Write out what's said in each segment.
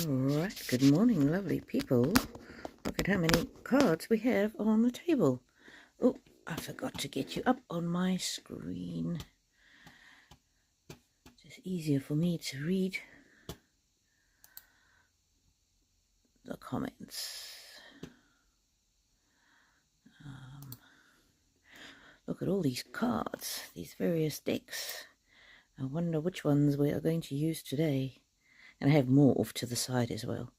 Alright, good morning, lovely people. Look at how many cards we have on the table. Oh, I forgot to get you up on my screen. It's easier for me to read the comments. Look at all these cards, these various decks. I wonder which ones we are going to use today. And I have more off to the side as well.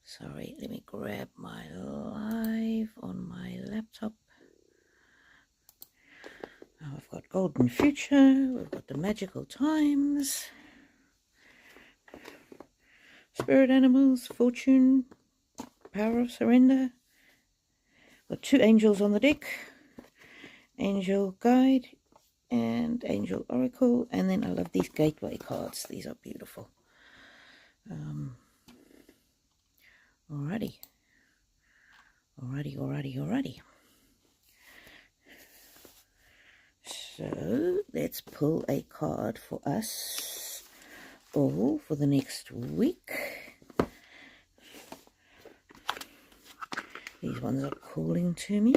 Sorry, let me grab my live on my laptop. Oh, I've got Golden Future, we've got the Magical Times, Spirit Animals, Fortune, Power of Surrender. Got two angels on the deck, Angel Guide and Angel Oracle, and then I love these gateway cards. These are beautiful. Alrighty. So let's pull a card for us all for the next week. These ones are calling to me.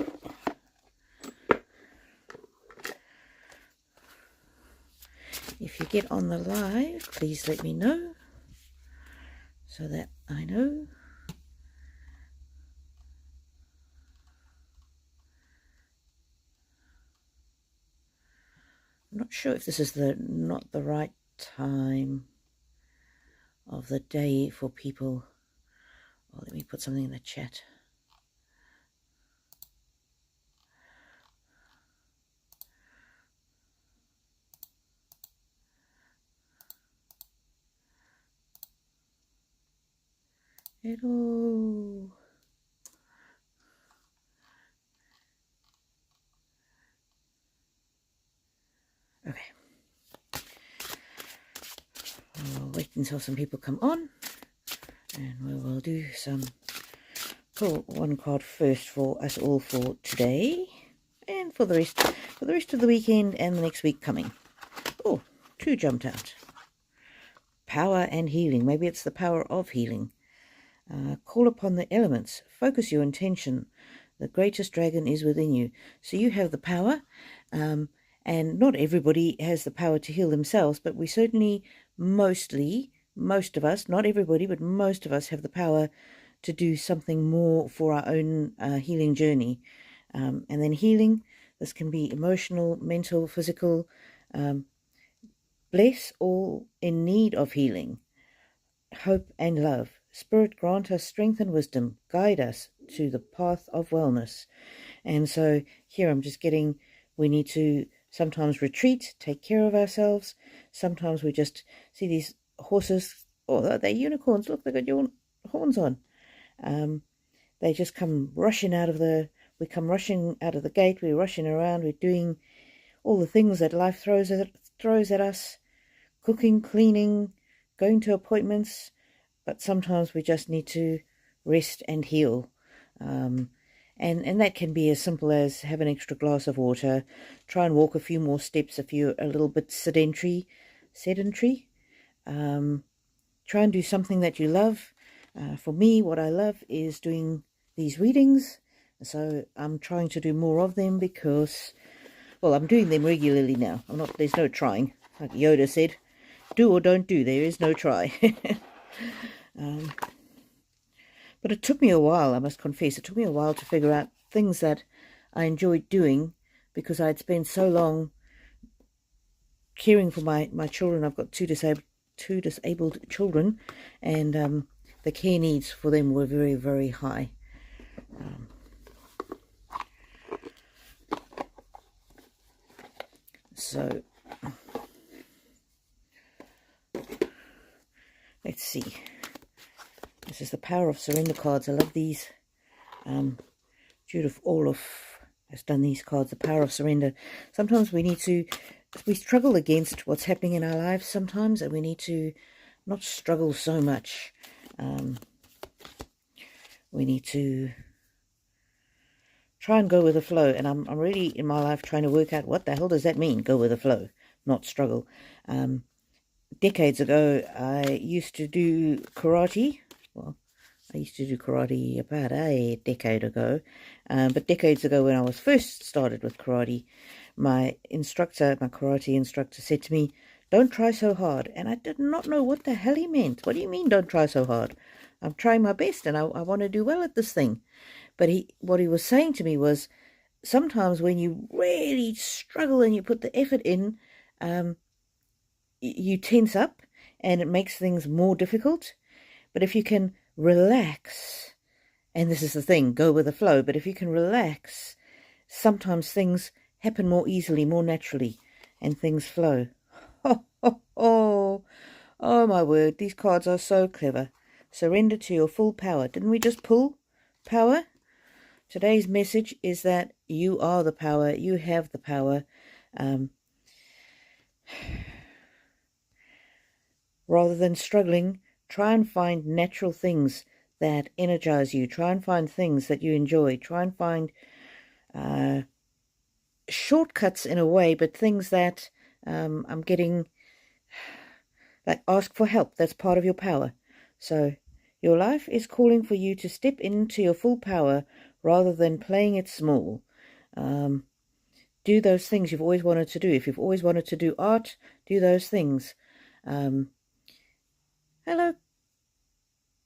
If you get on the live, please let me know so that I know. I'm not sure if this is not the right time of the day for people. Oh, let me put something in the chat. Hello. Okay. I'll wait until some people come on, and we will do some. Pull one card first for us all for today, and for the rest of the weekend and the next week coming. Oh, two jumped out. Power and healing. Maybe it's the power of healing. Call upon the elements. Focus your intention. The greatest dragon is within you. So you have the power, and not everybody has the power to heal themselves, but we certainly, most of us, not everybody, but most of us have the power to do something more for our own healing journey. And then healing, this can be emotional, mental, physical. Bless all in need of healing. Hope and love. Spirit, grant us strength and wisdom. Guide us to the path of wellness. And so here I'm just getting, we need to sometimes retreat, take care of ourselves. Sometimes we just see these horses, oh, they're unicorns. Look, they've got your horns on. They just come rushing out of the, we come rushing out of the gate. We're rushing around. We're doing all the things that life throws at us. Cooking, cleaning, going to appointments. But sometimes we just need to rest and heal. And that can be as simple as have an extra glass of water, try and walk a few more steps if you're a little bit sedentary. Try and do something that you love. For me, what I love is doing these readings. So I'm trying to do more of them because, well, I'm doing them regularly now. There's no trying. Like Yoda said, do or don't do. There is no try. But it took me a while, I must confess. It took me a while to figure out things that I enjoyed doing because I'd spent so long caring for my children. I've got two disabled children, and the care needs for them were very, very high. So let's see. This is the Power of Surrender cards. I love these. Judith Orloff has done these cards, the Power of Surrender. Sometimes we struggle against what's happening in our lives sometimes, and we need to not struggle so much. We need to try and go with the flow. And I'm really in my life trying to work out what the hell does that mean, go with the flow. not struggle. Decades ago, I used to do karate. Well, I used to do karate about a decade ago. But decades ago, when I was first started with karate, my karate instructor said to me, "Don't try so hard." And I did not know what the hell he meant. What do you mean, don't try so hard? I'm trying my best and I want to do well at this thing. But what he was saying to me was, sometimes when you really struggle and you put the effort in, you tense up and it makes things more difficult. But if you can relax, and this is the thing, go with the flow, but if you can relax, sometimes things happen more easily, more naturally, and things flow. Oh, my word, these cards are so clever. Surrender to your full power. Didn't we just pull power? Today's message is that you are the power, you have the power. Rather than struggling, try and find natural things that energize you. Try and find things that you enjoy. Try and find shortcuts in a way, but things that I'm getting, like, ask for help. That's part of your power. So your life is calling for you to step into your full power rather than playing it small. Do those things you've always wanted to do. If you've always wanted to do art, do those things. Hello,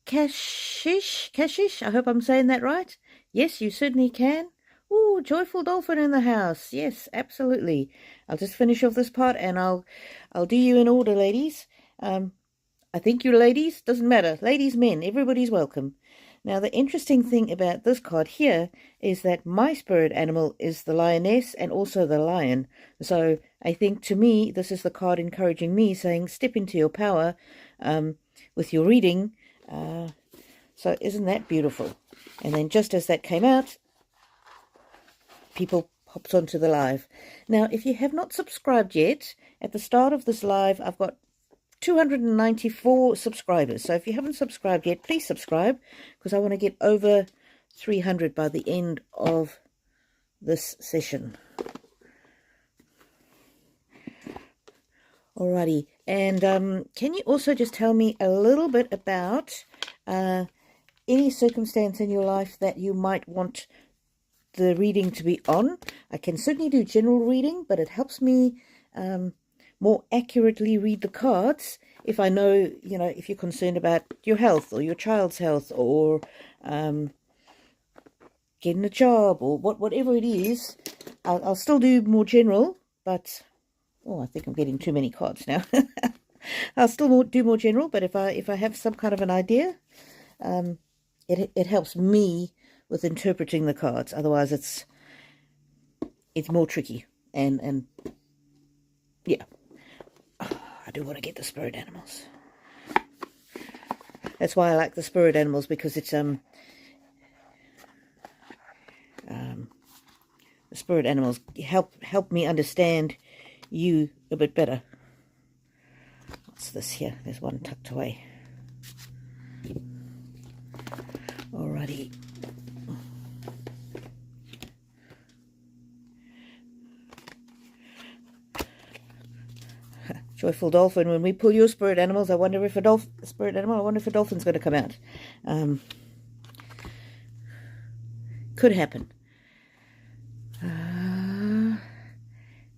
Kashish, I hope I'm saying that right. Yes, you certainly can. Ooh, joyful dolphin in the house. Yes, absolutely. I'll just finish off this part and I'll do you in order, ladies. I think you ladies, doesn't matter. Ladies, men, everybody's welcome. Now, the interesting thing about this card here is that my spirit animal is the lioness and also the lion. So I think, to me, this is the card encouraging me, saying step into your power with your reading. So isn't that beautiful? And then just as that came out, people popped onto the live. Now, if you have not subscribed yet, at the start of this live, I've got 294 subscribers. So if you haven't subscribed yet, please subscribe, because I want to get over 300 by the end of this session. Alrighty, and can you also just tell me a little bit about any circumstance in your life that you might want the reading to be on? I can certainly do general reading, but it helps me more accurately read the cards if I know, if you're concerned about your health or your child's health or getting a job or whatever it is. I'll still do more general, but I think I'm getting too many cards now. I'll still do more general, but if I have some kind of an idea, it helps me with interpreting the cards. Otherwise, it's more tricky. And yeah, I do want to get the spirit animals. That's why I like the spirit animals, because it's the spirit animals help me understand you a bit better. What's this here? There's one tucked away. Alrighty. Joyful dolphin, when we pull your spirit animals, I wonder if a dolphin's going to come out. Could happen.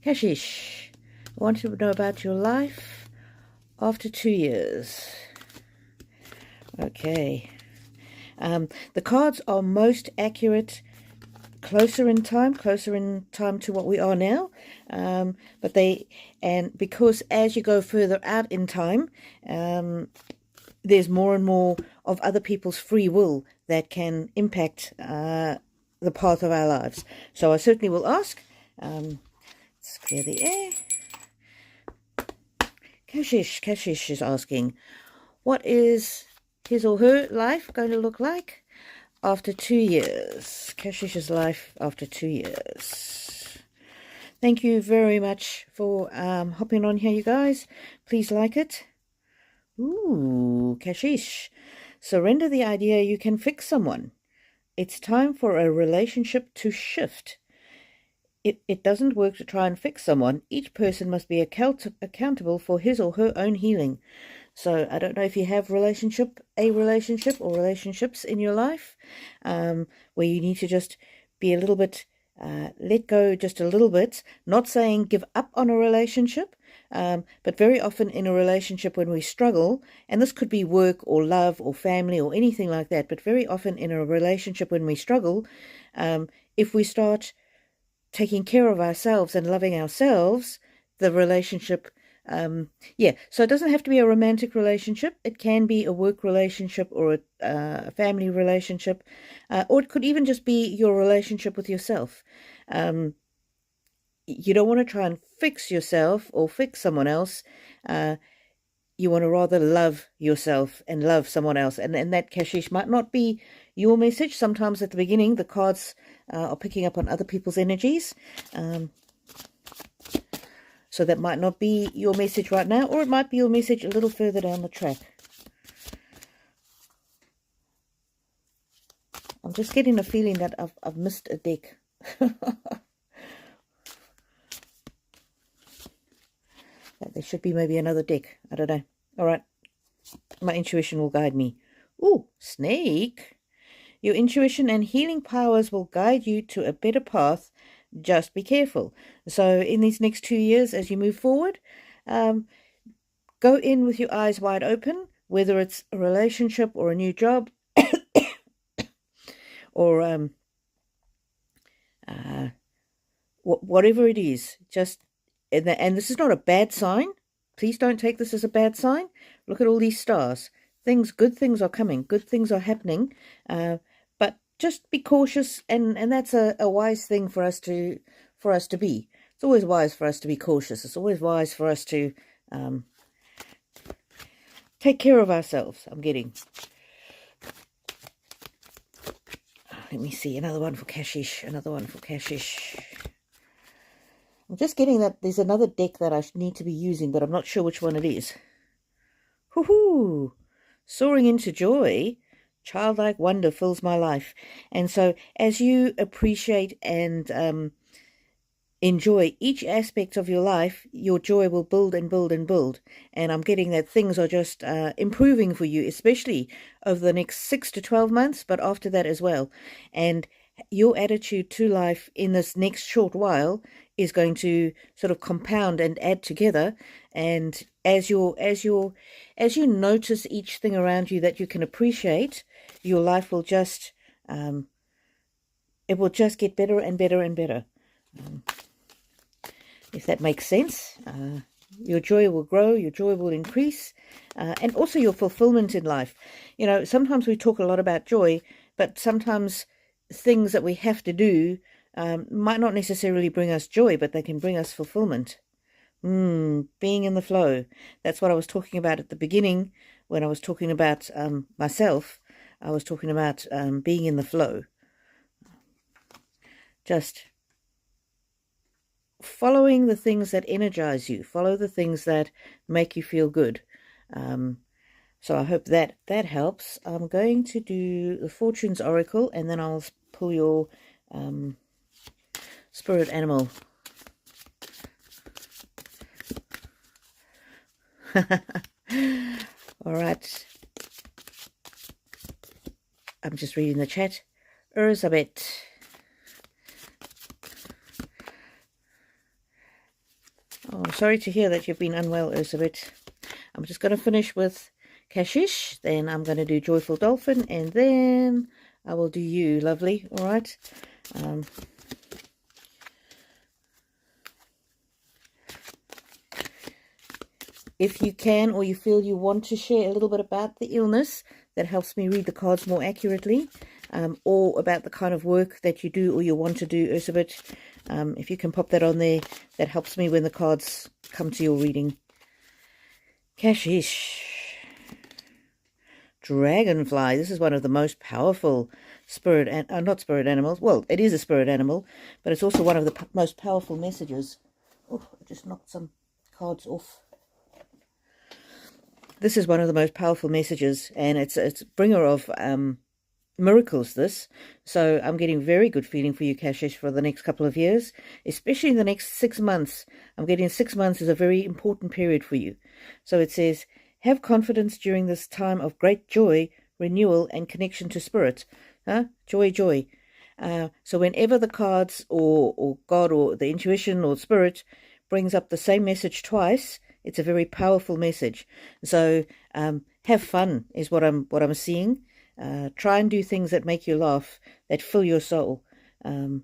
Kashish, I want to know about your life after 2 years. Okay. The cards are most accurate closer in time to what we are now. Because as you go further out in time, there's more and more of other people's free will that can impact the path of our lives. So I certainly will ask. Let's clear the air. Kashish is asking, what is his or her life going to look like after 2 years? Kashish's life after 2 years. Thank you very much for hopping on here, you guys. Please like it. Ooh, Kashish. Surrender the idea you can fix someone. It's time for a relationship to shift. It doesn't work to try and fix someone. Each person must be accountable for his or her own healing. So I don't know if you have a relationship or relationships in your life, where you need to just be a little bit, let go just a little bit. Not saying give up on a relationship, but very often in a relationship when we struggle, and this could be work or love or family or anything like that, but very often in a relationship when we struggle, if we start taking care of ourselves and loving ourselves, the relationship, so it doesn't have to be a romantic relationship. It can be a work relationship or a family relationship, or it could even just be your relationship with yourself. You don't want to try and fix yourself or fix someone else. You want to rather love yourself and love someone else. And that, Kashish, might not be your message. Sometimes at the beginning, the cards are picking up on other people's energies. So that might not be your message right now, or it might be your message a little further down the track. I'm just getting a feeling that I've missed a deck. There should be maybe another deck. I don't know. All right. My intuition will guide me. Ooh, snake. Your intuition and healing powers will guide you to a better path. Just be careful. So in these next 2 years, as you move forward, go in with your eyes wide open, whether it's a relationship or a new job, or whatever it is. Just and this is not a bad sign. Please don't take this as a bad sign. Look at all these stars. Good things are coming. Good things are happening. But just be cautious, and that's a wise thing for us to be. It's always wise for us to be cautious. It's always wise for us to take care of ourselves. I'm getting. Let me see. Another one for Kashish. I'm just getting that there's another deck that I need to be using, but I'm not sure which one it is. Hoo-hoo! Soaring into joy. Childlike wonder fills my life. And so as you appreciate and enjoy each aspect of your life, your joy will build and build and build. And I'm getting that things are just improving for you, especially over the next 6 to 12 months, but after that as well. And your attitude to life in this next short while is going to sort of compound and add together. And as you notice each thing around you that you can appreciate, your life will just it will just get better and better and better. If that makes sense. Your joy will grow, your joy will increase, and also your fulfillment in life. You know, sometimes we talk a lot about joy, but sometimes things that we have to do might not necessarily bring us joy, but they can bring us fulfillment. Being in the flow. That's what I was talking about at the beginning when I was talking about myself. I was talking about being in the flow. Just following the things that energize you. Follow the things that make you feel good. So I hope that helps. I'm going to do the Fortunes Oracle, and then I'll pull your spirit animal. All right. I'm just reading the chat. Erzsebet. Oh, I'm sorry to hear that you've been unwell, Erzsebet. I'm just going to finish with Kashish. Then I'm going to do Joyful Dolphin, and then I will do you, lovely. All right. If you can, or you feel you want to share a little bit about the illness, that helps me read the cards more accurately, or about the kind of work that you do or you want to do, Erzsebet, if you can pop that on there, that helps me when the cards come to your reading. Kashish. Dragonfly. This is one of the most powerful not spirit animals. Well, it is a spirit animal, but it's also one of the most powerful messages. Oh, I just knocked some cards off. This is one of the most powerful messages, and it's a bringer of miracles, this. So I'm getting very good feeling for you, Kashish, for the next couple of years, especially the next 6 months. I'm getting 6 months is a very important period for you. So it says, have confidence during this time of great joy, renewal, and connection to spirit. Joy, joy. So whenever the cards or God or the intuition or spirit brings up the same message twice, it's a very powerful message. So have fun is what I'm seeing. Try and do things that make you laugh, that fill your soul. So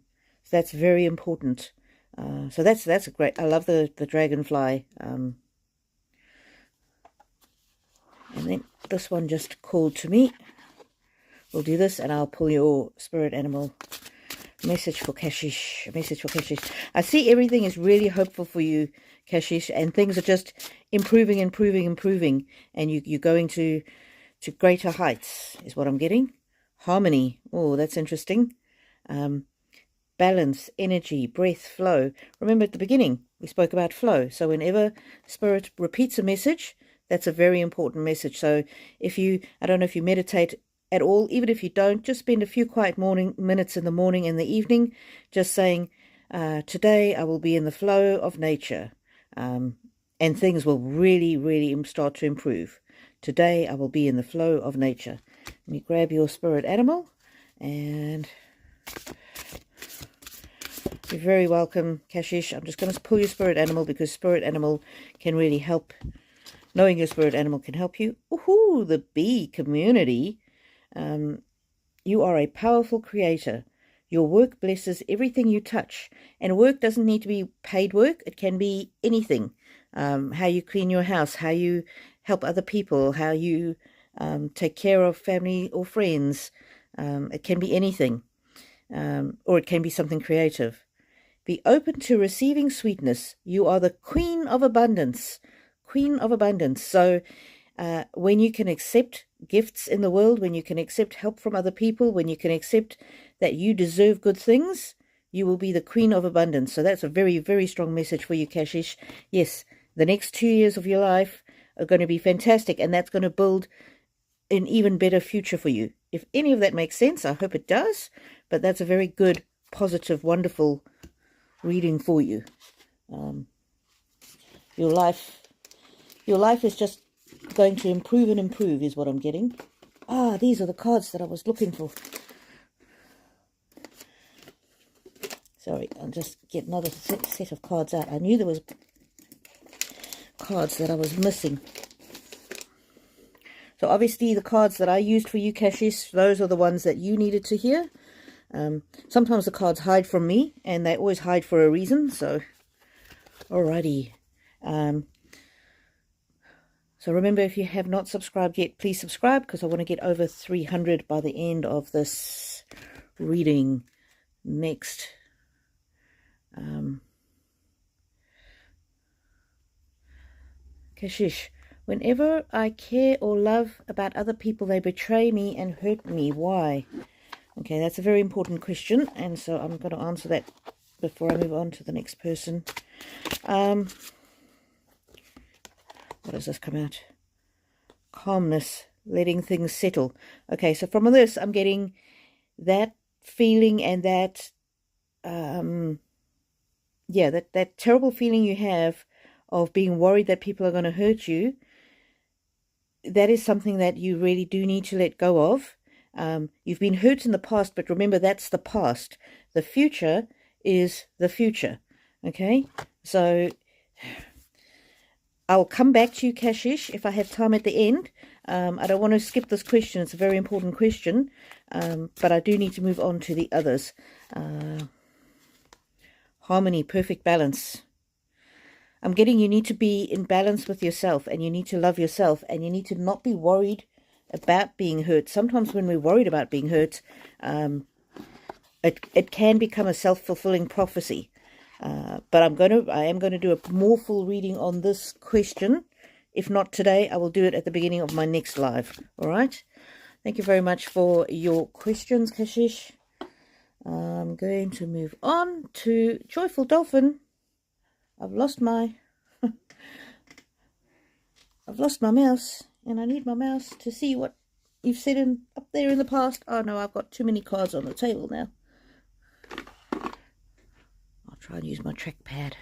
that's very important. So that's a great. I love the dragonfly. And then this one just called to me. We'll do this, and I'll pull your spirit animal message for Kashish. Message for Kashish. I see everything is really hopeful for you, Kashish, and things are just improving, and you're going to greater heights is what I'm getting. Harmony. Oh, that's interesting. Balance, energy, breath, flow. Remember at the beginning we spoke about flow. So whenever spirit repeats a message, that's a very important message. So if you, I don't know if you meditate at all, even if you don't, just spend a few quiet minutes in the morning and the evening, just saying, today I will be in the flow of nature, and things will really start to improve. Today I will be in the flow of nature. Let me grab your spirit animal, and you're very welcome, Kashish. I'm just going to pull your spirit animal because spirit animal can really help. Knowing your spirit animal can help you. Ooh, the bee community. You are a powerful creator. Your work blesses everything you touch. And work doesn't need to be paid work. It can be anything. How you clean your house, how you help other people, how you take care of family or friends. It can be anything. Or it can be something creative. Be open to receiving sweetness. You are the queen of abundance. Queen of abundance. So when you can accept gifts in the world, when you can accept help from other people, when you can accept that you deserve good things, you will be the queen of abundance. So that's a very strong message for you, Kashish. Yes, the next 2 years of your life are going to be fantastic, and that's going to build an even better future for you. If any of that makes sense, I hope it does, but that's a very good, positive, wonderful reading for you. Your life is just going to improve and improve is what I'm getting. These are the cards that I was looking for. Sorry, I'll just get another set of cards out. I knew there was cards that I was missing. So obviously the cards that I used for you, Kashish, those are the ones that you needed to hear. Sometimes the cards hide from me, and they always hide for a reason. So, alrighty. So remember, if you have not subscribed yet, please subscribe, because I want to get over 300 by the end of this reading. Next. Kashish, whenever I care or love about other people, they betray me and hurt me. Why? Okay, that's a very important question, and so I'm going to answer that before I move on to the next person. What does this come out? Calmness, letting things settle. Okay, so from this, I'm getting that feeling and that, that terrible feeling you have of being worried that people are going to hurt you. That is something that you really do need to let go of. You've been hurt in the past, but remember, that's the past. The future is the future. Okay, so I'll come back to you, Kashish, if I have time at the end. I don't want to skip this question. It's a very important question, but I do need to move on to the others. Harmony, perfect balance. I'm getting you need to be in balance with yourself, and you need to love yourself, and you need to not be worried about being hurt. Sometimes when we're worried about being hurt, it can become a self-fulfilling prophecy. But I am going to do a more full reading on this question. If not today, I will do it at the beginning of my next live. All right. Thank you very much for your questions, Kashish. I'm going to move on to Joyful Dolphin. I've lost my mouse, and I need my mouse to see what you've said up there in the past. Oh no, I've got too many cards on the table now. I'll try and use my trackpad.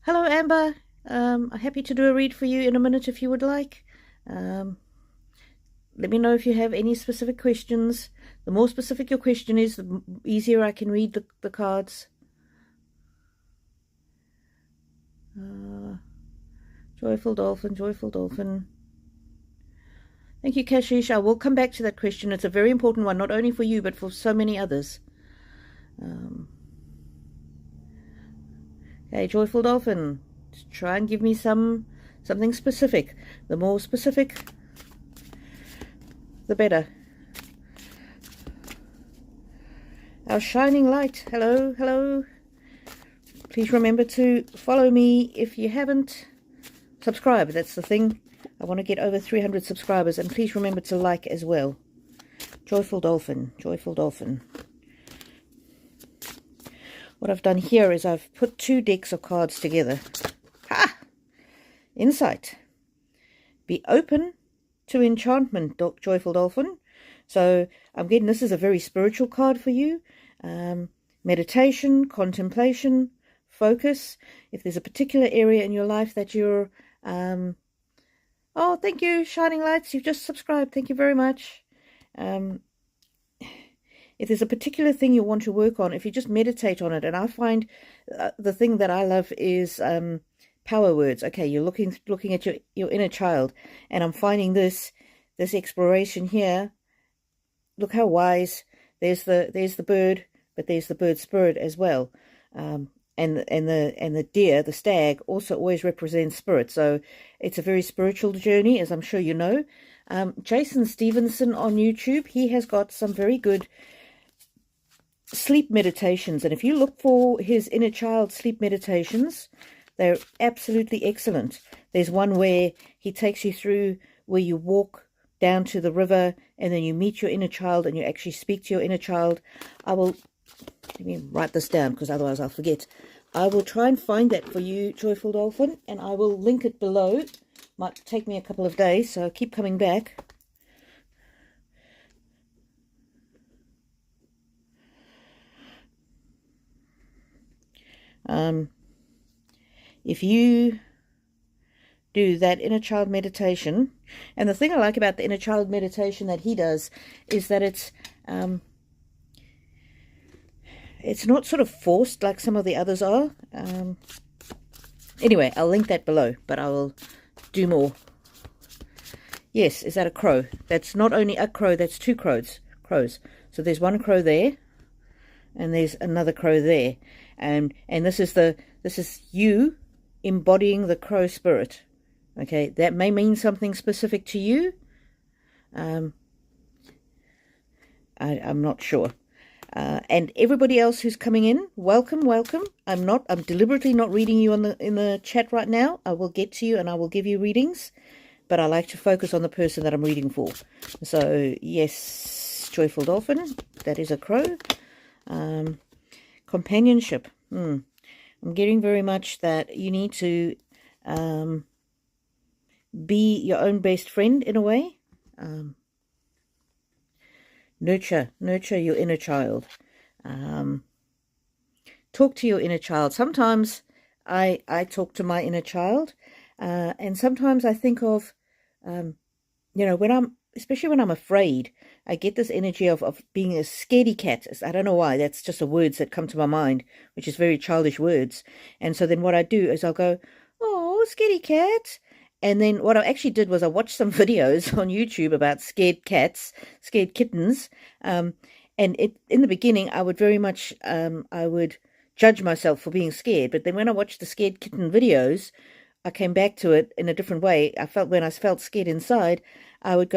Hello, Amber. I'm happy to do a read for you in a minute if you would like. Let me know if you have any specific questions. The more specific your question is, the easier I can read the cards. Joyful Dolphin, Joyful Dolphin. Thank you, Kashish. I will come back to that question. It's a very important one, not only for you, but for so many others. Okay, Joyful Dolphin. Just try and give me something specific. The more specific, the better. Our shining light. Hello, hello. Please remember to follow me if you haven't. Subscribe, that's the thing. I want to get over 300 subscribers, and please remember to like as well. Joyful Dolphin, Joyful Dolphin. What I've done here is I've put 2 decks of cards together. Ha! Insight. Be open to enchantment, Joyful Dolphin. So I'm getting, this is a very spiritual card for you. Meditation, contemplation, focus. If there's a particular area in your life that you're oh, thank you, Shining Lights, you've just subscribed, thank you very much. If there's a particular thing you want to work on, if you just meditate on it, and I find the thing that I love is power words. Okay, you're looking at your inner child, and I'm finding this exploration here. Look how wise. There's the bird, but there's the bird spirit as well. And the deer, the stag, also always represents spirit. So it's a very spiritual journey, as I'm sure you know. Jason Stephenson on YouTube, he has got some very good sleep meditations. And if you look for his inner child sleep meditations, they're absolutely excellent. There's one where he takes you through where you walk down to the river and then you meet your inner child and you actually speak to your inner child. Let me write this down because otherwise I'll forget. I will try and find that for you, Joyful Dolphin, and I will link it below. Might take me a couple of days, so keep coming back. If you do that inner child meditation, and the thing I like about the inner child meditation that he does is that it's not sort of forced like some of the others are. Anyway, I'll link that below, but I will do more. Yes, is that a crow? That's not only a crow, that's 2 crows. So there's one crow there, and there's another crow there. And this is you embodying the crow spirit. Okay, that may mean something specific to you. I'm not sure. And everybody else who's coming in, welcome. I'm deliberately not reading you in the chat right now. I will get to you and I will give you readings, but I like to focus on the person that I'm reading for. So yes, Joyful Dolphin, that is a crow. Companionship. I'm getting very much that you need to be your own best friend in a way. Nurture your inner child. Talk to your inner child. Sometimes I talk to my inner child, and sometimes I think of, especially when I'm afraid, I get this energy of being a scaredy cat. I don't know why. That's just the words that come to my mind, which is very childish words. And so then what I do is I'll go, oh, scaredy cat. And then what I actually did was I watched some videos on YouTube about scared cats, scared kittens. And in the beginning, I would very much, I would judge myself for being scared. But then when I watched the scared kitten videos, I came back to it in a different way. When I felt scared inside, I would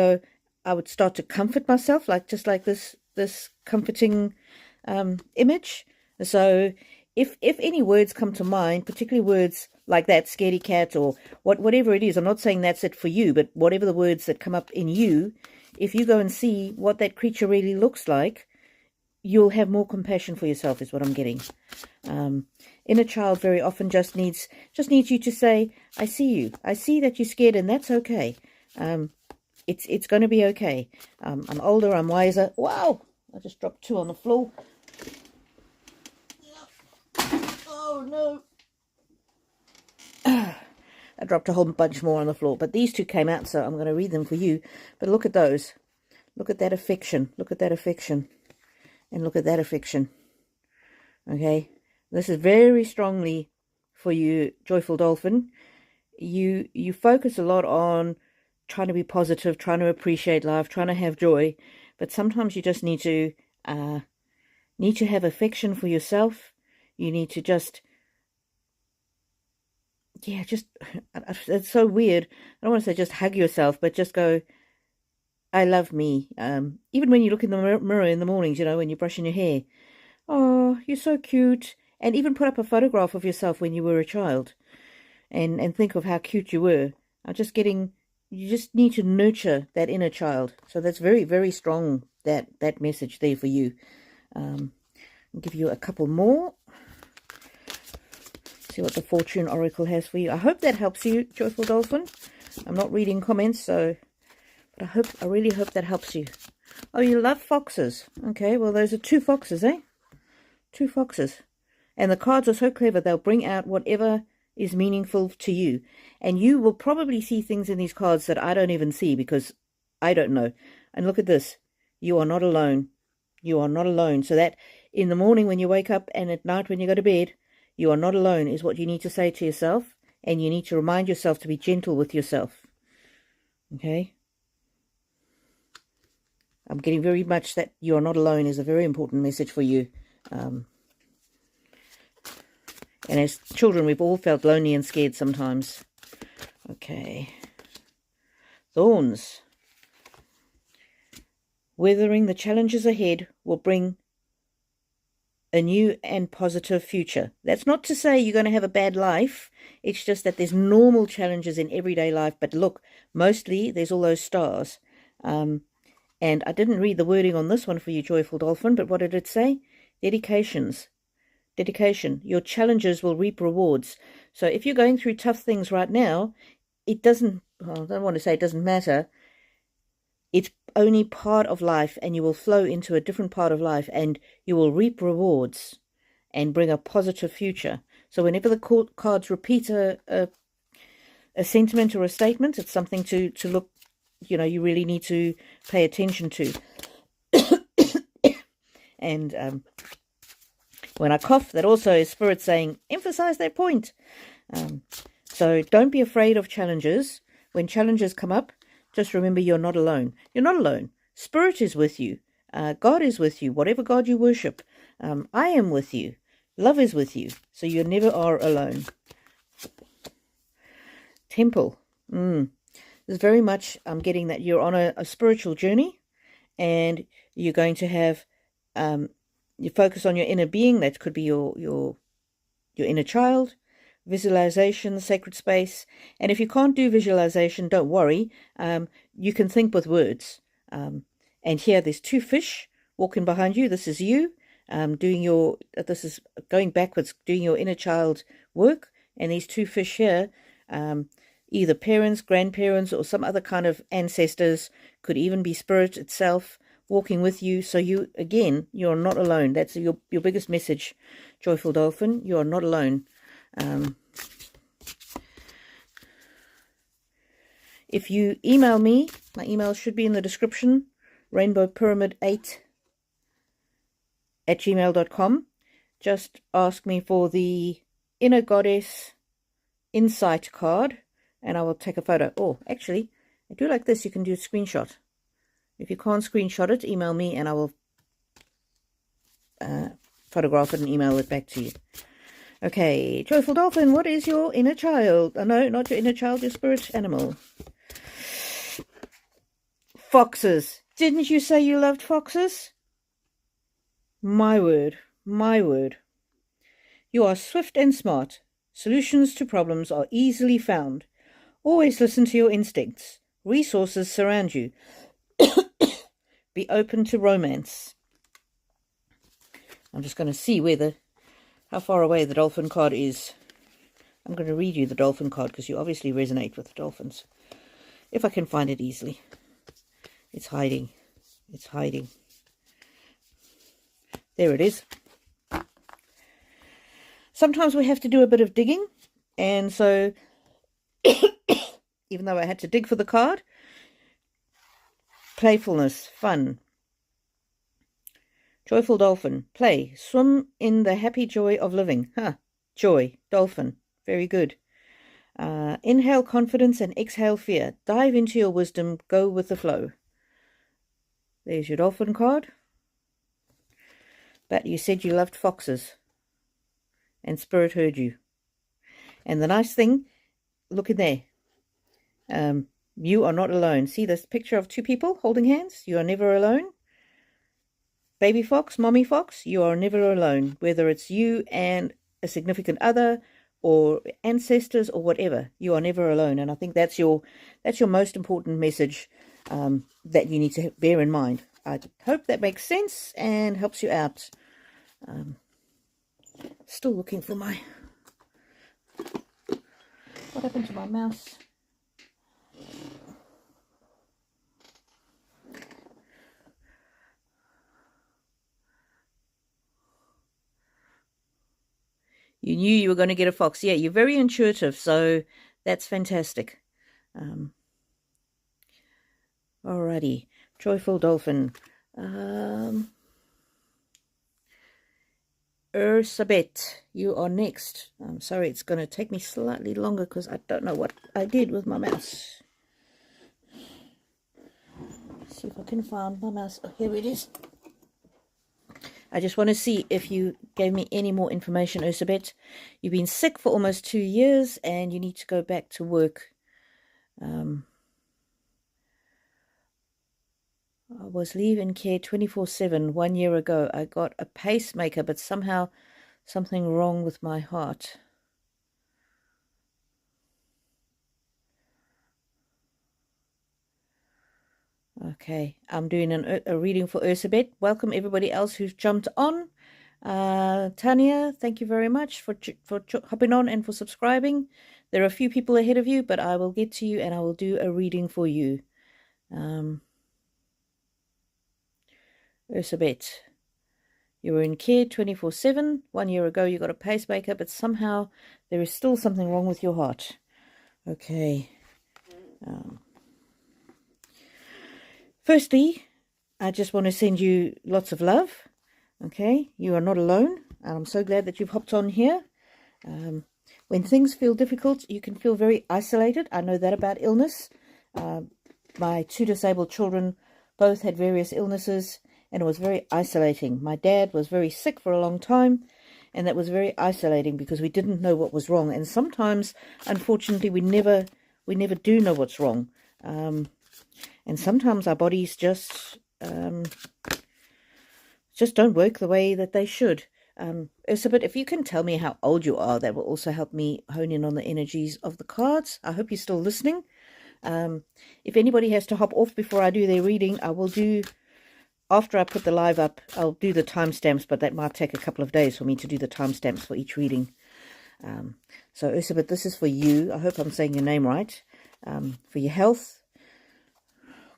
start to comfort myself, just like this comforting image. So if any words come to mind, particularly words like that, scaredy cat or whatever it is, I'm not saying that's it for you, but whatever the words that come up in you, if you go and see what that creature really looks like, you'll have more compassion for yourself, is what I'm getting. Inner child very often just needs you to say, I see you. I see that you're scared, and that's okay. it's going to be okay. I'm older, I'm wiser. Wow, I just dropped 2 on the floor. Oh no. I dropped a whole bunch more on the floor, but these 2 came out, so I'm going to read them for you. But look at those. Look at that affection. Look at that affection. And look at that affection. Okay, this is very strongly for you, joyful dolphin. You focus a lot on trying to be positive, trying to appreciate life, trying to have joy, but sometimes you just need to have affection for yourself. You need to just it's so weird. I don't want to say just hug yourself, but just go, I love me. Even when you look in the mirror in the mornings, when you're brushing your hair, oh, you're so cute. And even put up a photograph of yourself when you were a child, and think of how cute you were. You just need to nurture that inner child. So that's very, very strong, that message there for you. I'll give you a couple more. See what the Fortune Oracle has for you. I hope that helps you, joyful dolphin. I'm not reading comments, but I really hope that helps you. Oh, you love foxes. Okay, well, those are 2 foxes, eh? 2 foxes. And the cards are so clever, they'll bring out whatever is meaningful to you. And you will probably see things in these cards that I don't even see because I don't know. And look at this. You are not alone. You are not alone. So that in the morning when you wake up and at night when you go to bed, you are not alone is what you need to say to yourself. And you need to remind yourself to be gentle with yourself. Okay? I'm getting very much that you are not alone is a very important message for you. And as children, we've all felt lonely and scared sometimes. Okay. Thorns. Weathering the challenges ahead will bring a new and positive future. That's not to say you're going to have a bad life. It's just that there's normal challenges in everyday life. But look, mostly there's all those stars. And I didn't read the wording on this one for you, joyful dolphin, but what did it say? Dedication. Your challenges will reap rewards. So if you're going through tough things right now, I don't want to say it doesn't matter. It's only part of life, and you will flow into a different part of life, and you will reap rewards and bring a positive future. So whenever the cards repeat a sentiment or a statement, it's something to look, you really need to pay attention to. And when I cough, that also is spirit saying, emphasize that point. So don't be afraid of challenges. When challenges come up, just remember you're not alone. You're not alone. Spirit is with you. God is with you. Whatever God you worship, I am with you. Love is with you. So you never are alone. Temple. There's very much, I'm getting that you're on a spiritual journey, and you're going to have, you focus on your inner being. That could be your inner child, visualization, sacred space. And if you can't do visualization, don't worry. You can think with words. And here there's 2 fish walking behind you. This is you this is going backwards, doing your inner child work. And these 2 fish here, either parents, grandparents, or some other kind of ancestors, could even be spirit itself walking with you. So you're not alone. That's your biggest message, joyful dolphin. You are not alone. If you email me, my email should be in the description, rainbowpyramid8@gmail.com. Just ask me for the Inner Goddess Insight card, and I will take a photo. Oh, actually, I do like this. You can do a screenshot. If you can't screenshot it, email me and I will photograph it and email it back to you. Okay, joyful dolphin, what is your inner child? No, not your inner child, your spirit animal. Foxes. Didn't you say you loved foxes? My word, my word. You are swift and smart. Solutions to problems are easily found. Always listen to your instincts. Resources surround you. Be open to romance. I'm just going to see how far away the dolphin card is. I'm going to read you the dolphin card because you obviously resonate with the dolphins. If I can find it easily. It's hiding. It's hiding. There it is. Sometimes we have to do a bit of digging, and so even though I had to dig for the card, playfulness, fun. Joyful dolphin, play, swim in the happy joy of living. Joy, dolphin, very good. Inhale confidence and exhale fear. Dive into your wisdom, go with the flow. There's your dolphin card. But you said you loved foxes, and spirit heard you. And the nice thing, look in there. You are not alone. See this picture of two people holding hands? You are never alone. Baby fox, mommy fox, you are never alone. Whether it's you and a significant other or ancestors or whatever, you are never alone. And I think that's your most important message that you need to bear in mind. I hope that makes sense and helps you out. Still looking for my... What happened to my mouse? You knew you were going to get a fox. Yeah, you're very intuitive, so that's fantastic. Alrighty. Joyful dolphin. Erzsebet, you are next. I'm sorry, it's going to take me slightly longer because I don't know what I did with my mouse. Let's see if I can find my mouse. Oh, here it is. I just want to see if you gave me any more information, Erzsebet. You've been sick for almost 2 years and you need to go back to work. I was leaving care 24/7 1 year ago. I got a pacemaker, but somehow something wrong with my heart. Okay, I'm doing a reading for Erzsebet. Welcome everybody else who's jumped on. Tania, thank you very much for hopping on and for subscribing. There are a few people ahead of you, but I will get to you and I will do a reading for you. Erzsebet, you were in care 24/7. 1 year ago you got a pacemaker, but somehow there is still something wrong with your heart. Okay. Firstly, I just want to send you lots of love. Okay, you are not alone. I'm so glad that you've hopped on here. When things feel difficult, you can feel very isolated. I know that about illness. My 2 disabled children both had various illnesses, and it was very isolating. My dad was very sick for a long time, and that was very isolating because we didn't know what was wrong. And sometimes, unfortunately, we never do know what's wrong. And sometimes our bodies just don't work the way that they should. Erzsebet, if you can tell me how old you are, that will also help me hone in on the energies of the cards. I hope you're still listening. If anybody has to hop off before I do their reading, I will do, after I put the live up, I'll do the timestamps, but that might take a couple of days for me to do the timestamps for each reading. So Erzsebet, this is for you. I hope I'm saying your name right. For your health.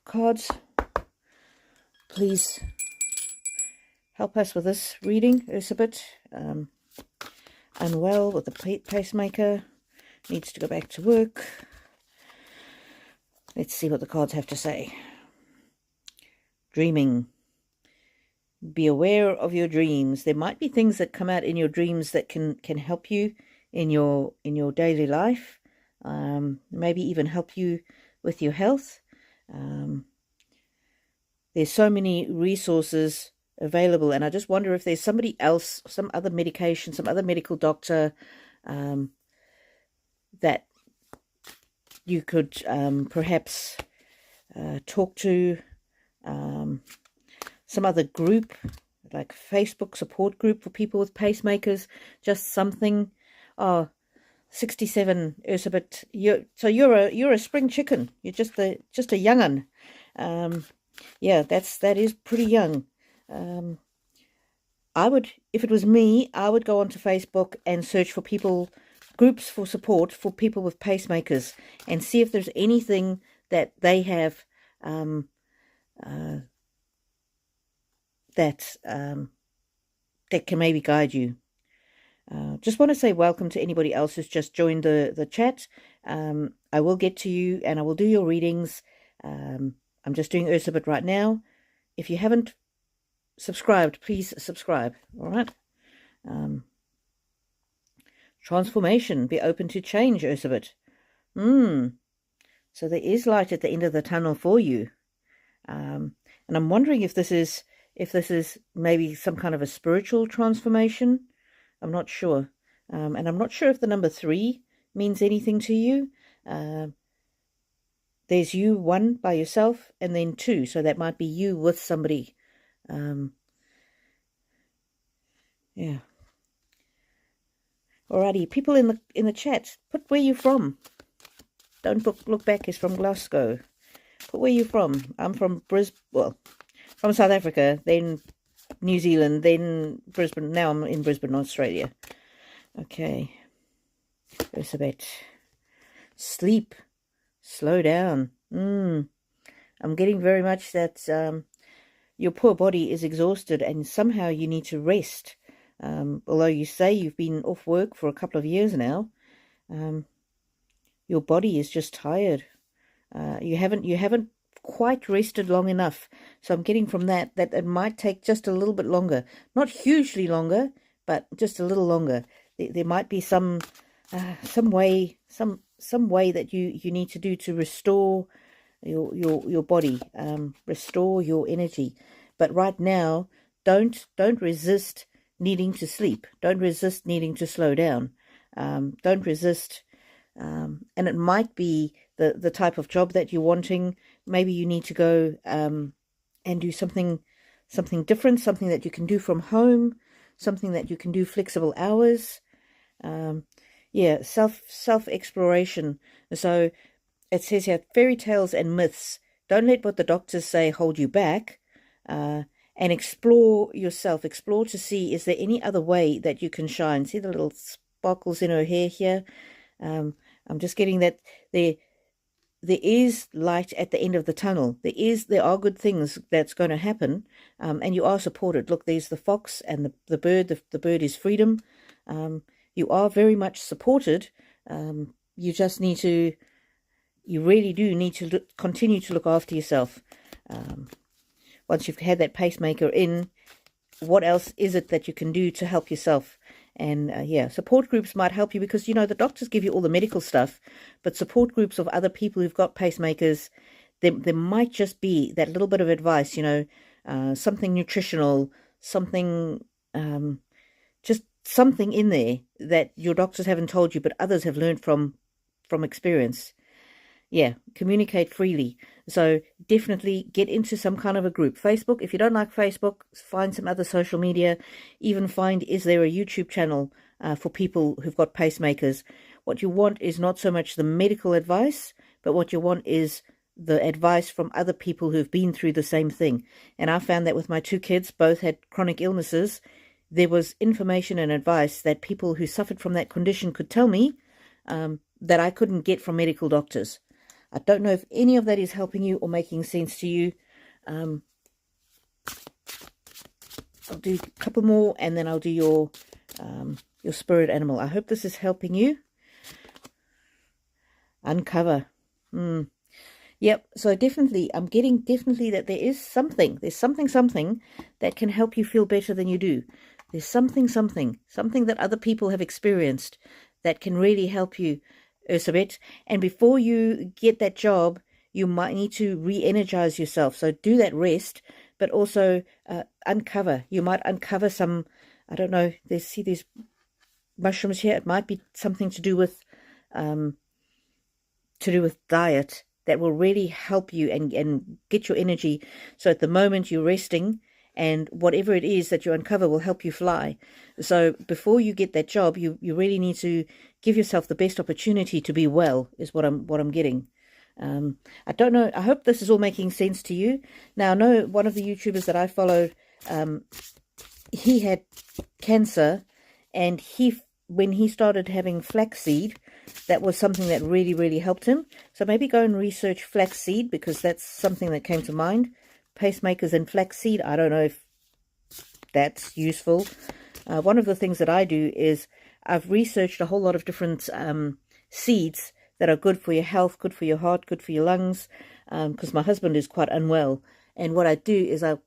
Cards, please help us with this reading, Erzsebet. Unwell with the pacemaker, needs to go back to work. Let's see what the cards have to say. Dreaming. Be aware of your dreams. There might be things that come out in your dreams that can help you in your daily life. Maybe even help you with your health. There's so many resources available, and I just wonder if there's somebody else, some other medication, some other medical doctor that you could perhaps talk to, some other group, like Facebook support group for people with pacemakers, just something. 67, Erzsebet. You're a spring chicken. You're just a young'un. Yeah, that is pretty young. I would, if it was me, I would go onto Facebook and search for groups for support for people with pacemakers, and see if there's anything that they have that that can maybe guide you. Just want to say welcome to anybody else who's just joined the chat. I will get to you and I will do your readings. I'm just doing Erzsebet right now. If you haven't subscribed, please subscribe. All right. Transformation. Be open to change, Erzsebet. So there is light at the end of the tunnel for you. And I'm wondering if this is maybe some kind of a spiritual transformation. I'm not sure. And I'm not sure if the number 3 means anything to you. There's you, 1 by yourself, and then 2. So that might be you with somebody. Yeah. Alrighty, people in the chat, put where you're from. Don't look back. It's from Glasgow. Put where you're from. I'm from from South Africa, then New Zealand, then Brisbane. Now I'm in Brisbane, Australia. Okay. Erzsebet. Sleep. Slow down. I'm getting very much that your poor body is exhausted and somehow you need to rest. Although you say you've been off work for a couple of years now, your body is just tired. You haven't quite rested long enough. So I'm getting from that it might take just a little bit longer. Not hugely longer, but just a little longer. There might be some way that you need to do to restore your body, restore your energy. But right now, don't resist needing to sleep. Don't resist needing to slow down. Don't resist. And it might be the type of job that you're wanting. Maybe you need to go and do something different, something that you can do from home, something that you can do flexible hours. Yeah, self-exploration. So it says here, fairy tales and myths. Don't let what the doctors say hold you back. And explore yourself. Explore to see, is there any other way that you can shine? See the little sparkles in her hair here? I'm just getting that there is light at the end of the tunnel. There are good things that's going to happen, and you are supported. Look, there's the fox and the bird. The bird is freedom. You are very much supported. You just need to, you really do need to continue to look after yourself. Once you've had that pacemaker in, what else is it that you can do to help yourself? And yeah, support groups might help you because, the doctors give you all the medical stuff, but support groups of other people who've got pacemakers, there might just be that little bit of advice, something nutritional, something, just something in there that your doctors haven't told you, but others have learned from experience. Yeah, communicate freely. So definitely get into some kind of a group. Facebook, if you don't like Facebook, find some other social media. Even find, is there a YouTube channel for people who've got pacemakers? What you want is not so much the medical advice, but what you want is the advice from other people who've been through the same thing. And I found that with my 2 kids, both had chronic illnesses. There was information and advice that people who suffered from that condition could tell me that I couldn't get from medical doctors. I don't know if any of that is helping you or making sense to you. I'll do a couple more and then I'll do your spirit animal. I hope this is helping you. Uncover. Yep, so definitely, I'm getting definitely that there's something that can help you feel better than you do. There's something that other people have experienced that can really help you, Erzsebet. And before you get that job, you might need to re-energize yourself. So do that rest, but also uncover. You might uncover some, I don't know, see these mushrooms here. It might be something to do with diet that will really help you and get your energy. So at the moment you're resting, and whatever it is that you uncover will help you fly. So before you get that job, you really need to give yourself the best opportunity to be well, is what I'm getting. I don't know. I hope this is all making sense to you. Now, I know one of the YouTubers that I followed, he had cancer, and when he started having flaxseed, that was something that really, really helped him. So maybe go and research flaxseed, because that's something that came to mind. pacemakers and flaxseed. I don't know if that's useful. One of the things that I do is I've researched a whole lot of different seeds that are good for your health, good for your heart, good for your lungs, because my husband is quite unwell. And what I do is I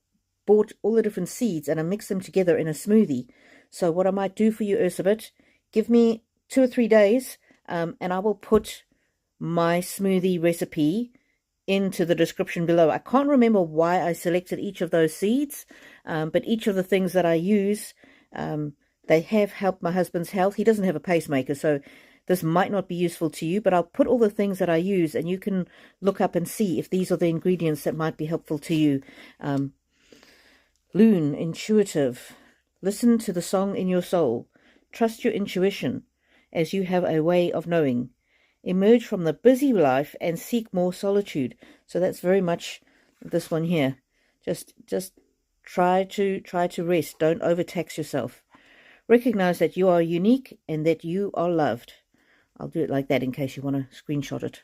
bought all the different seeds and I mix them together in a smoothie. So what I might do for you, Erzsebet, give me 2 or 3 days, and I will put my smoothie recipe into the description below. I can't remember why I selected each of those seeds, but each of the things that I use, they have helped my husband's health. He doesn't have a pacemaker, so this might not be useful to you, but I'll put all the things that I use, and you can look up and see if these are the ingredients that might be helpful to you. Loon, intuitive. Listen to the song in your soul. Trust your intuition, as you have a way of knowing. Emerge from the busy life and seek more solitude. So that's very much this one here. Just try to rest. Don't overtax yourself. Recognize that you are unique and that you are loved. I'll do it like that in case you want to screenshot it.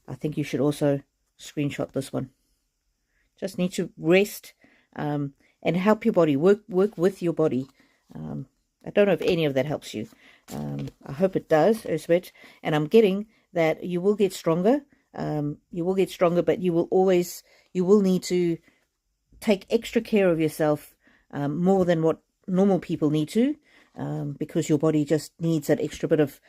I think you should also screenshot this one. Just need to rest and help your body. Work with your body. I don't know if any of that helps you. I hope it does, Erzsebet. And I'm getting that you will get stronger. You will get stronger, but you will need to take extra care of yourself more than what normal people need to, because your body just needs that extra bit of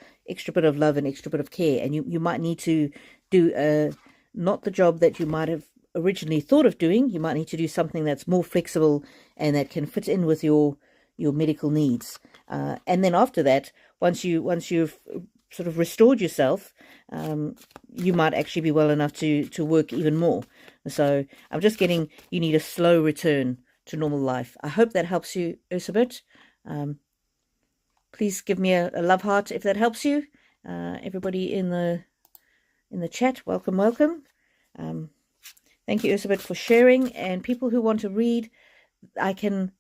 love and extra bit of care. And you might need to do not the job that you might have originally thought of doing. You might need to do something that's more flexible and that can fit in with your medical needs. And then after that, once you've sort of restored yourself, you might actually be well enough to work even more. So I'm just getting, you need a slow return to normal life. I hope that helps you, Erzsebet. Please give me a love heart if that helps you. Everybody in the chat, welcome. Thank you, Erzsebet, for sharing. And people who want to read, I can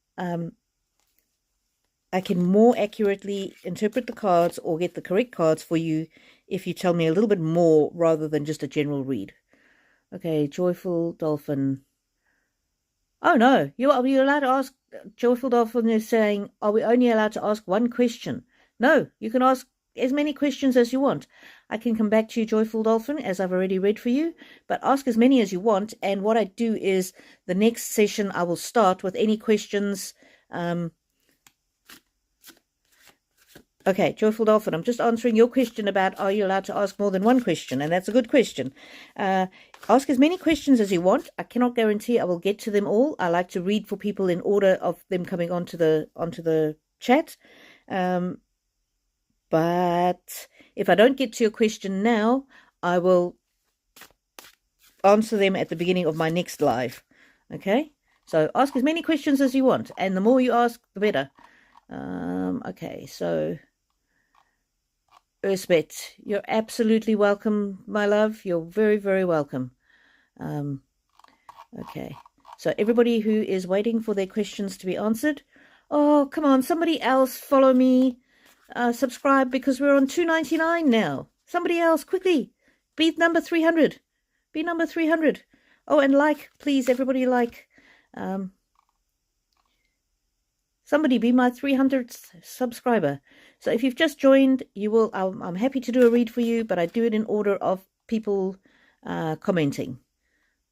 more accurately interpret the cards or get the correct cards for you if you tell me a little bit more rather than just a general read. Okay, Joyful Dolphin. Oh no, are we allowed to ask? Joyful Dolphin is saying, are we only allowed to ask one question? No, you can ask as many questions as you want. I can come back to you, Joyful Dolphin, as I've already read for you, but ask as many as you want. And what I do is the next session I will start with any questions. Okay, Joyful Dolphin, I'm just answering your question about are you allowed to ask more than one question, and that's a good question. Ask as many questions as you want. I cannot guarantee I will get to them all. I like to read for people in order of them coming onto the chat. But if I don't get to your question now, I will answer them at the beginning of my next live. Okay? So ask as many questions as you want, and the more you ask, the better. Okay, so Erzsebet, you're absolutely welcome, my love. You're very, very welcome. Okay, so everybody who is waiting for their questions to be answered, oh, come on, somebody else follow me, subscribe, because we're on 2.99 now. Somebody else, quickly, be number 300. Be number 300. Oh, and like, please, everybody like. Somebody be my 300th subscriber. So if you've just joined, you will. I'm happy to do a read for you, but I do it in order of people commenting.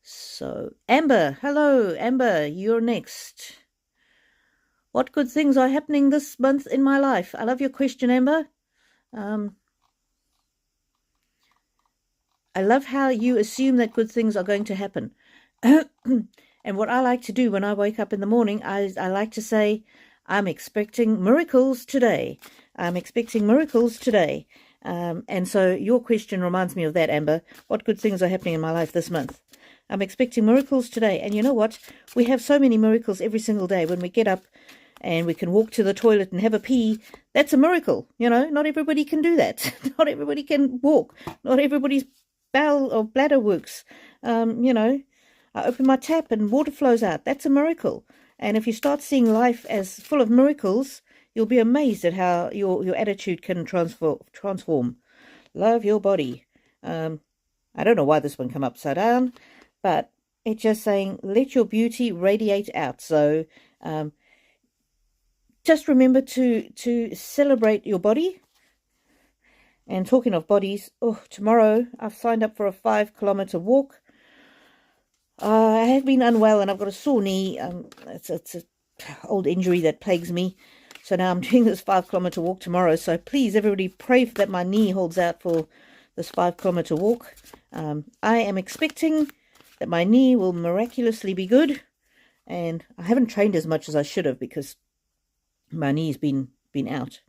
So Amber, hello, Amber, you're next. What good things are happening this month in my life? I love your question, Amber. I love how you assume that good things are going to happen. And what I like to do when I wake up in the morning, I like to say, I'm expecting miracles today. I'm expecting miracles today. And so your question reminds me of that, Amber. What good things are happening in my life this month? I'm expecting miracles today. And you know what? We have so many miracles every single day. When we get up and we can walk to the toilet and have a pee, that's a miracle. You know, not everybody can do that. Not everybody can walk. Not everybody's bowel or bladder works. You know, I open my tap and water flows out. That's a miracle. And if you start seeing life as full of miracles, you'll be amazed at how your attitude can transform. Love your body. I don't know why this one came upside down, but it's just saying, let your beauty radiate out. So just remember to celebrate your body. And talking of bodies, tomorrow I've signed up for a 5-kilometer walk. I have been unwell and I've got a sore knee. It's an old injury that plagues me. So now I'm doing this 5-kilometer walk tomorrow. So please, everybody, pray that my knee holds out for this 5-kilometer walk. I am expecting that my knee will miraculously be good. And I haven't trained as much as I should have because my knee's been out.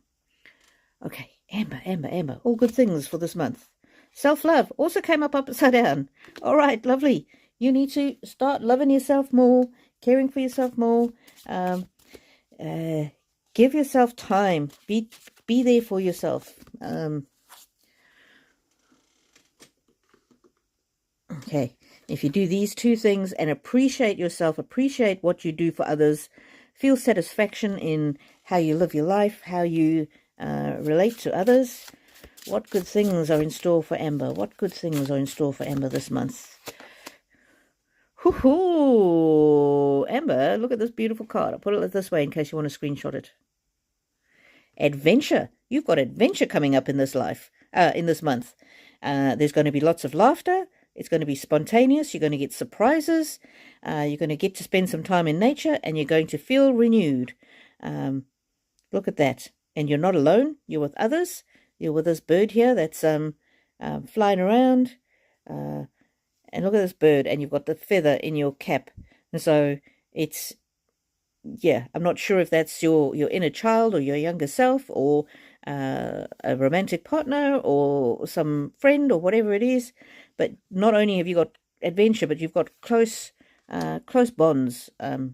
Okay, Amber. All good things for this month. Self-love also came up upside down. All right, lovely. You need to start loving yourself more, caring for yourself more. Give yourself time. Be there for yourself. Okay, if you do these 2 things and appreciate yourself, appreciate what you do for others, feel satisfaction in how you live your life, how you relate to others. What good things are in store for Amber? What good things are in store for Amber this month? Hoo-hoo! Amber, look at this beautiful card. I'll put it this way in case you want to screenshot it. Adventure. You've got adventure coming up in this life, in this month. There's going to be lots of laughter. It's going to be spontaneous. You're going to get surprises. You're going to get to spend some time in nature, and you're going to feel renewed. Look at that. And you're not alone. You're with others. You're with this bird here that's flying around. And look at this bird, and you've got the feather in your cap. And so it's, yeah, I'm not sure if that's your inner child or your younger self or a romantic partner or some friend or whatever it is. But not only have you got adventure, but you've got close bonds,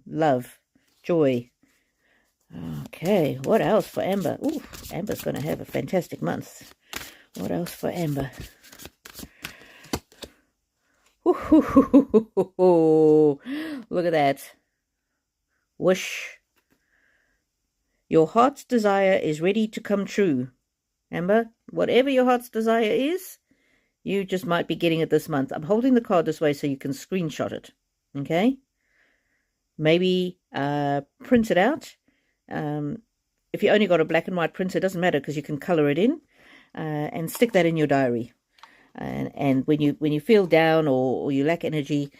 love, joy. Okay, what else for Amber? Ooh, Amber's going to have a fantastic month. What else for Amber? Ooh, look at that. Wish. Your heart's desire is ready to come true. Amber, whatever your heart's desire is, you just might be getting it this month. I'm holding the card this way so you can screenshot it. Okay? Maybe print it out. If you only got a black and white printer, it doesn't matter because you can color it in and stick that in your diary. And when you feel down or you lack energy,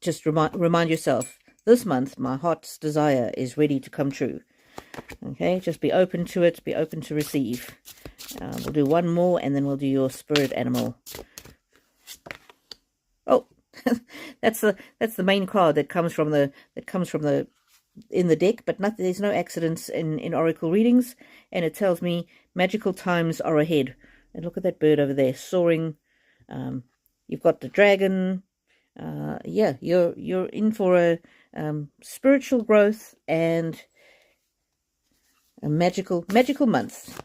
just remind yourself, this month my heart's desire is ready to come true. Okay, just be open to it, be open to receive. We'll do one more and then we'll do your spirit animal. Oh, that's the main card that comes from the in the deck, but there's no accidents in oracle readings, and it tells me magical times are ahead. And look at that bird over there soaring. You've got the dragon. Yeah, you're in for a spiritual growth and a magical month.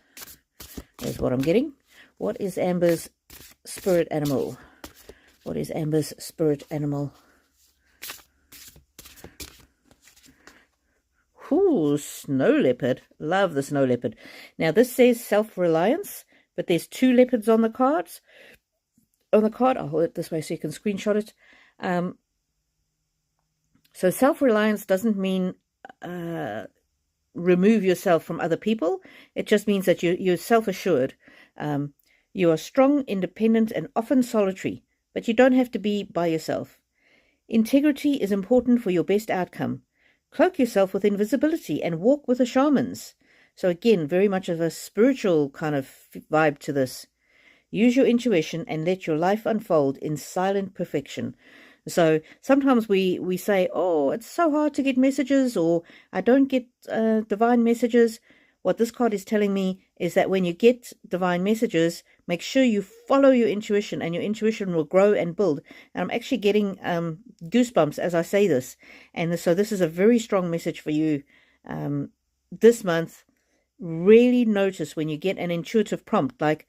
That's what I'm getting. What is Amber's spirit animal? What is Amber's spirit animal? Ooh, snow leopard. Love the snow leopard. Now this says self-reliance, but there's 2 leopards on the cards. On the card, I'll hold it this way so you can screenshot it. So self-reliance doesn't mean remove yourself from other people. It just means that you're self-assured. You are strong, independent, and often solitary, but you don't have to be by yourself. Integrity is important for your best outcome. Cloak yourself with invisibility and walk with the shamans. So again, very much of a spiritual kind of vibe to this. Use your intuition and let your life unfold in silent perfection. So sometimes we say, oh, it's so hard to get messages, or I don't get divine messages. What this card is telling me is that when you get divine messages, make sure you follow your intuition, and your intuition will grow and build. And I'm actually getting goosebumps as I say this. And so this is a very strong message for you this month. Really notice when you get an intuitive prompt like,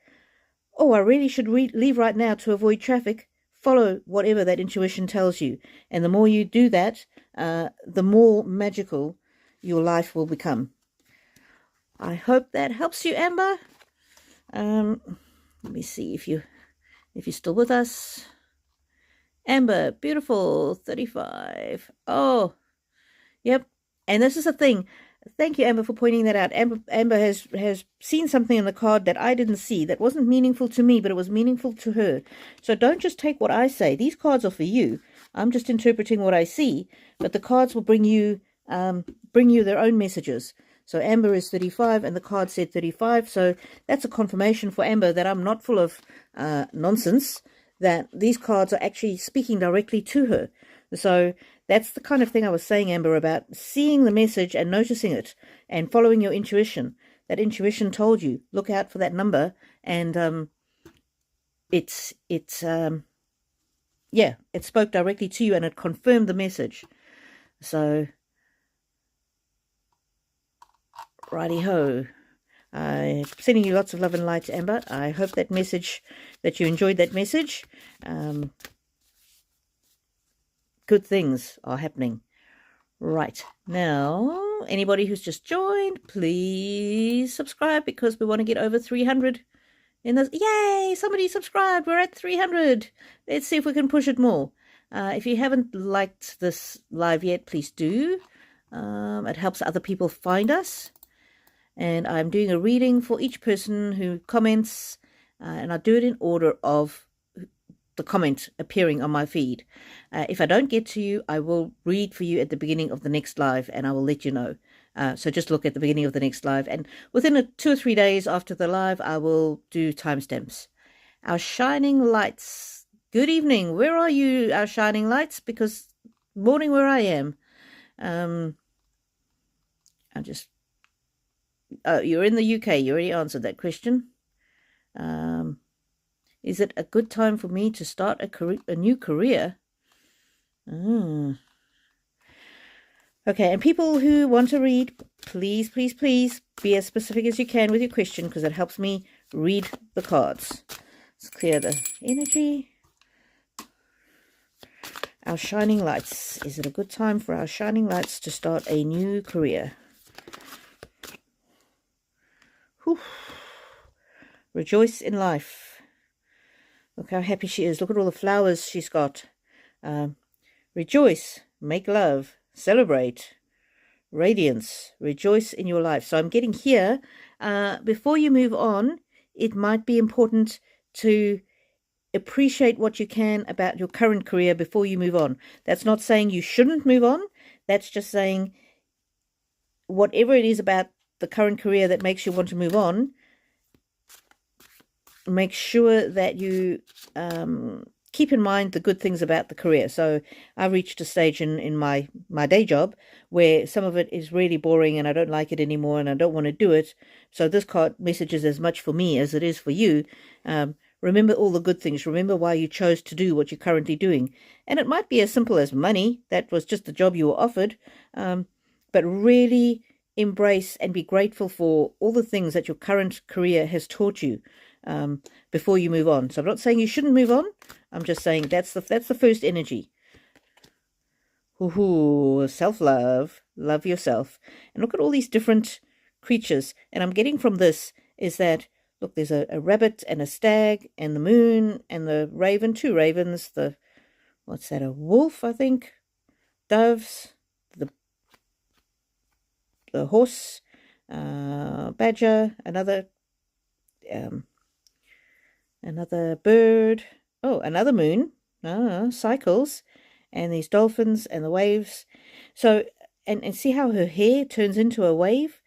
oh, I really should leave right now to avoid traffic. Follow whatever that intuition tells you. And the more you do that, the more magical your life will become. I hope that helps you, Amber. Let me see if you're still with us. Amber, beautiful, 35. Oh, yep. And this is the thing. Thank you, Amber, for pointing that out. Amber has seen something in the card that I didn't see, that wasn't meaningful to me, but it was meaningful to her. So don't just take what I say. These cards are for you. I'm just interpreting what I see, but the cards will bring you their own messages. So Amber is 35, and the card said 35. So that's a confirmation for Amber that I'm not full of nonsense, that these cards are actually speaking directly to her. So that's the kind of thing I was saying, Amber, about seeing the message and noticing it and following your intuition. That intuition told you, look out for that number, and it spoke directly to you and it confirmed the message. So, righty-ho. I'm sending you lots of love and light, Amber. I hope that you enjoyed that message. Good things are happening. Right, now, anybody who's just joined, please subscribe, because we want to get over 300 in this. Yay, somebody subscribed. We're at 300. Let's see if we can push it more. If you haven't liked this live yet, please do. It helps other people find us. And I'm doing a reading for each person who comments, and I'll do it in order of the comment appearing on my feed. If I don't get to you, I will read for you at the beginning of the next live, and I will let you know. So just look at the beginning of the next live, and within 2 or 3 days after the live, I will do timestamps. Our shining lights. Good evening. Where are you, our shining lights? Because morning where I am. You're in the UK. You already answered that question. Is it a good time for me to start a new career? Okay, and people who want to read, please, please, please be as specific as you can with your question, because it helps me read the cards. Let's clear the energy. Our shining lights. Is it a good time for our shining lights to start a new career? Whew. Rejoice in life. Look how happy she is. Look at all the flowers she's got. Rejoice, make love, celebrate, radiance, rejoice in your life. So I'm getting here. Before you move on, it might be important to appreciate what you can about your current career before you move on. That's not saying you shouldn't move on. That's just saying whatever it is about the current career that makes you want to move on, make sure that you keep in mind the good things about the career. So I reached a stage in my day job where some of it is really boring and I don't like it anymore and I don't want to do it. So this card message is as much for me as it is for you. Remember all the good things. Remember why you chose to do what you're currently doing. And it might be as simple as money. That was just the job you were offered. But really embrace and be grateful for all the things that your current career has taught you before you move on. So I'm not saying you shouldn't move on. I'm just saying that's the first energy. Self-love. Love yourself. And look at all these different creatures. And I'm getting from this is that, look, there's a rabbit and a stag and the moon and the raven, 2 ravens, what's that, a wolf, I think, doves, the horse, badger, another bird, another moon, cycles, and these dolphins and the waves. So, and see how her hair turns into a wave?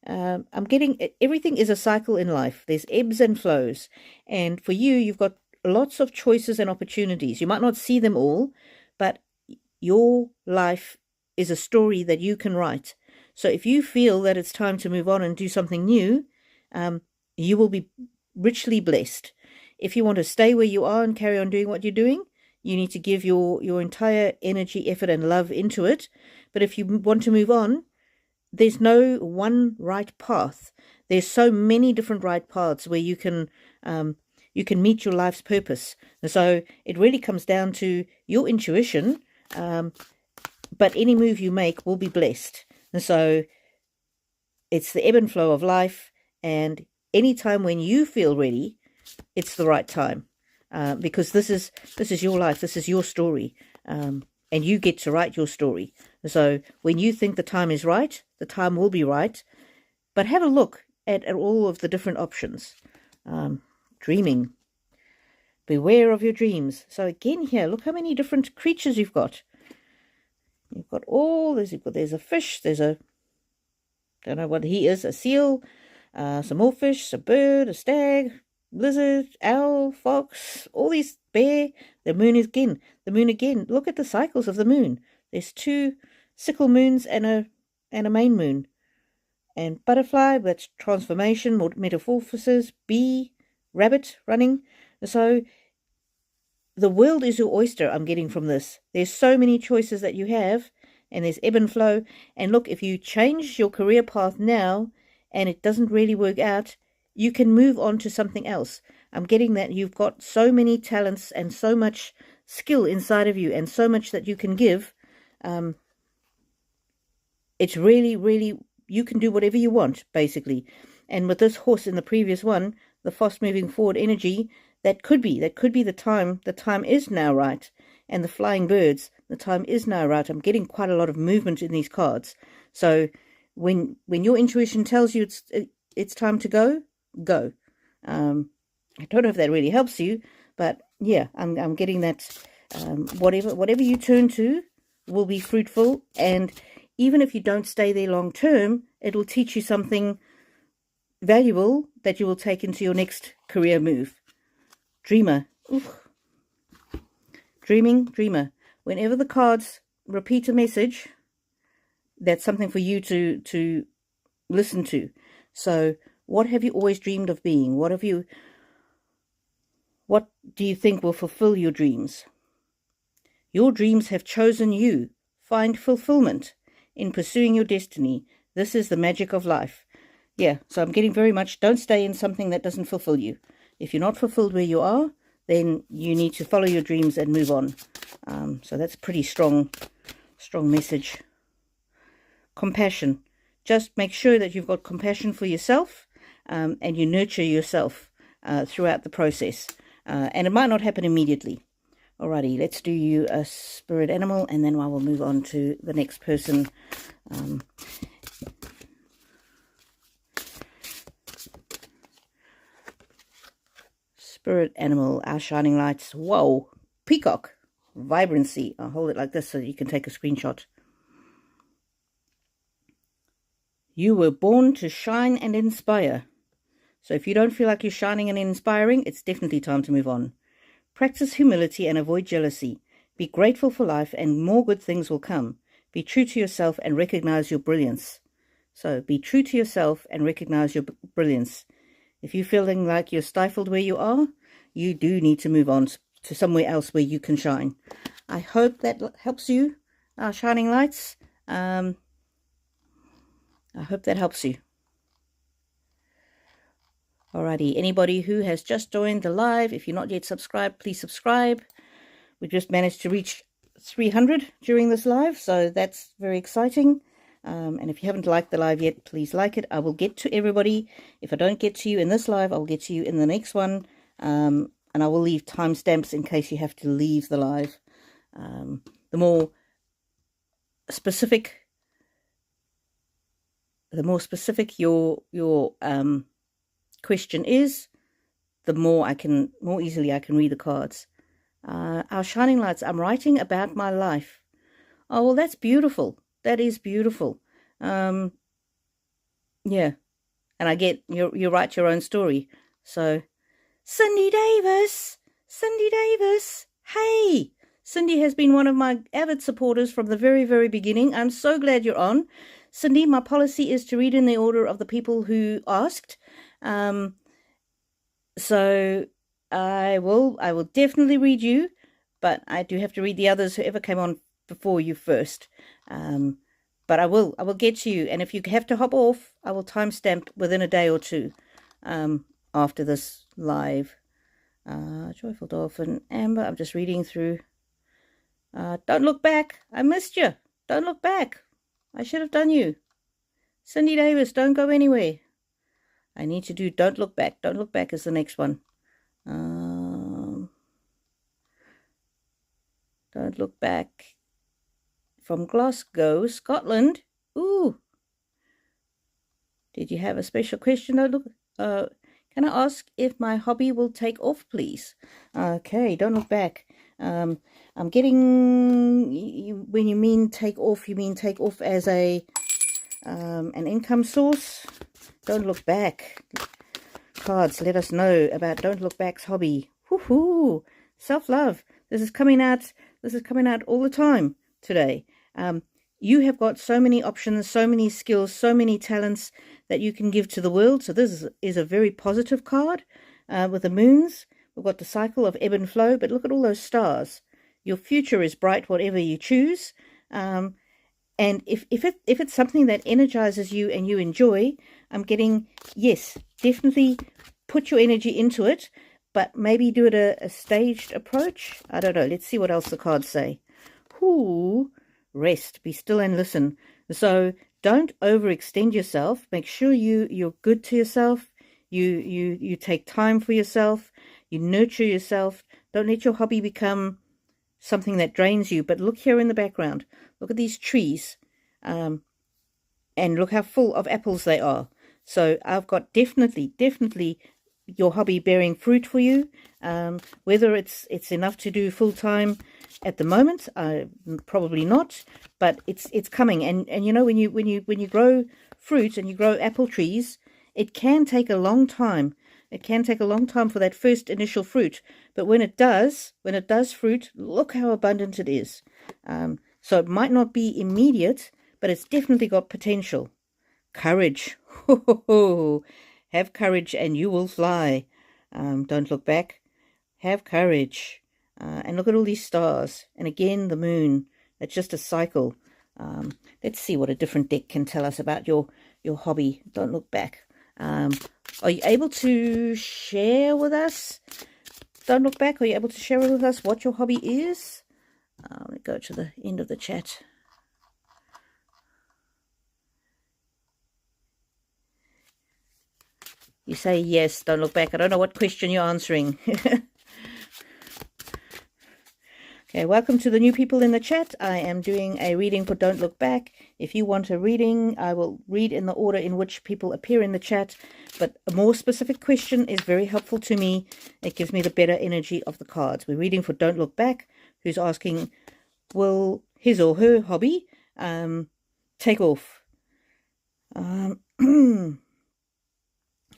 I'm getting, everything is a cycle in life. There's ebbs and flows. And for you, you've got lots of choices and opportunities. You might not see them all, but your life is a story that you can write. So if you feel that it's time to move on and do something new, you will be richly blessed. If you want to stay where you are and carry on doing what you're doing, you need to give your entire energy, effort, and love into it. But if you want to move on, there's no one right path. There's so many different right paths where you can meet your life's purpose. And so it really comes down to your intuition. But any move you make will be blessed. And so it's the ebb and flow of life, and any time when you feel ready, it's the right time. because this is your life, this is your story, and you get to write your story. So when you think the time is right, the time will be right. But have a look at all of the different options. Dreaming. Beware of your dreams. So again here, look how many different creatures you've got. You've got there's a fish, don't know what he is, a seal, some more fish, a bird, a stag, lizard, owl, fox, all these, bear, the moon again. Look at the cycles of the moon. There's 2 sickle moons and a main moon. And butterfly, that's transformation, metamorphosis, bee, rabbit, running. So the world is your oyster, I'm getting from this. There's so many choices that you have, and there's ebb and flow. And look, if you change your career path now and it doesn't really work out, you can move on to something else. I'm getting that you've got so many talents and so much skill inside of you and so much that you can give. It's really, really, you can do whatever you want, basically. And with this horse in the previous one, the fast moving forward energy, that could be the time. The time is now right. And the flying birds, the time is now right. I'm getting quite a lot of movement in these cards. So when your intuition tells you it's time to go, go. I don't know if that really helps you, but yeah, I'm getting that. Whatever you turn to will be fruitful, and even if you don't stay there long term, it will teach you something valuable that you will take into your next career move. Dreamer. Oof. Dreamer. Whenever the cards repeat a message, that's something for you to listen to. So what have you always dreamed of being? What do you think will fulfill your dreams? Your dreams have chosen you. Find fulfillment in pursuing your destiny. This is the magic of life. Yeah, so I'm getting very much, don't stay in something that doesn't fulfill you. If you're not fulfilled where you are, then you need to follow your dreams and move on. So that's pretty strong message. Compassion. Just make sure that you've got compassion for yourself, and you nurture yourself throughout the process. And it might not happen immediately. Alrighty, let's do you a spirit animal, and then I will move on to the next person. Spirit animal, our shining lights. Whoa, peacock, vibrancy. I'll hold it like this so you can take a screenshot. You were born to shine and inspire. So if you don't feel like you're shining and inspiring, it's definitely time to move on. Practice humility and avoid jealousy. Be grateful for life and more good things will come. Be true to yourself and recognize your brilliance. So be true to yourself and recognize your brilliance. If you're feeling like you're stifled where you are, you do need to move on to somewhere else where you can shine. I hope that helps you, our shining lights. I hope that helps you. Alrighty, anybody who has just joined the live, if you're not yet subscribed, please subscribe. We just managed to reach 300 during this live, so that's very exciting. And if you haven't liked the live yet, please like it. I will get to everybody. If I don't get to you in this live, I'll get to you in the next one. And I will leave timestamps in case you have to leave the live. The more specific your question is, the more easily I can read the cards. Our shining lights. I'm writing about my life. Oh, well, that's beautiful. That is beautiful. Yeah. And I get you write your own story. So Cindy Davis. Hey, Cindy has been one of my avid supporters from the very, very beginning. I'm so glad you're on. Cindy, my policy is to read in the order of the people who asked. So I will definitely read you, but I do have to read the others, whoever came on before you first. But I will get to you, and if you have to hop off, I will timestamp within a day or two after this live. Joyful Dolphin, Amber, I'm just reading through. Don't look back. I missed you. Don't look back. I should have done you. Cindy Davis, don't go anywhere. I need to do Don't Look Back. Don't Look Back is the next one. Don't look back. From Glasgow, Scotland. Ooh. Did you have a special question? Don't look. Can I ask if my hobby will take off, please? Okay, don't look back. I'm getting, when you mean take off, you mean take off as an income source? Don't look back. Cards, let us know about Don't Look Back's hobby. Woohoo! Self-love. This is coming out all the time today. You have got so many options, so many skills, so many talents that you can give to the world. So this is a very positive card with the moons. We've got the cycle of ebb and flow, but look at all those stars. Your future is bright, whatever you choose. And if it's something that energizes you and you enjoy, I'm getting, yes, definitely put your energy into it, but maybe do it a staged approach. I don't know. Let's see what else the cards say. Ooh, rest, be still and listen. So don't overextend yourself. Make sure you're good to yourself. You take time for yourself. You nurture yourself. Don't let your hobby become something that drains you. But look here in the background. Look at these trees. And look how full of apples they are. So I've got definitely your hobby bearing fruit for you. Whether it's enough to do full time at the moment, probably not, but it's coming. And you know, when you grow fruit and you grow apple trees, it can take a long time. It can take a long time for that first initial fruit, but when it does fruit, look how abundant it is. So it might not be immediate, but it's definitely got potential. Courage. Have courage and you will fly. Don't look back. Have courage. And look at all these stars. And again, the moon. It's just a cycle. Let's see what a different deck can tell us about your hobby. Don't look back. Are you able to share with us? Don't look back. Are you able to share with us what your hobby is? Let me go to the end of the chat. You say yes, don't look back. I don't know what question you're answering. Okay, welcome to the new people in the chat. I am doing a reading for Don't Look Back. If you want a reading, I will read in the order in which people appear in the chat. But a more specific question is very helpful to me. It gives me the better energy of the cards. We're reading for Don't Look Back, who's asking, will his or her hobby take off?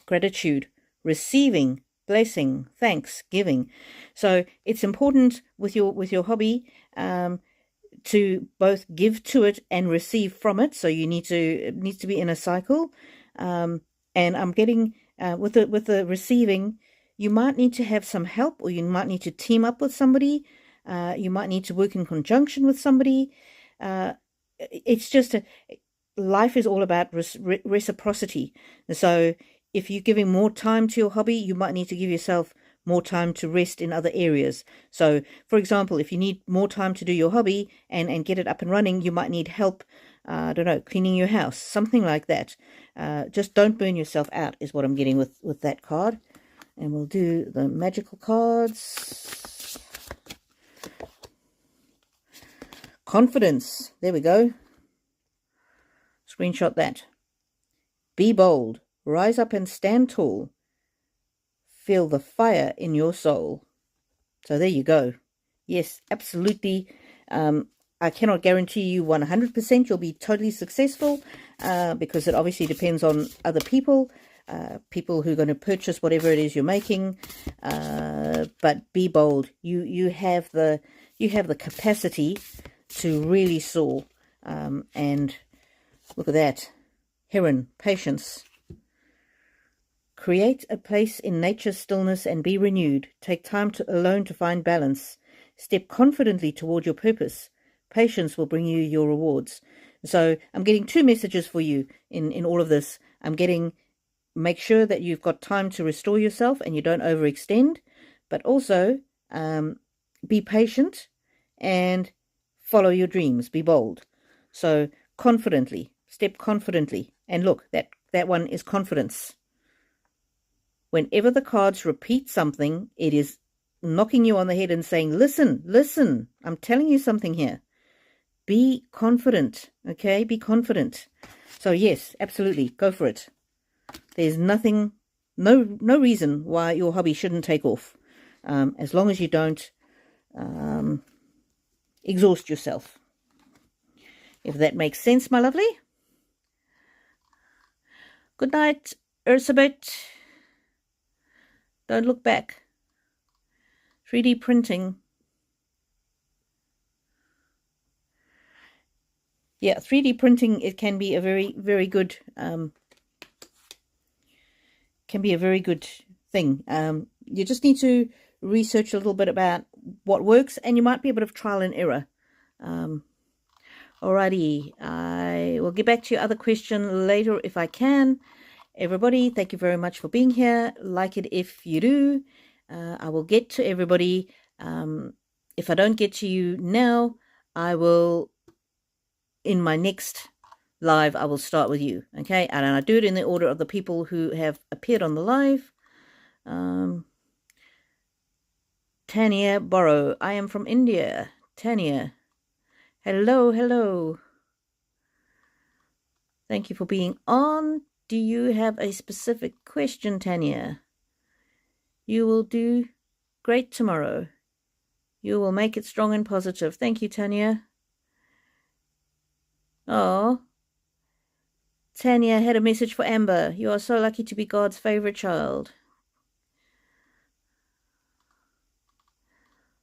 Gratitude, receiving, blessing, thanks, giving. So it's important with your hobby to both give to it and receive from it. So it needs to be in a cycle. And I'm getting with the receiving, you might need to have some help, or you might need to team up with somebody. You might need to work in conjunction with somebody. It's just life is all about reciprocity. So if you're giving more time to your hobby, you might need to give yourself more time to rest in other areas. So, for example, if you need more time to do your hobby and get it up and running, you might need help, I don't know, cleaning your house, something like that. Just don't burn yourself out is what I'm getting with that card. And we'll do the magical cards. Confidence. There we go. Screenshot that. Be bold. Rise up and stand tall. Feel the fire in your soul. So there you go. Yes, absolutely. I cannot guarantee you 100% you'll be totally successful because it obviously depends on other people, people who are going to purchase whatever it is you're making. But be bold. You have the capacity to really soar. And look at that. Heron, patience. Create a place in nature's stillness and be renewed. Take time alone to find balance. Step confidently toward your purpose. Patience will bring you your rewards. So I'm getting two messages for you in all of this. I'm getting, make sure that you've got time to restore yourself and you don't overextend, but also be patient and follow your dreams. Be bold. So confidently, step confidently. And look, that one is confidence. Whenever the cards repeat something, it is knocking you on the head and saying, listen, listen, I'm telling you something here. Be confident, okay? Be confident. So yes, absolutely, go for it. There's nothing, no reason why your hobby shouldn't take off, as long as you don't exhaust yourself. If that makes sense, my lovely. Good night, Erzsebet. Don't look back. 3D printing. Yeah, 3D printing, it can be a very, very good thing. You just need to research a little bit about what works, and you might be a bit of trial and error. Alrighty, I will get back to your other question later if I can. Everybody, thank you very much for being here. Like it if you do. I will get to everybody. If I don't get to you now, I will, in my next live, I will start with you. Okay, and I do it in the order of the people who have appeared on the live. Tania Borro, I am from India. Tania, hello, hello. Thank you for being on. Do you have a specific question, Tania? You will do great tomorrow. You will make it strong and positive. Thank you, Tania. Oh, Tania had a message for Amber. You are so lucky to be God's favorite child.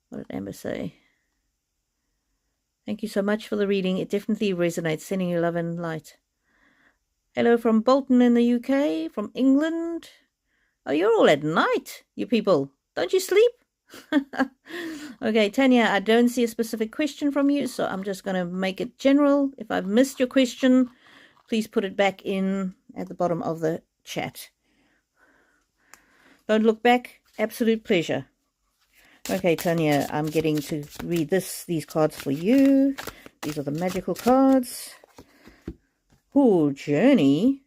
What did Amber say? Thank you so much for the reading. It definitely resonates. Sending you love and light. Hello from Bolton in the UK, from England. Oh, you're all at night, you people. Don't you sleep? Okay, Tania, I don't see a specific question from you, so I'm just going to make it general. If I've missed your question, please put it back in at the bottom of the chat. Don't look back. Absolute pleasure. Okay, Tania, I'm getting to read these cards for you. These are the magical cards. Ooh, journey.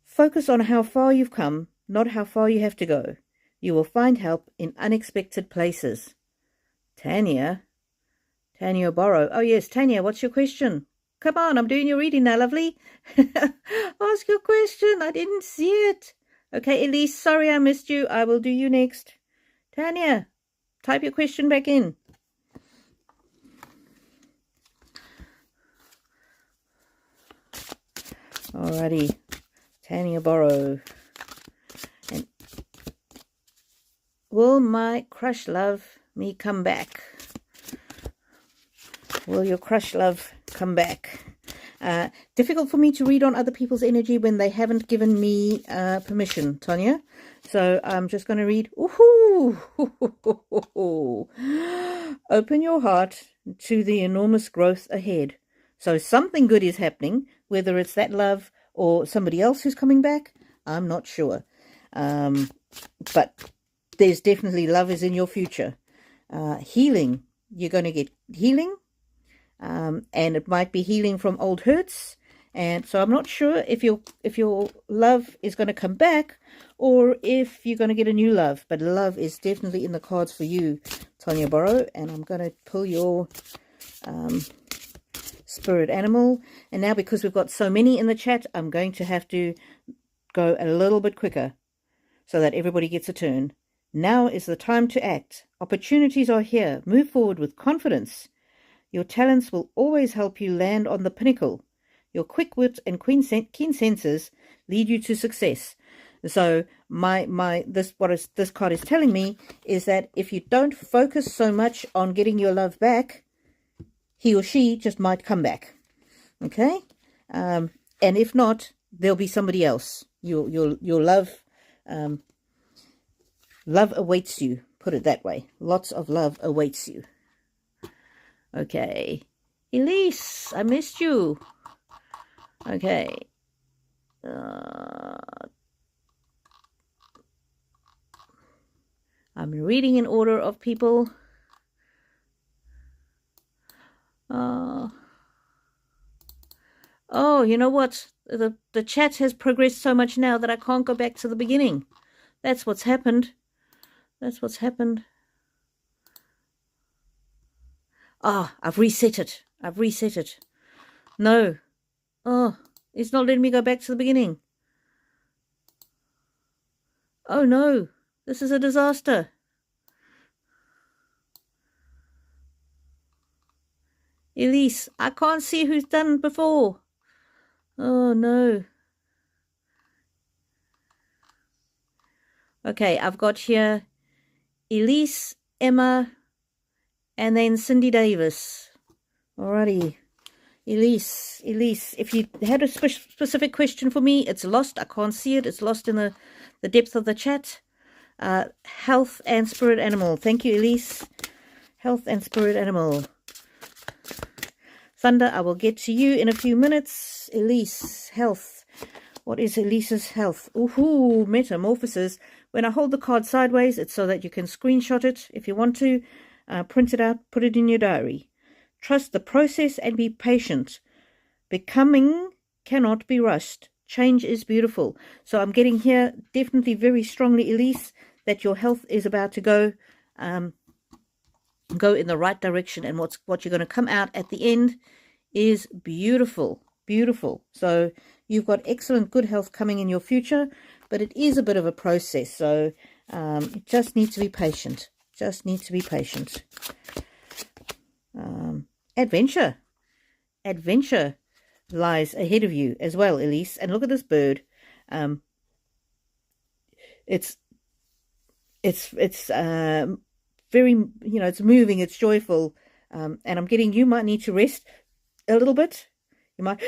Focus on how far you've come, not how far you have to go. You will find help in unexpected places. Tania Borro. Oh, yes, Tania, what's your question? Come on, I'm doing your reading now, lovely. Ask your question. I didn't see it. Okay, Elise, sorry I missed you. I will do you next. Tania, type your question back in. Alrighty, Tania Borro. And will my crush love me come back? Will your crush love come back? Difficult for me to read on other people's energy when they haven't given me permission, Tania. So I'm just going to read. Ooh, open your heart to the enormous growth ahead. So something good is happening, whether it's that love or somebody else who's coming back, I'm not sure. But there's definitely love is in your future. Healing, you're going to get healing. And it might be healing from old hurts. And so I'm not sure if your love is going to come back or if you're going to get a new love. But love is definitely in the cards for you, Tania Borro. And I'm going to pull your spirit animal. And now because we've got so many in the chat, I'm going to have to go a little bit quicker so that everybody gets a turn. Now is the time to act. Opportunities are here. Move forward with confidence. Your talents will always help you land on the pinnacle. Your quick wit and keen senses lead you to success. So this card is telling me is that if you don't focus so much on getting your love back, he or she just might come back. Okay? And if not, there'll be somebody else. Your love awaits you. Put it that way. Lots of love awaits you. Okay. Elise, I missed you. Okay. I'm reading in order of people. Oh, you know what? The chat has progressed so much now that I can't go back to the beginning. That's what's happened. That's what's happened. Ah, I've reset it. I've reset it. No. Oh, it's not letting me go back to the beginning. Oh no, this is a disaster. Elise, I can't see who's done before. Oh no. Okay, I've got here Elise, Emma, and then Cindy Davis. Alrighty. Elise, if you had a specific question for me, it's lost. I can't see it. It's lost in the depth of the chat. Health and spirit animal. Thank you, Elise. Health and spirit animal. Thunder, I will get to you in a few minutes. Elise, health. What is Elise's health? Ooh, metamorphosis. When I hold the card sideways, it's so that you can screenshot it if you want to. Print it out, put it in your diary. Trust the process and be patient. Becoming cannot be rushed. Change is beautiful. So I'm getting here definitely very strongly, Elise, that your health is about to go in the right direction, and what you're going to come out at the end is beautiful. Beautiful. So you've got excellent good health coming in your future, but it is a bit of a process. So you just need to be patient. Just need to be patient. Adventure lies ahead of you as well, Elise. And look at this bird. It's very, it's moving, it's joyful, and I'm getting, you might need to rest a little bit. You might,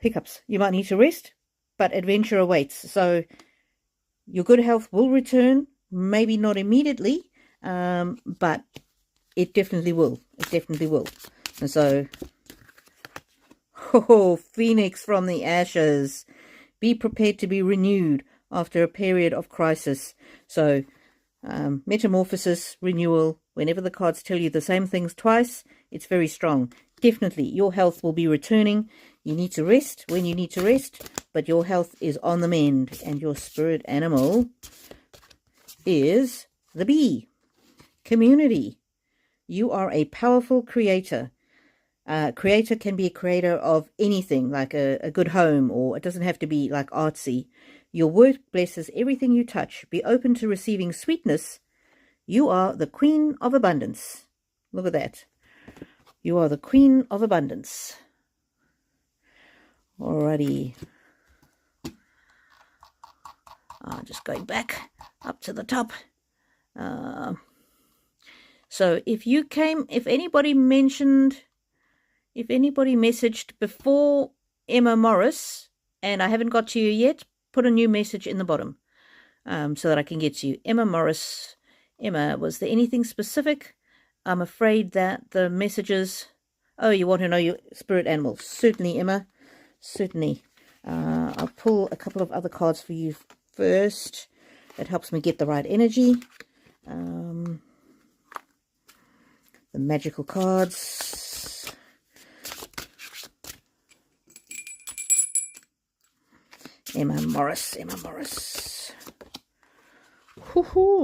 hiccups. You might need to rest, but adventure awaits. So your good health will return, maybe not immediately, but it definitely will. It definitely will. And so, Phoenix from the ashes. Be prepared to be renewed after a period of crisis. So, metamorphosis, renewal, whenever the cards tell you the same things twice, it's very strong. Definitely, your health will be returning. You need to rest when you need to rest, but your health is on the mend, and your spirit animal is the bee. Community. You are a powerful creator. Creator can be a creator of anything, like a good home, or it doesn't have to be like artsy. Your work blesses everything you touch. Be open to receiving sweetness. You are the queen of abundance. Look at that. You are the queen of abundance. Alrighty. Just going back up to the top. So if anybody messaged before Emma Morris and I haven't got to you yet, put a new message in the bottom so that I can get to you. Emma Morris. Emma, was there anything specific? I'm afraid that the messages... Oh, you want to know your spirit animal. Certainly, Emma. Certainly. I'll pull a couple of other cards for you first. That helps me get the right energy. The magical cards. Emma Morris.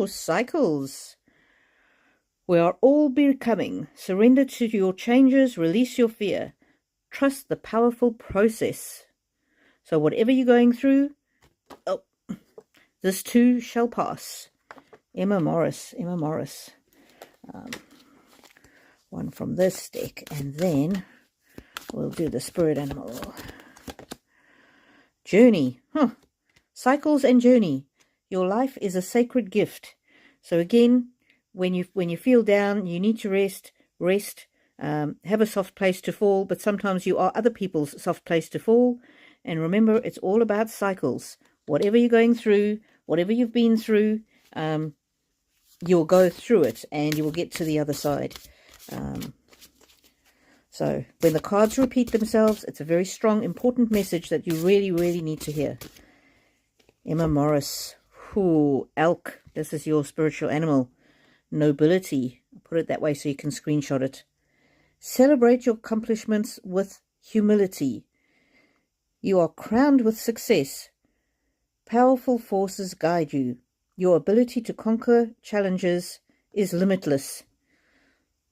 Cycles. We are all becoming. Surrender to your changes. Release your fear. Trust the powerful process. So whatever you're going through, this too shall pass. Emma Morris. One from this deck, and then we'll do the spirit animal. Journey. Cycles and journey. Your life is a sacred gift. So again, when you feel down, you need to rest. Have a soft place to fall, but sometimes you are other people's soft place to fall. And remember, it's all about cycles. Whatever you're going through, whatever you've been through, you'll go through it and you will get to the other side. So when the cards repeat themselves, it's a very strong, important message that you really, really need to hear. Emma Morris. Elk. This is your spiritual animal. Nobility. I'll put it that way so you can screenshot it. Celebrate your accomplishments with humility. You are crowned with success. Powerful forces guide you. Your ability to conquer challenges is limitless.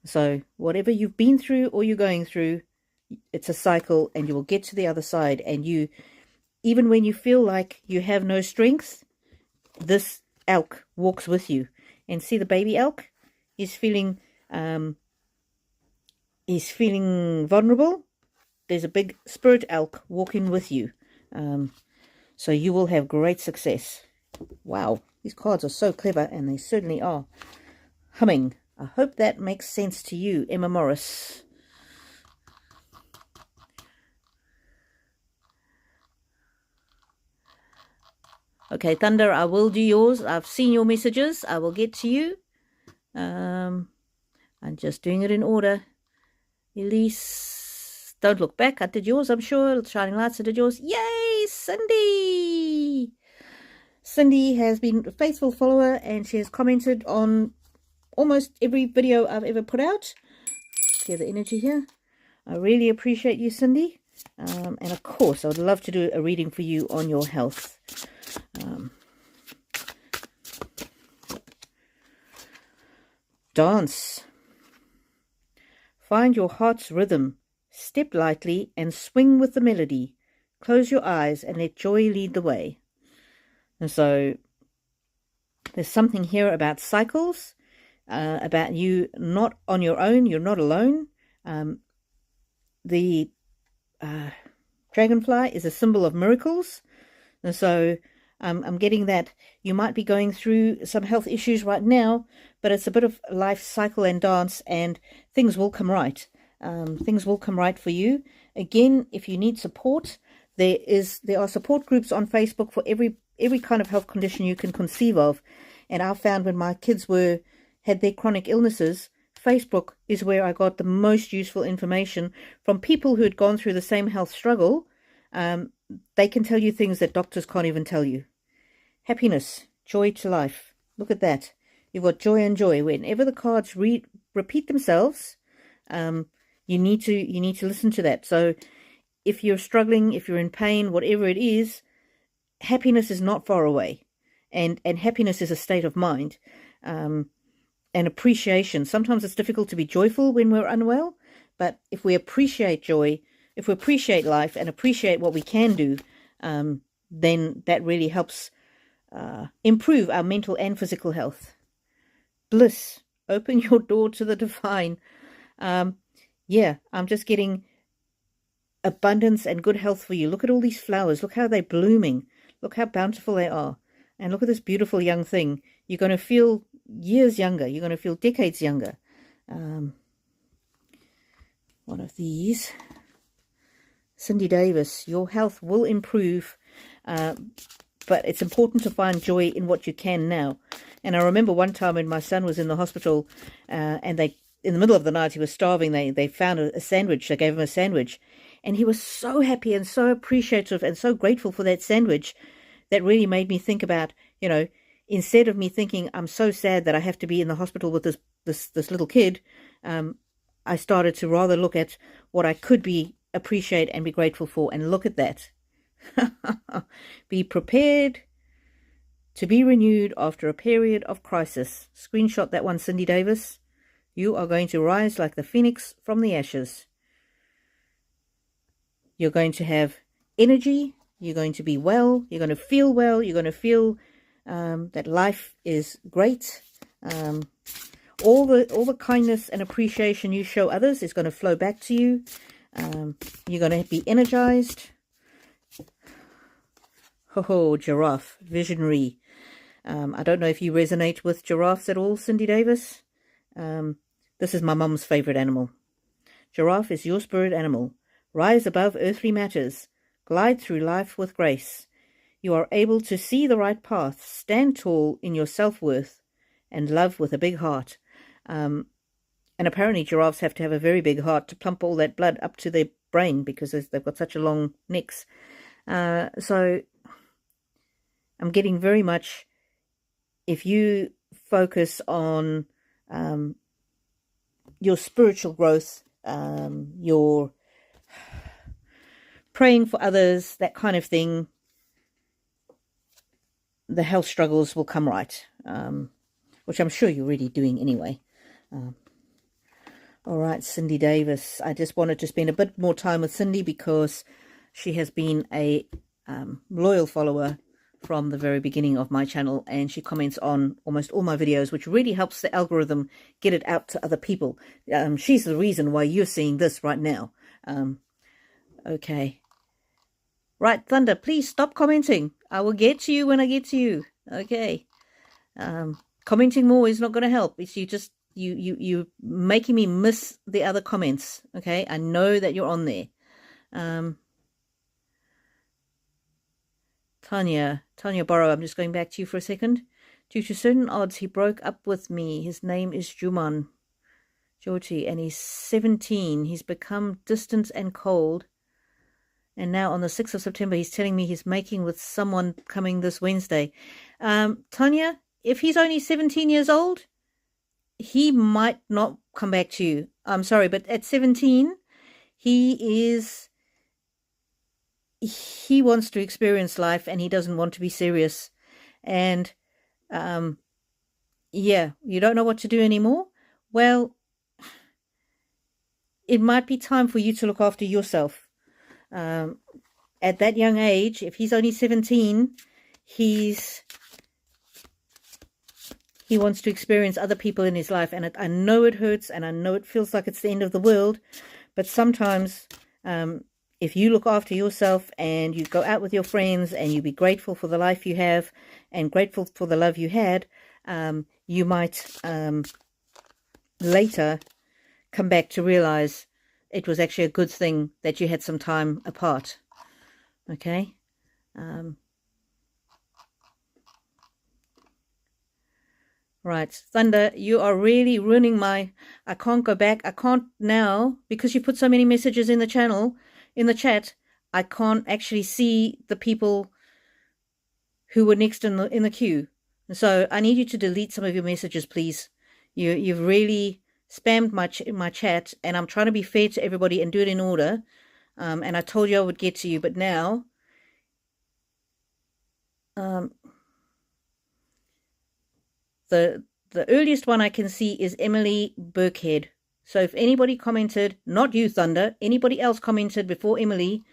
So whatever you've been through or you're going through, it's a cycle, and you will get to the other side. And you, even when you feel like you have no strength, this elk walks with you. And see the baby elk? He's feeling vulnerable. There's a big spirit elk walking with you. So you will have great success. Wow, these cards are so clever, and they certainly are. Humming. I hope that makes sense to you, Emma Morris. Okay, Thunder, I will do yours. I've seen your messages. I will get to you. I'm just doing it in order. Elise, don't look back. I did yours, I'm sure. Shining Lights, I did yours. Yay, Cindy! Cindy has been a faithful follower, and she has commented on almost every video I've ever put out. Clear the energy here. I really appreciate you, Cindy. And of course, I would love to do a reading for you on your health. Dance. Find your heart's rhythm. Step lightly and swing with the melody. Close your eyes and let joy lead the way. And so there's something here about cycles, about you not on your own, you're not alone. The dragonfly is a symbol of miracles. And so I'm getting that you might be going through some health issues right now, but it's a bit of life cycle and dance, and things will come right. Things will come right for you. Again, if you need support, there are support groups on Facebook for every kind of health condition you can conceive of. And I found when my kids had their chronic illnesses, Facebook is where I got the most useful information from people who had gone through the same health struggle. They can tell you things that doctors can't even tell you. Happiness, joy to life. Look at that. You've got joy and joy. Whenever the cards repeat themselves, you need to listen to that. So if you're struggling, if you're in pain, whatever it is, happiness is not far away. And happiness is a state of mind. And appreciation. Sometimes it's difficult to be joyful when we're unwell, but if we appreciate joy, if we appreciate life and appreciate what we can do, then that really helps improve our mental and physical health. Bliss. Open your door to the divine. Yeah, I'm just getting abundance and good health for you. Look at all these flowers. Look how they're blooming. Look how bountiful they are. And look at this beautiful young thing. You're going to feel years younger. You're going to feel decades younger. One of these. Cindy Davis, your health will improve, but it's important to find joy in what you can now. And I remember one time when my son was in the hospital, and in the middle of the night, he was starving. They found a sandwich. They gave him a sandwich, and he was so happy and so appreciative and so grateful for that sandwich. That really made me think about, instead of me thinking I'm so sad that I have to be in the hospital with this little kid, I started to rather look at what I could appreciate and be grateful for. And look at that. Be prepared to be renewed after a period of crisis. Screenshot that one, Cindy Davis. You are going to rise like the phoenix from the ashes. You're going to have energy. You're going to be well. You're going to feel well. You're going to feel that life is great. All the kindness and appreciation you show others is going to flow back to you. You're going to be energized. Oh, giraffe, visionary. I don't know if you resonate with giraffes at all, Cindy Davis. This is my mum's favorite animal. Giraffe is your spirit animal. Rise above earthly matters. Glide through life with grace. You are able to see the right path, stand tall in your self-worth, and love with a big heart. And apparently giraffes have to have a very big heart to pump all that blood up to their brain because they've got such a long necks. So I'm getting very much, if you focus on your spiritual growth, your praying for others, that kind of thing, the health struggles will come right, which I'm sure you're already doing anyway. All right, Cindy Davis. I just wanted to spend a bit more time with Cindy because she has been a loyal follower from the very beginning of my channel, and she comments on almost all my videos, which really helps the algorithm get it out to other people. She's the reason why you're seeing this right now. Okay. Right, Thunder, please stop commenting. I will get to you when I get to you. Okay. Commenting more is not going to help. It's you making me miss the other comments. Okay, I know that you're on there. Tania Borro, I'm just going back to you for a second. Due to certain odds, he broke up with me. His name is Juman Georgie, and he's 17. He's become distant and cold. And now on the 6th of September, he's telling me he's making with someone coming this Wednesday. Tanya, if he's only 17 years old, he might not come back to you. I'm sorry, but at 17, he wants to experience life and he doesn't want to be serious. And, yeah, you don't know what to do anymore? Well, it might be time for you to look after yourself. At that young age, if he's only 17, he wants to experience other people in his life. And I know it hurts and I know it feels like it's the end of the world. But sometimes if you look after yourself and you go out with your friends and you be grateful for the life you have and grateful for the love you had, you might later come back to realize it was actually a good thing that you had some time apart. Okay? Right, Thunder, you are really ruining my... I can't go back. I can't now, because you put so many messages in the channel, in the chat, I can't actually see the people who were next in the queue. So I need you to delete some of your messages, please. You've really spammed my chat, and I'm trying to be fair to everybody and do it in order. And I told you I would get to you, but now the earliest one I can see is Emily Birkhead. So if anybody commented, not you, Thunder, anybody else commented before Emily,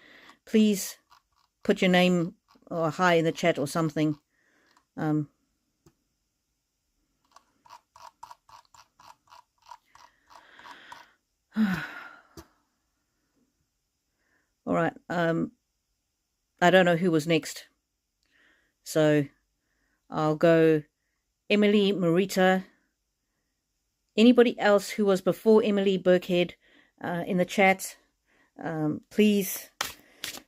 please put your name or hi in the chat or something. All right. I don't know who was next. So I'll go Emily, Merita. Anybody else who was before Emily Birkhead in the chat, please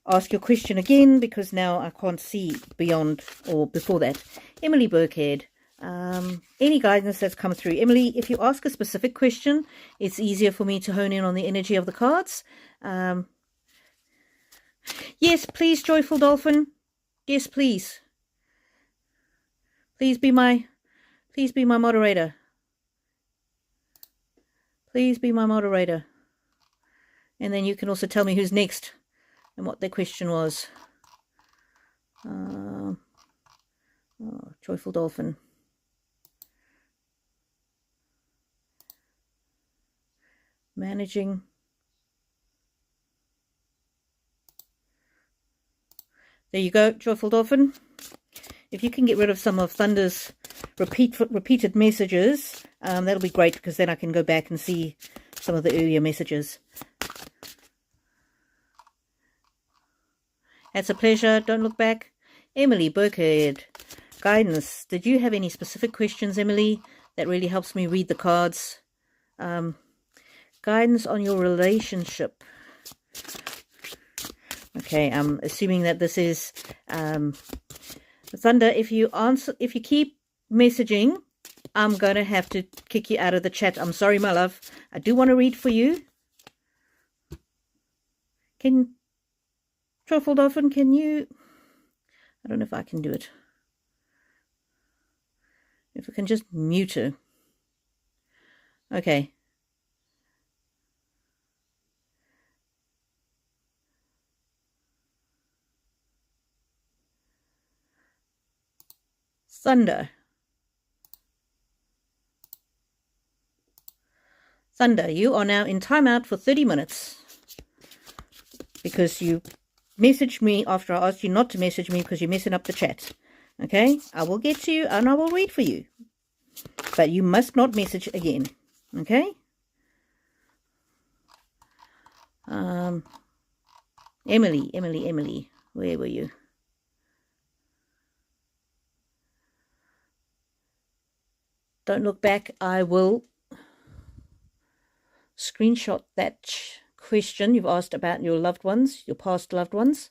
ask your question again, because now I can't see beyond or before that. Emily Birkhead, any guidance that's come through. Emily, if you ask a specific question, it's easier for me to hone in on the energy of the cards. Yes, please, Joyful Dolphin. Yes, please. Please be my moderator. Please be my moderator. And then you can also tell me who's next and what their question was. Oh, Joyful Dolphin. Managing. There you go, Joyful Dolphin. If you can get rid of some of Thunder's repeated messages, that'll be great, because then I can go back and see some of the earlier messages. It's a pleasure. Don't look back. Emily Birkhead, guidance. Did you have any specific questions, Emily? That really helps me read the cards. Guidance on your relationship. Okay, I'm assuming that this is Thunder. If you keep messaging, I'm going to have to kick you out of the chat. I'm sorry, my love. I do want to read for you. Joyful Dolphin, can you... I don't know if I can do it. If I can just mute her. Okay. Thunder. Thunder, you are now in timeout for 30 minutes. Because you messaged me after I asked you not to message me because you're messing up the chat. Okay? I will get to you and I will read for you. But you must not message again. Okay? Emily. Where were you? Don't look back. I will screenshot that question you've asked about your loved ones, your past loved ones.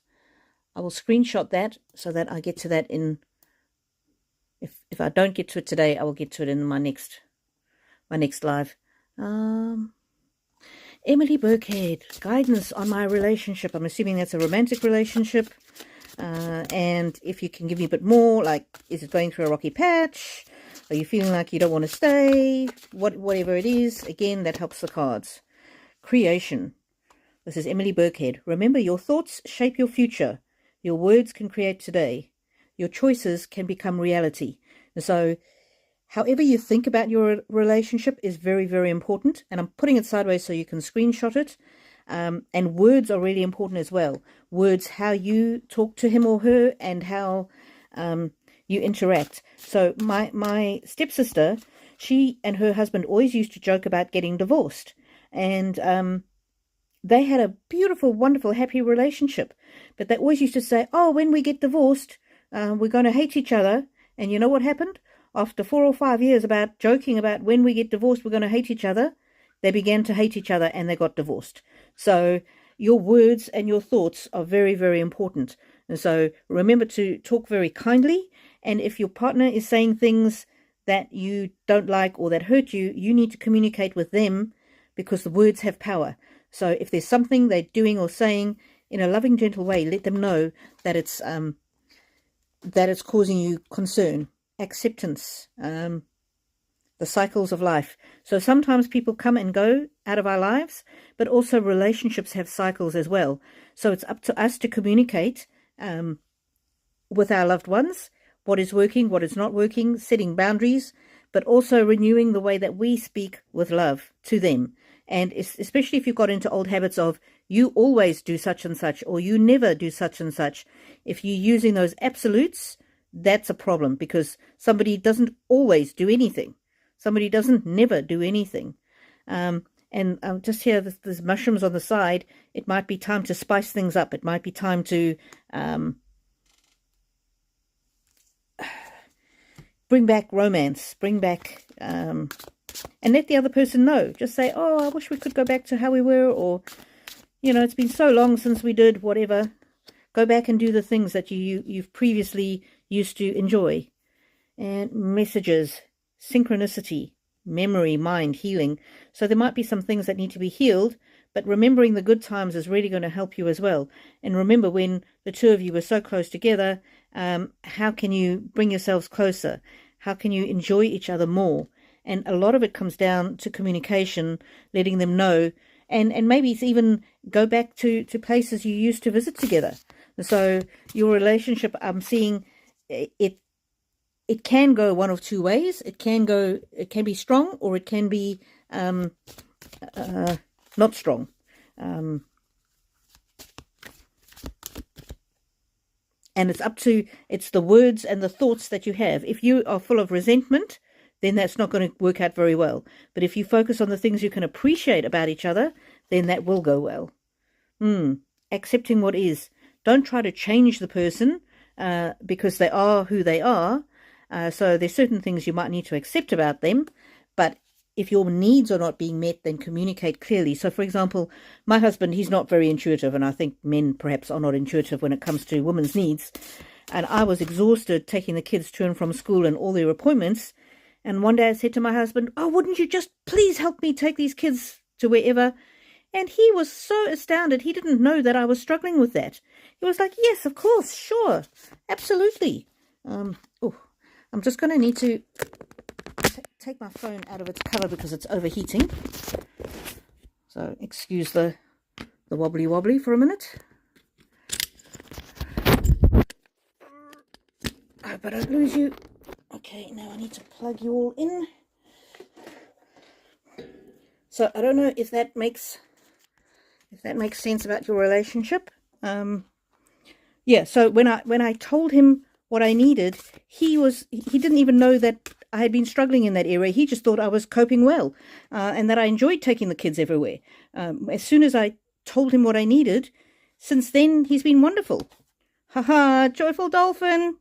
I will screenshot that so that I get to that in... If I don't get to it today, I will get to it in my next live. Emily Birkhead, guidance on my relationship. I'm assuming that's a romantic relationship. And if you can give me a bit more, like, is it going through a rocky patch? Are you feeling like you don't want to stay? Whatever it is, again, that helps the cards. Creation. This is Emily Birkhead. Remember, your thoughts shape your future. Your words can create today. Your choices can become reality. And so, however you think about your relationship is very, very important. And I'm putting it sideways so you can screenshot it. And words are really important as well. Words, how you talk to him or her, and how you interact. So my stepsister, she and her husband always used to joke about getting divorced. And they had a beautiful, wonderful, happy relationship. But they always used to say, oh, when we get divorced, we're going to hate each other. And you know what happened? After 4 or 5 years about joking about when we get divorced, we're going to hate each other, they began to hate each other and they got divorced. So your words and your thoughts are very, very important. And so remember to talk very kindly. And if your partner is saying things that you don't like or that hurt you, you need to communicate with them, because the words have power. So if there's something they're doing or saying in a loving, gentle way, let them know that it's causing you concern. Acceptance, the cycles of life. So sometimes people come and go out of our lives, but also relationships have cycles as well. So it's up to us to communicate with our loved ones, what is working, what is not working, setting boundaries, but also renewing the way that we speak with love to them. And especially if you've got into old habits of you always do such and such, or you never do such and such, if you're using those absolutes, that's a problem, because somebody doesn't always do anything. Somebody doesn't never do anything. And just here, there's mushrooms on the side. It might be time to spice things up. It might be time to bring back romance, bring back, and let the other person know. Just say, oh, I wish we could go back to how we were, or, you know, it's been so long since we did whatever. Go back and do the things that you've previously used to enjoy. And messages, synchronicity, memory, mind, healing. So there might be some things that need to be healed, but remembering the good times is really going to help you as well. And remember, when the two of you were so close together, how can you bring yourselves closer? How can you enjoy each other more? And a lot of it comes down to communication, letting them know, and maybe it's even go back to places you used to visit together. So your relationship, I'm seeing it can go one of two ways. It can be strong, or it can be not strong. And it's the words and the thoughts that you have. If you are full of resentment, then that's not going to work out very well. But if you focus on the things you can appreciate about each other, then that will go well. Accepting what is. Don't try to change the person because they are who they are. So there's certain things you might need to accept about them. But if your needs are not being met, then communicate clearly. So, for example, my husband, he's not very intuitive. And I think men perhaps are not intuitive when it comes to women's needs. And I was exhausted taking the kids to and from school and all their appointments. And one day I said to my husband, oh, wouldn't you just please help me take these kids to wherever? And he was so astounded. He didn't know that I was struggling with that. He was like, yes, of course, sure, absolutely. I'm just going to need to take my phone out of its cover because it's overheating. So excuse the wobbly for a minute. I hope I don't lose you. Okay, now I need to plug you all in. So I don't know if that makes sense about your relationship. Yeah, so when I told him what I needed, he didn't even know that I had been struggling in that area. He just thought I was coping well, and that I enjoyed taking the kids everywhere. As soon as I told him what I needed, since then he's been wonderful. Haha, joyful dolphin.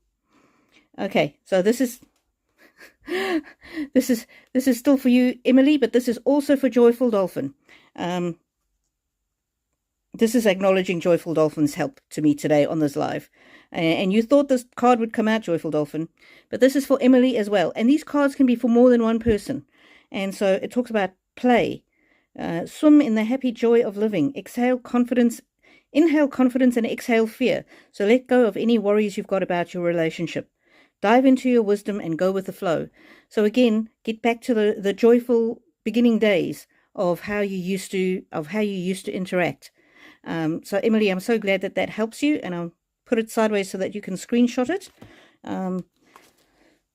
Okay, so this is this is still for you, Emily, but this is also for joyful dolphin. This is acknowledging Joyful Dolphin's help to me today on this live. And you thought this card would come out, Joyful Dolphin. But this is for Emily as well. And these cards can be for more than one person. And so it talks about play. Swim in the happy joy of living. Exhale confidence. Inhale confidence and exhale fear. So let go of any worries you've got about your relationship. Dive into your wisdom and go with the flow. So again, get back to the joyful beginning days of how you used to interact. So Emily, I'm so glad that helps you, and I'll put it sideways so that you can screenshot it.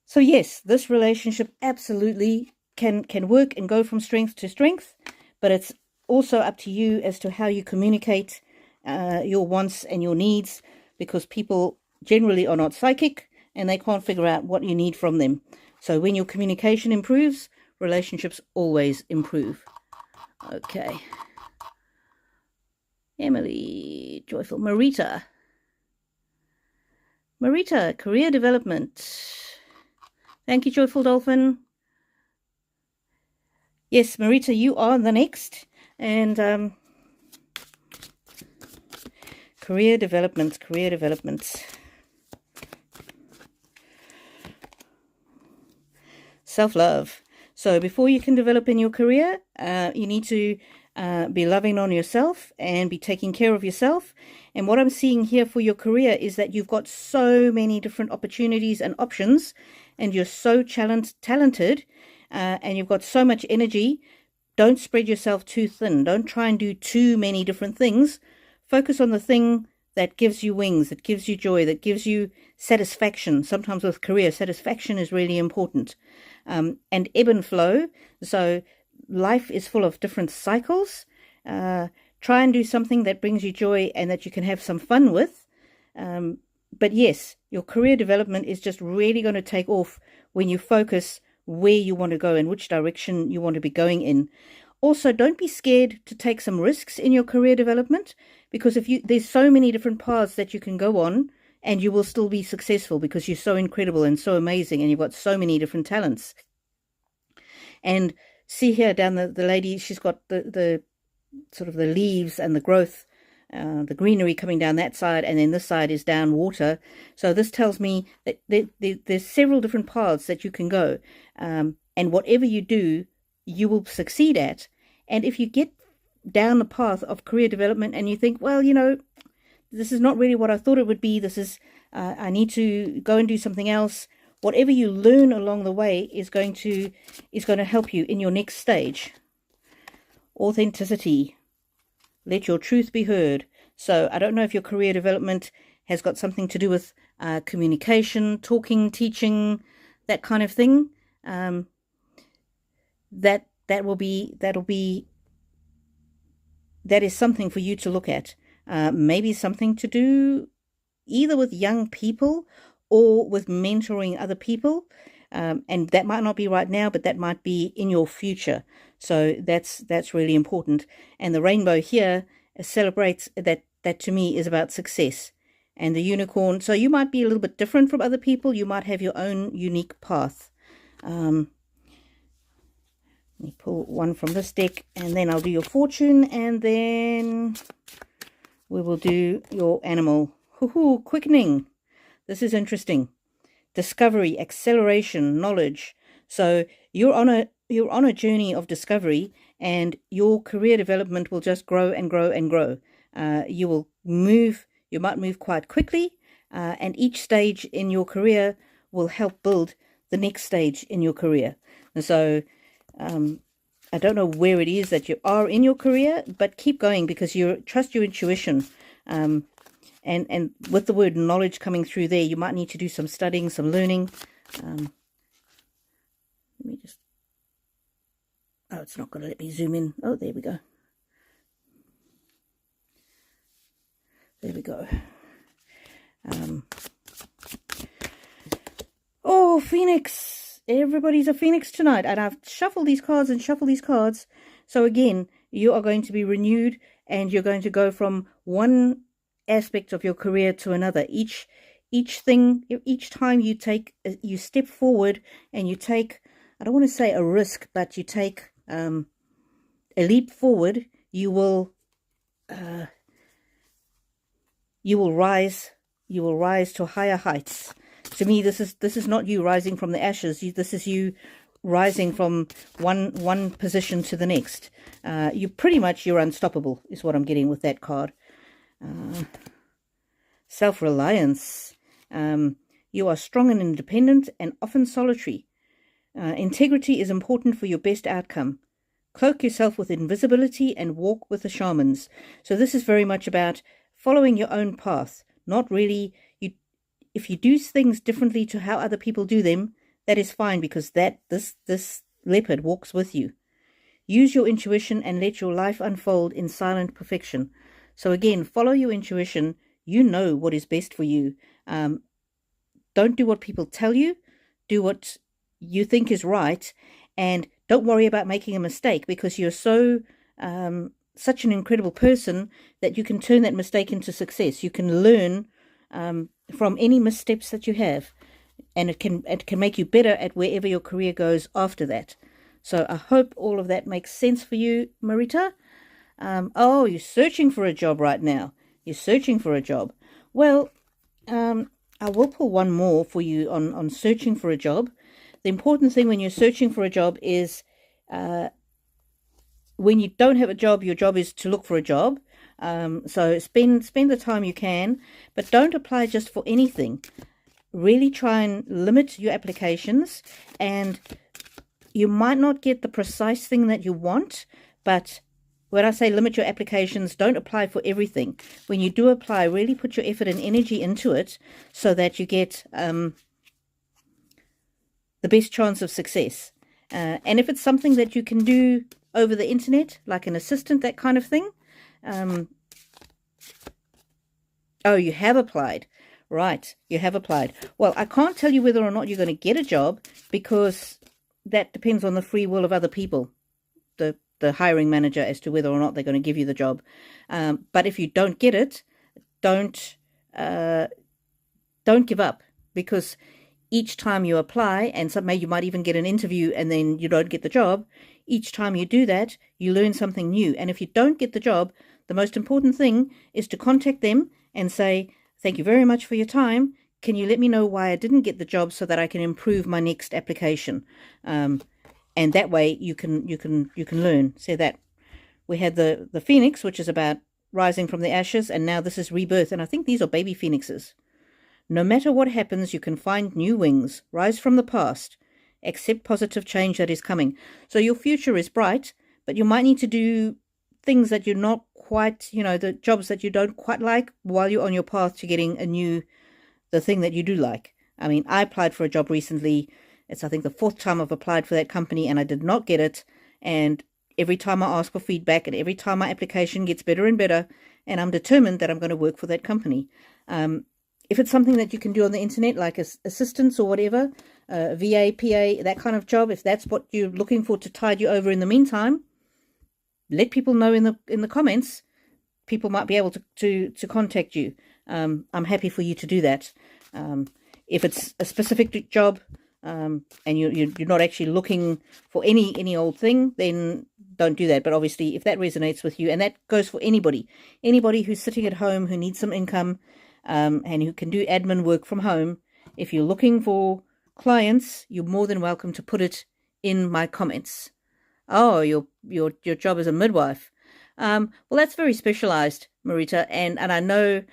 So yes, this relationship absolutely can work and go from strength to strength, but it's also up to you as to how you communicate your wants and your needs, because people generally are not psychic and they can't figure out what you need from them. So when your communication improves, relationships always improve. Okay. Emily, joyful. Merita, career development. Thank you, joyful dolphin. Yes, Merita, you are the next. And career development. Self-love. So before you can develop in your career, you need to be loving on yourself and be taking care of yourself. And what I'm seeing here for your career is that you've got so many different opportunities and options, and you're so talented, and you've got so much energy. Don't spread yourself too thin. Don't try and do too many different things. Focus on the thing that gives you wings, that gives you joy, that gives you satisfaction. Sometimes with career, satisfaction is really important. And ebb and flow. So life is full of different cycles. Try and do something that brings you joy and that you can have some fun with. But yes, your career development is just really going to take off when you focus where you want to go and which direction you want to be going in. Also, don't be scared to take some risks in your career development, because there's so many different paths that you can go on, and you will still be successful because you're so incredible and so amazing, and you've got so many different talents. And see here down the lady, she's got the sort of the leaves and the growth, the greenery coming down that side, and then this side is down water. So this tells me that there's several different paths that you can go, and whatever you do, you will succeed at. And if you get down the path of career development and you think, well, this is not really what I thought it would be, this is I need to go and do something else, whatever you learn along the way is going to help you in your next stage. Authenticity. Let your truth be heard. So I don't know if your career development has got something to do with communication, talking, teaching, that kind of thing. That is something for you to look at. Maybe something to do either with young people or with mentoring other people. And that might not be right now, but that might be in your future. So that's really important. And the rainbow here celebrates that to me is about success. And the unicorn, so you might be a little bit different from other people. You might have your own unique path. Let me pull one from this deck, and then I'll do your fortune, and then we will do your animal. Hoo-hoo, quickening. This is interesting. Discovery, acceleration, knowledge. So you're on a journey of discovery, and your career development will just grow and grow and grow. You might move quite quickly, and each stage in your career will help build the next stage in your career. And so I don't know where it is that you are in your career, but keep going, because you trust your intuition. And with the word knowledge coming through there, you might need to do some studying, some learning. Let me just... Oh, it's not going to let me zoom in. Oh, there we go. There we go. Oh, Phoenix. Everybody's a Phoenix tonight. And I've shuffled these cards and shuffled these cards. So again, you are going to be renewed and you're going to go from one aspect of your career to another. Each time you step forward and you take, I don't want to say a risk, but you take a leap forward, you will rise to higher heights. To me, this is not you rising from the ashes. This is you rising from one position to the next. You're unstoppable, is what I'm getting with that card. Self-reliance. You are strong and independent and often solitary. Integrity is important for your best outcome. Cloak yourself with invisibility and walk with the shamans. So this is very much about following your own path. Not really, if you do things differently to how other people do them, that is fine, because this leopard walks with you. Use your intuition and let your life unfold in silent perfection. So again, follow your intuition. You know what is best for you. Don't do what people tell you. Do what you think is right, and don't worry about making a mistake, because you're such an incredible person that you can turn that mistake into success. You can learn from any missteps that you have, and it can make you better at wherever your career goes after that. So I hope all of that makes sense for you, Merita. Oh, you're searching for a job right now. You're searching for a job. Well, I will pull one more for you on searching for a job. The important thing when you're searching for a job is when you don't have a job, your job is to look for a job. So spend the time you can, but don't apply just for anything. Really try and limit your applications, and you might not get the precise thing that you want, but when I say limit your applications, don't apply for everything. When you do apply, really put your effort and energy into it so that you get the best chance of success. And if it's something that you can do over the internet, like an assistant, that kind of thing. Oh, you have applied. Right, you have applied. Well, I can't tell you whether or not you're going to get a job, because that depends on the free will of other people, the hiring manager, as to whether or not they're going to give you the job. But if you don't get it, don't give up, because each time you apply, and maybe you might even get an interview and then you don't get the job, each time you do that, you learn something new. And if you don't get the job, the most important thing is to contact them and say, thank you very much for your time. Can you let me know why I didn't get the job so that I can improve my next application? And that way you can learn. So that we had the phoenix, which is about rising from the ashes, and now this is rebirth. And I think these are baby phoenixes. No matter what happens, you can find new wings, rise from the past, accept positive change that is coming. So your future is bright, but you might need to do things that you're not quite, the jobs that you don't quite like, while you're on your path to getting the thing that you do like. I mean, I applied for a job recently. It's, I think, the 4th time I've applied for that company, and I did not get it. And every time I ask for feedback, and every time my application gets better and better, and I'm determined that I'm going to work for that company. If it's something that you can do on the internet, like assistance or whatever, VA, PA, that kind of job, if that's what you're looking for to tide you over in the meantime, let people know in the comments. People might be able to contact you. I'm happy for you to do that. If it's a specific job, and you're not actually looking for any old thing, then don't do that. But obviously, if that resonates with you, and that goes for anybody who's sitting at home who needs some income, and who can do admin work from home, if you're looking for clients, you're more than welcome to put it in my comments. Oh, your job as a midwife. Well, that's very specialized, Merita, and I know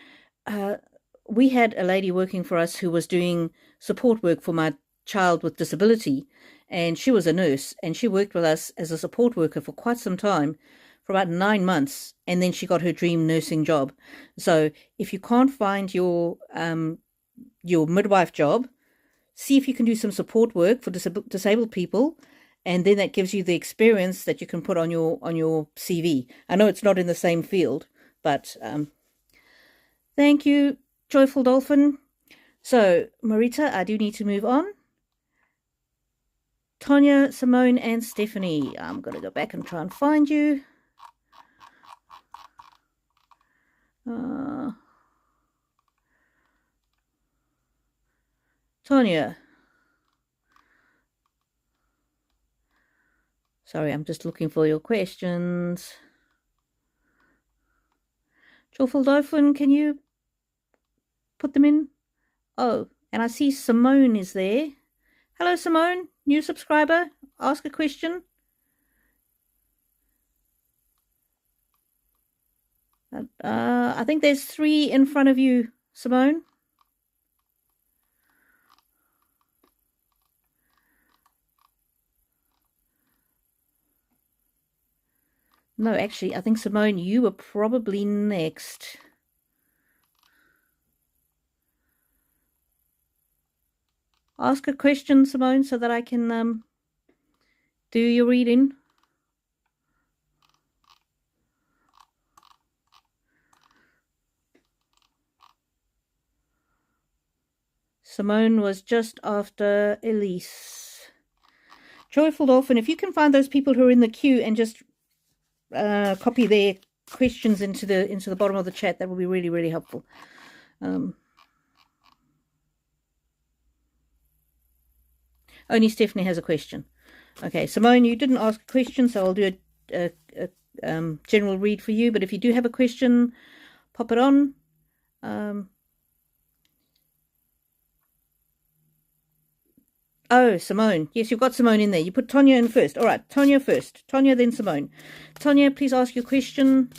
we had a lady working for us who was doing support work for my child with disability, and she was a nurse, and she worked with us as a support worker for quite some time, for about 9 months, and then she got her dream nursing job. So if you can't find your midwife job, see if you can do some support work for disabled people, and then that gives you the experience that you can put on your CV. I know it's not in the same field, but thank you, Joyful Dolphin. So, Merita, I do need to move on. Tonia, Simone, and Stephanie. I'm going to go back and try and find you. Tonia. Sorry, I'm just looking for your questions. Joyful Dolphin, can you put them in? Oh, and I see Simone is there. Hello, Simone, new subscriber. Ask a question. I think there's 3 in front of you, Simone. No, actually, I think, Simone, you were probably next. Ask a question, Simone, so that I can do your reading. Simone was just after Elise. Joyful Dolphin, if you can find those people who are in the queue and just copy their questions into the bottom of the chat, that will be really, really helpful. Only Stephanie has a question. Okay, Simone, you didn't ask a question, so I'll do a general read for you. But if you do have a question, pop it on. Oh, Simone. Yes, you've got Simone in there. You put Tonia in first. All right, Tonia first. Tonia, then Simone. Tonia, please ask your question.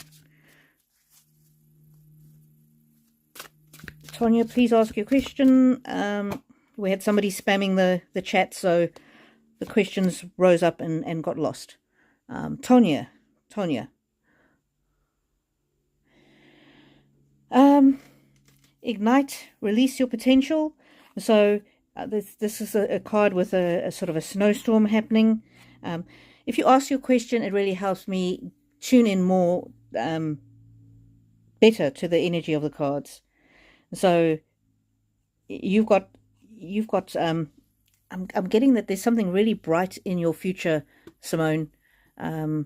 Tonia, please ask your question. We had somebody spamming the chat, so the questions rose up and got lost. Tonia. Ignite, release your potential. So this is a card with a sort of a snowstorm happening. If you ask your question, it really helps me tune in more better to the energy of the cards. So you've got I'm getting that there's something really bright in your future, Simone. Yeah,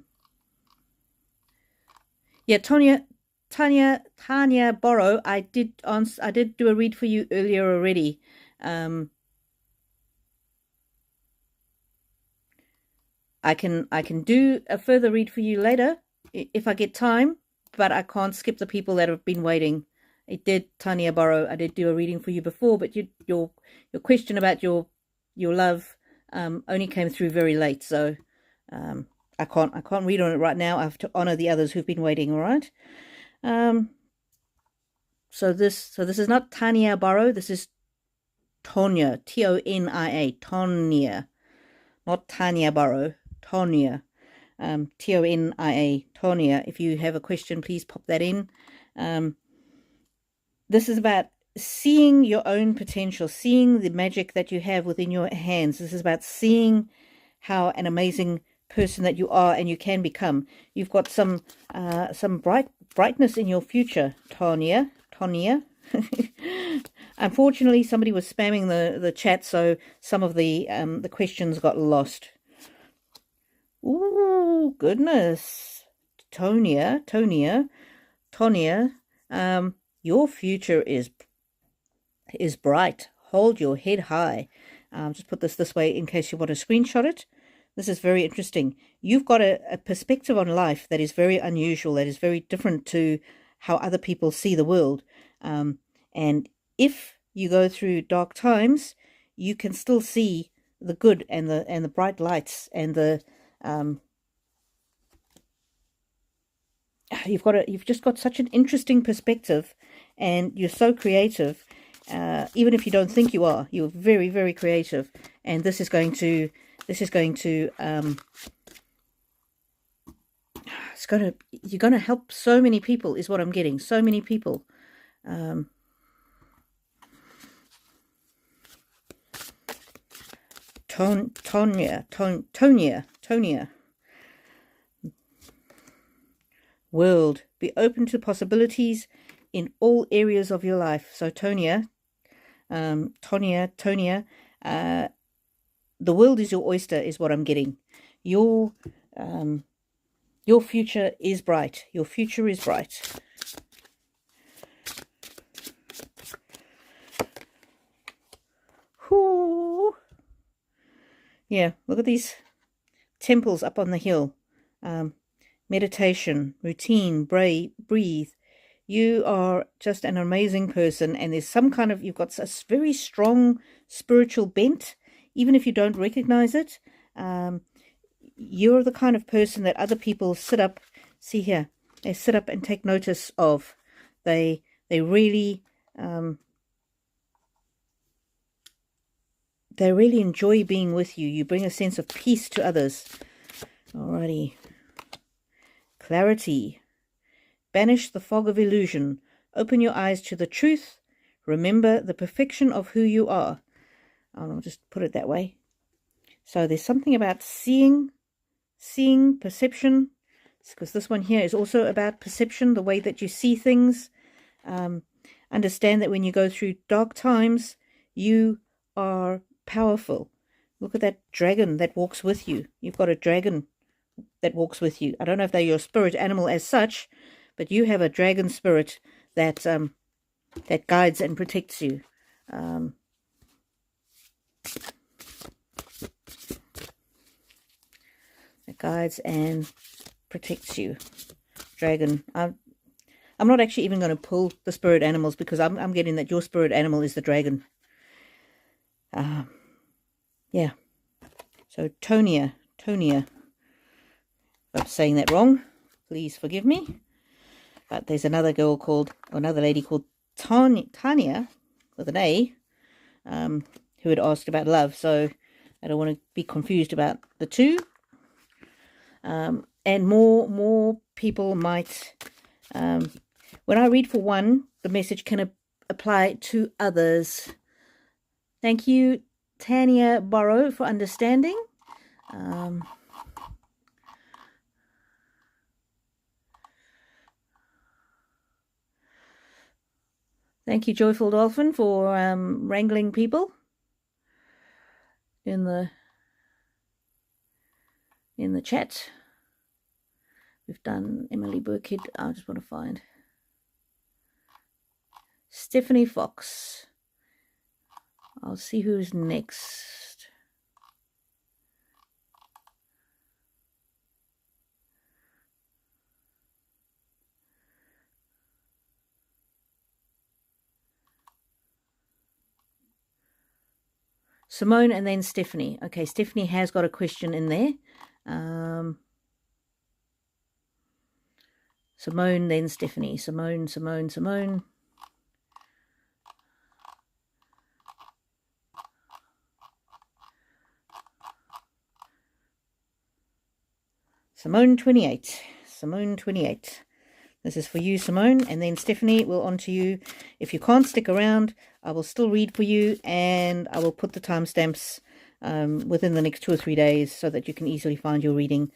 Tania Borro, I did do a read for you earlier already. I can do a further read for you later if I get time, but I can't skip the people that have been waiting. It did, Tannia Borro. I did do a reading for you before, but your question about your love only came through very late, so I can't read on it right now. I have to honor the others who've been waiting. All right. So this is not Tannia Borro. This is Tonia, Tonia, Tonia, not Tannia Borro. Tonia, Tonia, Tonia. If you have a question, please pop that in. This is about seeing your own potential, seeing the magic that you have within your hands. This is about seeing how an amazing person that you are and you can become. You've got some brightness in your future, Tonia. Unfortunately, somebody was spamming the chat, so some of the questions got lost. Ooh, goodness. Tonia. Your future is bright. Hold your head high. Just put this way in case you want to screenshot it. This is very interesting. You've got a perspective on life that is very unusual, that is very different to how other people see the world. And if you go through dark times, you can still see the good and the bright lights and the you've just got such an interesting perspective, and you're so creative. Even if you don't think you are, you're very, very creative, and you're going to help so many people, is what I'm getting. So many people. Tonia. World. Be open to possibilities in all areas of your life. So Tonia, the world is your oyster, is what I'm getting. Your future is bright. Your future is bright. Whoo. Yeah, look at these temples up on the hill. Meditation, routine, breathe. You are just an amazing person, and there's some kind of, you've got a very strong spiritual bent, even if you don't recognize it. You're the kind of person that other people sit up, see here, they sit up and take notice of. They really enjoy being with you. You bring a sense of peace to others. Alrighty. Clarity. Banish the fog of illusion. Open your eyes to the truth. Remember the perfection of who you are. I'll just put it that way. So there's something about seeing, perception, because this one here is also about perception, the way that you see things. Understand that when you go through dark times, you are powerful. Look at that dragon that walks with you. You've got a dragon that walks with you. I don't know if they're your spirit animal as such, but you have a dragon spirit that that guides and protects you. That guides and protects you. Dragon. I'm not actually even going to pull the spirit animals, because I'm getting that your spirit animal is the dragon. Yeah. So Tonia. If I'm saying that wrong, please forgive me. But there's another lady called Tania, with an A, who had asked about love. So I don't want to be confused about the two. And more people might, when I read for one, the message can apply to others. Thank you, Tania Borro, for understanding. Thank you, Joyful Dolphin, for wrangling people in the chat. We've done Emily Birkhead. I just want to find Stephanie Fox. I'll see who's next. Simone and then Stephanie. Okay, Stephanie has got a question in there. Simone, then Stephanie. Simone. Simone 28. Simone 28. This is for you, Simone, and then Stephanie will on to you. If you can't stick around, I will still read for you, and I will put the timestamps within the next 2 or 3 days so that you can easily find your reading.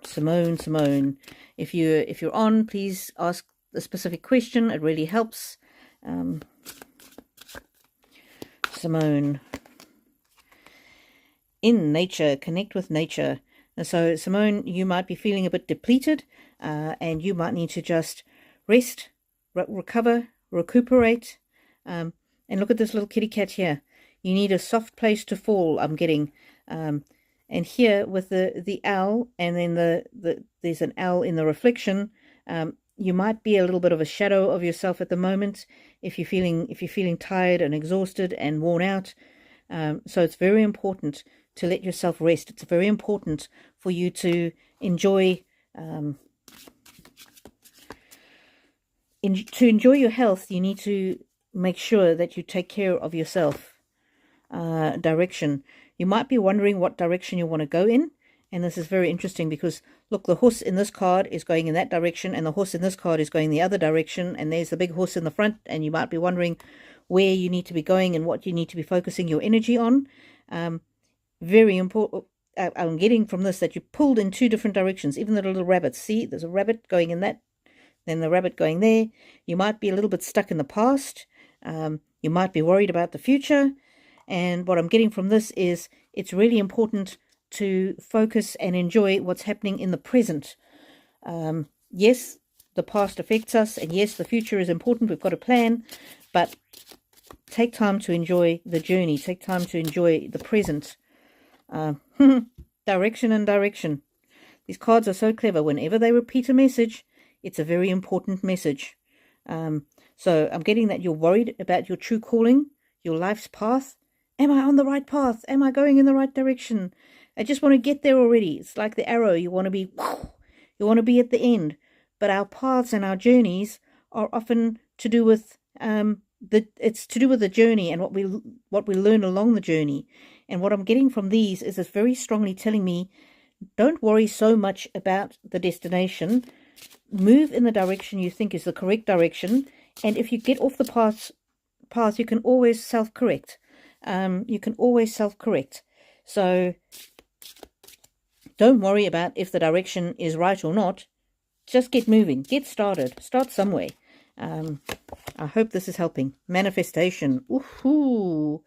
Simone, if you're on, please ask a specific question. It really helps. Simone. In nature, connect with nature. And so, Simone, you might be feeling a bit depleted, and you might need to just rest, recover, recuperate. And look at this little kitty cat here. You need a soft place to fall, I'm getting. And here with the owl, and then there's an owl in the reflection. You might be a little bit of a shadow of yourself at the moment if you're feeling tired and exhausted and worn out. So it's very important to let yourself rest. It's very important for you to enjoy your health. You need to make sure that you take care of yourself. Direction. You might be wondering what direction you want to go in, and this is very interesting because look, the horse in this card is going in that direction, and the horse in this card is going the other direction, and there's the big horse in the front, and you might be wondering where you need to be going and what you need to be focusing your energy on. very important. I'm getting from this that you pulled in two different directions. Even the little rabbits. See, there's a rabbit going in that, then the rabbit going there. You might be a little bit stuck in the past. You might be worried about the future. And what I'm getting from this is it's really important to focus and enjoy what's happening in the present. Yes, the past affects us, and yes, the future is important. We've got a plan, but take time to enjoy the journey. Take time to enjoy the present. Direction and direction. These cards are so clever. Whenever they repeat a message, it's a very important message. So I'm getting that you're worried about your true calling, your life's path. Am I on the right path? Am I going in the right direction? I just want to get there already. It's like the arrow. You want to be at the end. But our paths and our journeys are often to do with it's to do with the journey and what we learn along the journey. And what I'm getting from these is it's very strongly telling me, don't worry so much about the destination. Move in the direction you think is the correct direction. And if you get off the path, you can always self-correct. So don't worry about if the direction is right or not. Just get moving. Get started. Start somewhere. I hope this is helping. Manifestation. Ooh.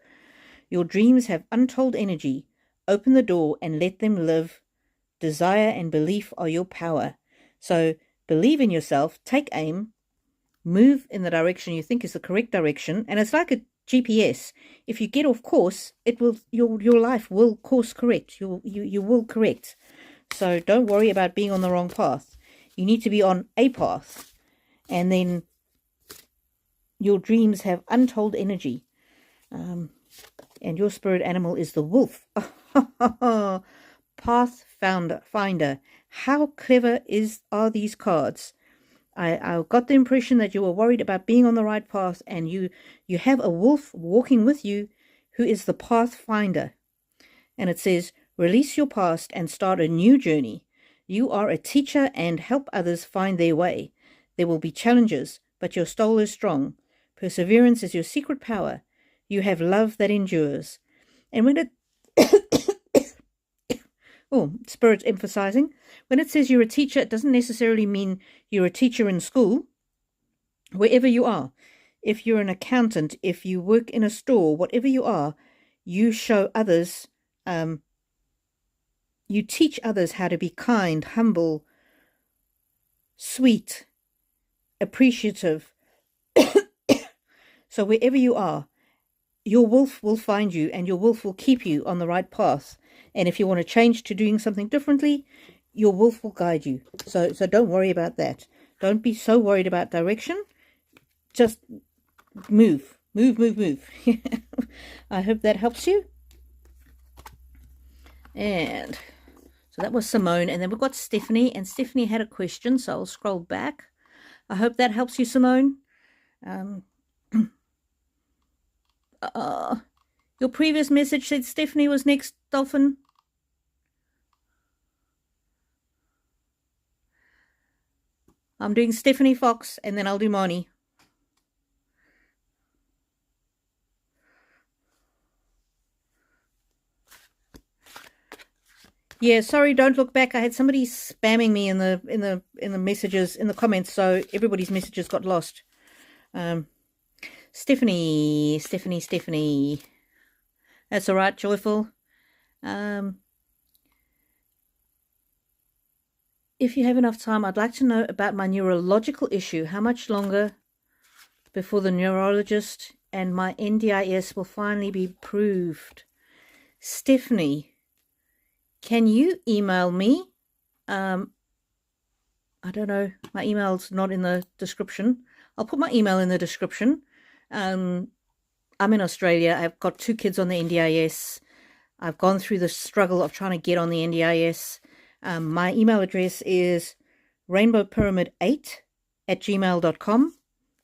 Your dreams have untold energy. Open the door and let them live. Desire and belief are your power. So believe in yourself. Take aim. Move in the direction you think is the correct direction. And it's like a GPS. If you get off course, it will your life will course correct. You will correct. So don't worry about being on the wrong path. You need to be on a path. And then your dreams have untold energy. And your spirit animal is the wolf. Path finder. How clever are these cards? I got the impression that you were worried about being on the right path, and you have a wolf walking with you who is the path finder. And it says, release your past and start a new journey. You are a teacher and help others find their way. There will be challenges, but your soul is strong. Perseverance is your secret power. You have love that endures. And when it Spirit's emphasizing, when it says you're a teacher, it doesn't necessarily mean you're a teacher in school. Wherever you are, if you're an accountant, if you work in a store, whatever you are, you show others, you teach others how to be kind, humble, sweet, appreciative. So wherever you are, your wolf will find you, and your wolf will keep you on the right path. And if you want to change to doing something differently, your wolf will guide you. So don't worry about that. Don't be so worried about direction. Just move. I hope that helps you. And so that was Simone. And then we've got Stephanie. And Stephanie had a question, so I'll scroll back. I hope that helps you, Simone. Your previous message said Stephanie was next, Dolphin. I'm doing Stephanie Fox, and then I'll do Marnie. Yeah, sorry, don't look back. I had somebody spamming me in the messages, in the comments, so everybody's messages got lost. Stephanie. That's all right, Joyful. If you have enough time, I'd like to know about my neurological issue. How much longer before the neurologist and my NDIS will finally be proved? Stephanie, can you email me? I don't know. My email's not in the description. I'll put my email in the description. I'm in Australia. I've got 2 kids on the NDIS. I've gone through the struggle of trying to get on the NDIS. My email address is rainbowpyramid8@gmail.com.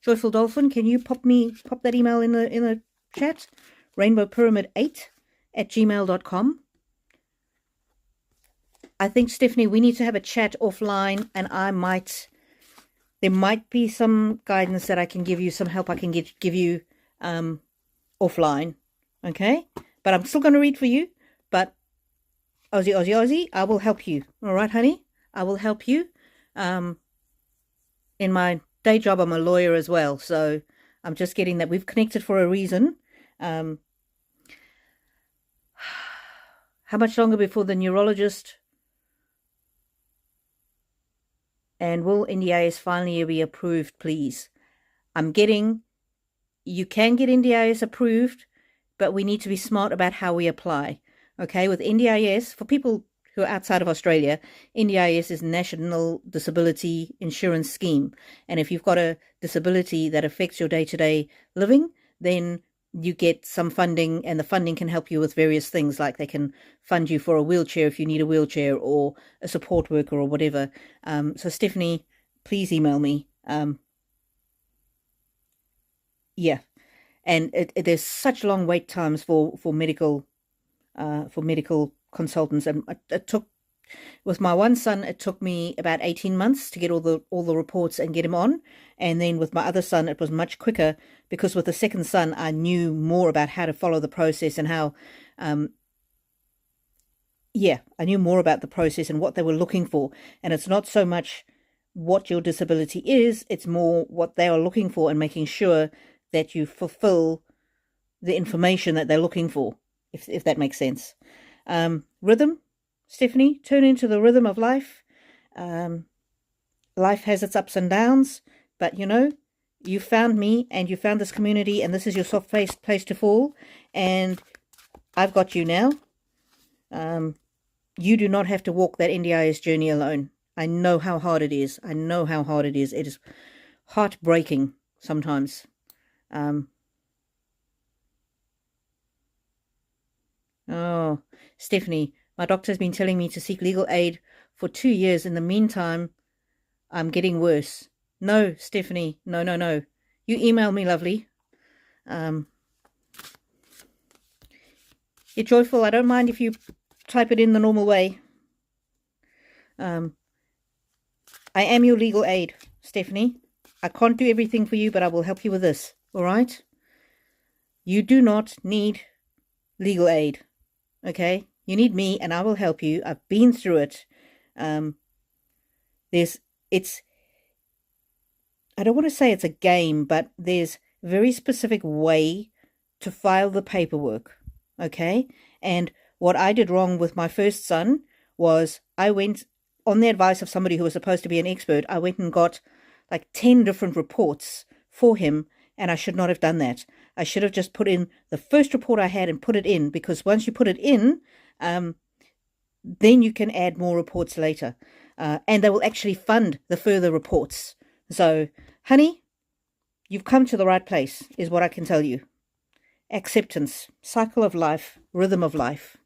Joyful Dolphin, can you pop that email in the chat? rainbowpyramid8@gmail.com. I think, Stephanie, we need to have a chat offline, and there might be some guidance that I can give you, some help I can give you offline, okay? But I'm still going to read for you, but Aussie, Aussie, Aussie, I will help you. All right, honey? I will help you. In my day job, I'm a lawyer as well, so I'm just getting that we've connected for a reason. How much longer before the neurologist and will NDIS finally be approved, please? You can get NDIS approved, but we need to be smart about how we apply. Okay, with NDIS, for people who are outside of Australia, NDIS is National Disability Insurance Scheme. And if you've got a disability that affects your day-to-day living, then you get some funding, and the funding can help you with various things, like they can fund you for a wheelchair if you need a wheelchair, or a support worker, or whatever. So Stephanie, please email me. Yeah, and there's such long wait times for medical consultants, and it took, with my one son, it took me about 18 months to get all the reports and get him on, and then with my other son it was much quicker, because with the second son I knew more about how to follow the process, and how I knew more about the process and what they were looking for. And it's not so much what your disability is, it's more what they are looking for, and making sure that you fulfill the information that they're looking for, if that makes sense. Rhythm, Stephanie, turn into the rhythm of life. Life has its ups and downs, but you found me, and you found this community, and this is your soft place to fall, and I've got you now. You do not have to walk that NDIS journey alone. I know how hard it is. It is heartbreaking sometimes. Oh, Stephanie, my doctor's been telling me to seek legal aid for 2 years. In the meantime, I'm getting worse. No, Stephanie, no. You email me, lovely. You're joyful. I don't mind if you type it in the normal way. I am your legal aid, Stephanie. I can't do everything for you, but I will help you with this. All right? You do not need legal aid. Okay? You need me, and I will help you. I've been through it. I don't want to say it's a game, but there's a very specific way to file the paperwork. Okay? And what I did wrong with my first son was, I went, on the advice of somebody who was supposed to be an expert, I went and got like 10 different reports for him, and I should not have done that. I should have just put in the first report I had and put it in, because once you put it in, then you can add more reports later, and they will actually fund the further reports. So, honey, you've come to the right place, is what I can tell you. Acceptance, cycle of life, rhythm of life.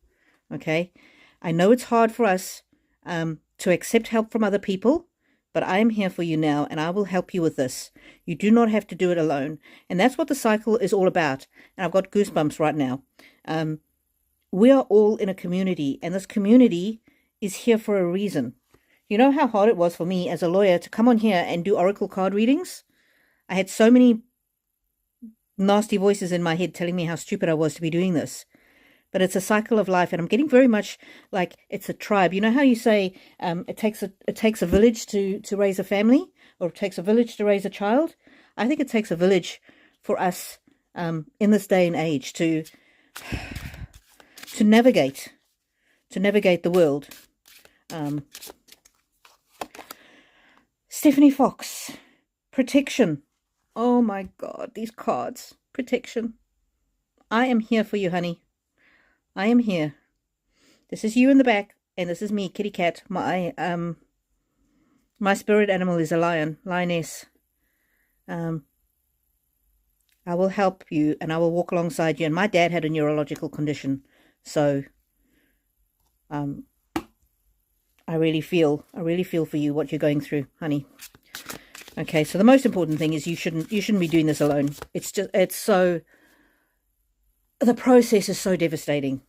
Okay, I know it's hard for us to accept help from other people, but I am here for you now, and I will help you with this. You do not have to do it alone. And that's what the cycle is all about. And I've got goosebumps right now. We are all in a community, and this community is here for a reason. You know how hard it was for me as a lawyer to come on here and do oracle card readings? I had so many nasty voices in my head telling me how stupid I was to be doing this. But it's a cycle of life, and I'm getting very much like it's a tribe. You know how you say it takes a village to raise a family, or it takes a village to raise a child? I think it takes a village for us in this day and age to navigate the world. Stephanie Fox, protection. Oh my God, these cards. Protection. I am here for you, honey. I am here. This is you in the back, and this is me, kitty cat. My spirit animal is a lioness. I will help you, and I will walk alongside you. And my dad had a neurological condition, so I really feel for you, what you're going through, honey. Okay, so the most important thing is you shouldn't be doing this alone. The process is so devastating.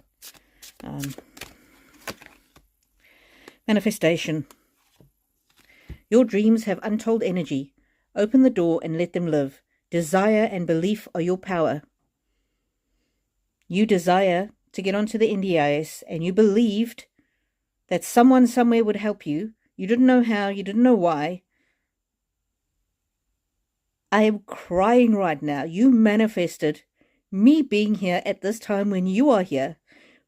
Manifestation. Your dreams have untold energy. Open the door and let them live. Desire and belief are your power. You desire to get onto the NDIS, and you believed that someone somewhere would help you. You didn't know how, you didn't know why. I am crying right now. You manifested me being here at this time when you are here,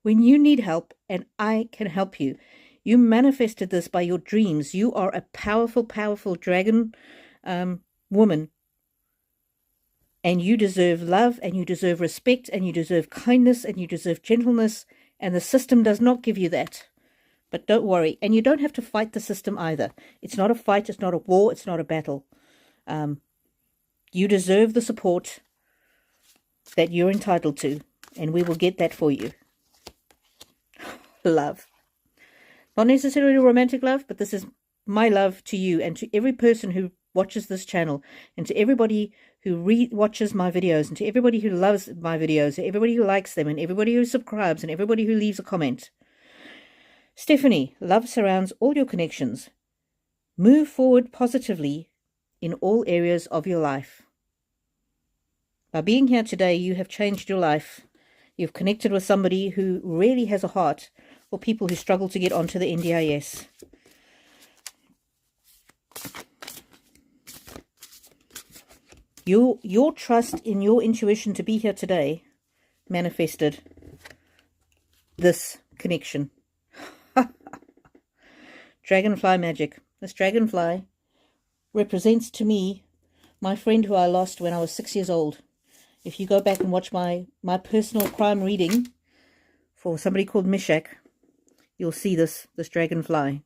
when you need help, and I can help you. You manifested this by your dreams. You are a powerful, powerful dragon woman. And you deserve love, and you deserve respect, and you deserve kindness, and you deserve gentleness, and the system does not give you that. But don't worry, and you don't have to fight the system either. It's not a fight, it's not a war, it's not a battle. You deserve the support that you're entitled to, and we will get that for you. Love. Not necessarily romantic love, but this is my love to you and to every person who watches this channel, and to everybody who watches my videos, and to everybody who loves my videos, and everybody who likes them, and everybody who subscribes, and everybody who leaves a comment. Stephanie, love surrounds all your connections. Move forward positively in all areas of your life. By being here today, you have changed your life. You've connected with somebody who really has a heart for people who struggle to get onto the NDIS. Your trust in your intuition to be here today manifested this connection. Dragonfly magic. This dragonfly represents to me my friend who I lost when I was 6 years old. If you go back and watch my personal crime reading for somebody called Mishak, you'll see this dragonfly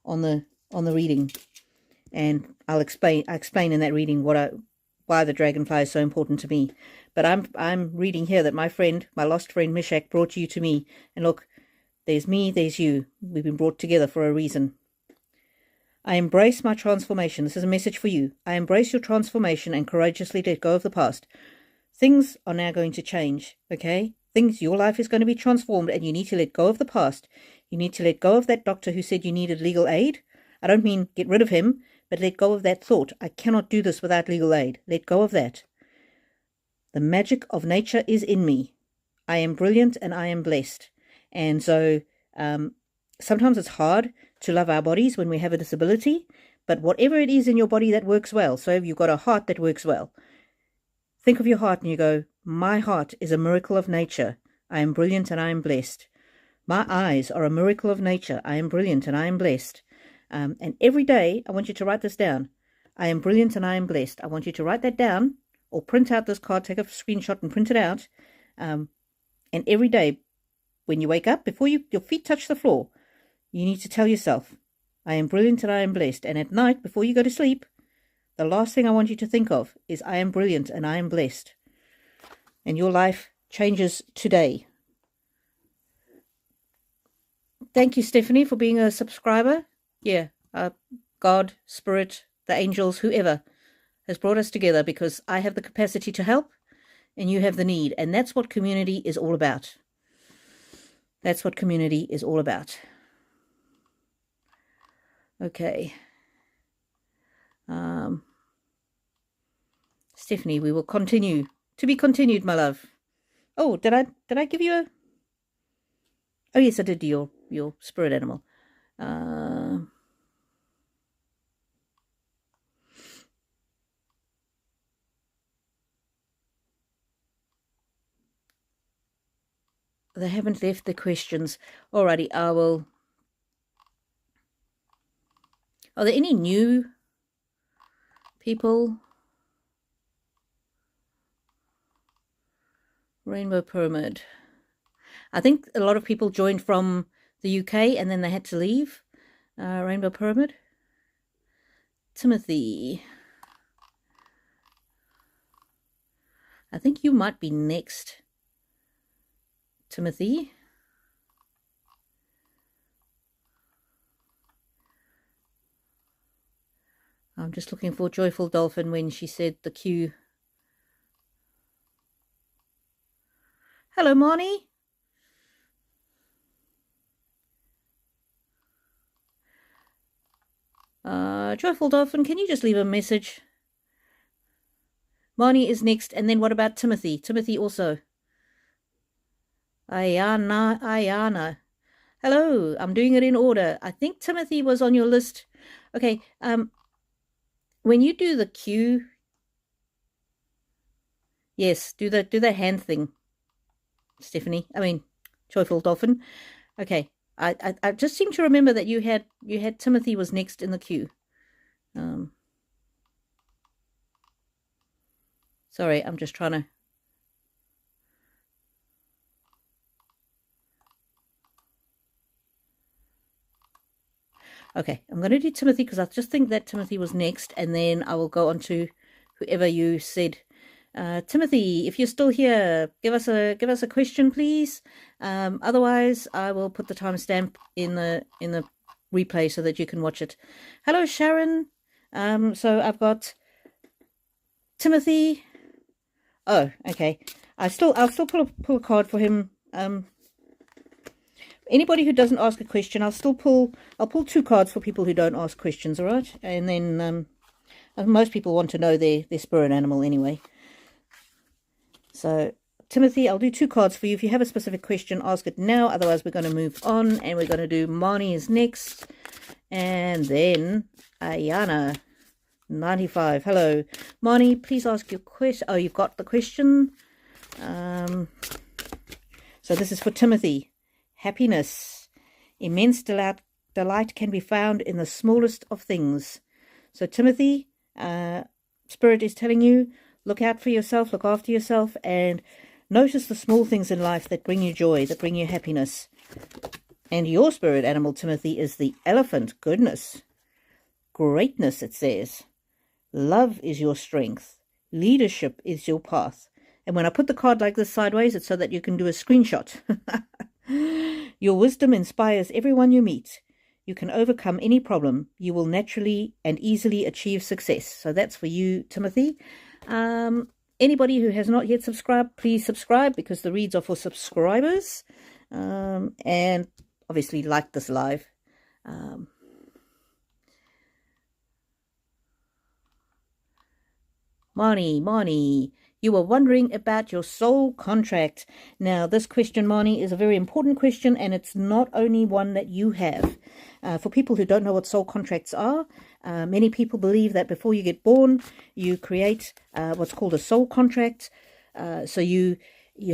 on the reading, and I explain in that reading why the dragonfly is so important to me. But I'm reading here that my lost friend Mishak brought you to me, and look, there's me, there's you. We've been brought together for a reason. I embrace my transformation. This is a message for you. I embrace your transformation and courageously let go of the past. Things are now going to change, okay? Your life is going to be transformed, and you need to let go of the past. You need to let go of that doctor who said you needed legal aid. I don't mean get rid of him, but let go of that thought. I cannot do this without legal aid. Let go of that. The magic of nature is in me. I am brilliant and I am blessed. And so sometimes it's hard to love our bodies when we have a disability, but whatever it is in your body that works well, so if you've got a heart that works well, think of your heart and you go, my heart is a miracle of nature. I am brilliant and I am blessed. My eyes are a miracle of nature. I am brilliant and I am blessed. And every day, I want you to write this down. I am brilliant and I am blessed. I want you to write that down, or print out this card, take a screenshot and print it out. And every day, when you wake up, before your feet touch the floor, you need to tell yourself, I am brilliant and I am blessed. And at night, before you go to sleep, the last thing I want you to think of is I am brilliant and I am blessed. And your life changes today. Thank you, Stephanie, for being a subscriber. Yeah, God, Spirit, the angels, whoever has brought us together, because I have the capacity to help and you have the need. And that's what community is all about. That's what community is all about. Okay. Stephanie, we will continue. To be continued, my love. Oh, did I give you a... Oh, yes, I did do your spirit animal. They haven't left the questions. Alrighty, I will... Are there any new people? RainbowPyramid. I think a lot of people joined from the UK and then they had to leave. RainbowPyramid. Timothy. I think you might be next, Timothy. I'm just looking for Joyful Dolphin when she said the queue. Hello, Marnie. Joyful Dolphin, can you just leave a message? Marnie is next, and then what about Timothy? Timothy also. Ayana. Hello, I'm doing it in order. I think Timothy was on your list. Okay, when you do the Q, yes, do the hand thing, Stephanie. I mean, Joyful Dolphin. Okay, I just seem to remember that you had Timothy was next in the queue. Sorry, I'm just trying to. Okay, I'm going to do Timothy because I just think that Timothy was next, and then I will go on to whoever you said. Timothy, if you're still here, give us a question, please. Otherwise, I will put the timestamp in the replay so that you can watch it. Hello, Sharon. So I've got Timothy. Oh, okay. I'll still pull a card for him. Anybody who doesn't ask a question, I'll pull 2 cards for people who don't ask questions, all right? And then most people want to know their spirit animal anyway. So, Timothy, I'll do 2 cards for you. If you have a specific question, ask it now. Otherwise, we're going to move on, and we're going to do Marnie is next. And then Ayana, 95. Hello. Marnie, please ask your question. Oh, you've got the question. So this is for Timothy. Happiness. Immense delight can be found in the smallest of things. So, Timothy, Spirit is telling you, look out for yourself, look after yourself, and notice the small things in life that bring you joy, that bring you happiness. And your spirit animal, Timothy, is the elephant. Goodness. Greatness, it says. Love is your strength. Leadership is your path. And when I put the card like this sideways, it's so that you can do a screenshot. Your wisdom inspires everyone you meet. You can overcome any problem. You will naturally and easily achieve success. So that's for you, Timothy. Anybody who has not yet subscribed, please subscribe because the reads are for subscribers. And obviously like this live. Marnie, you were wondering about your soul contract. Now, this question, Marnie, is a very important question, and it's not only one that you have. For people who don't know what soul contracts are, many people believe that before you get born, you create what's called a soul contract. So you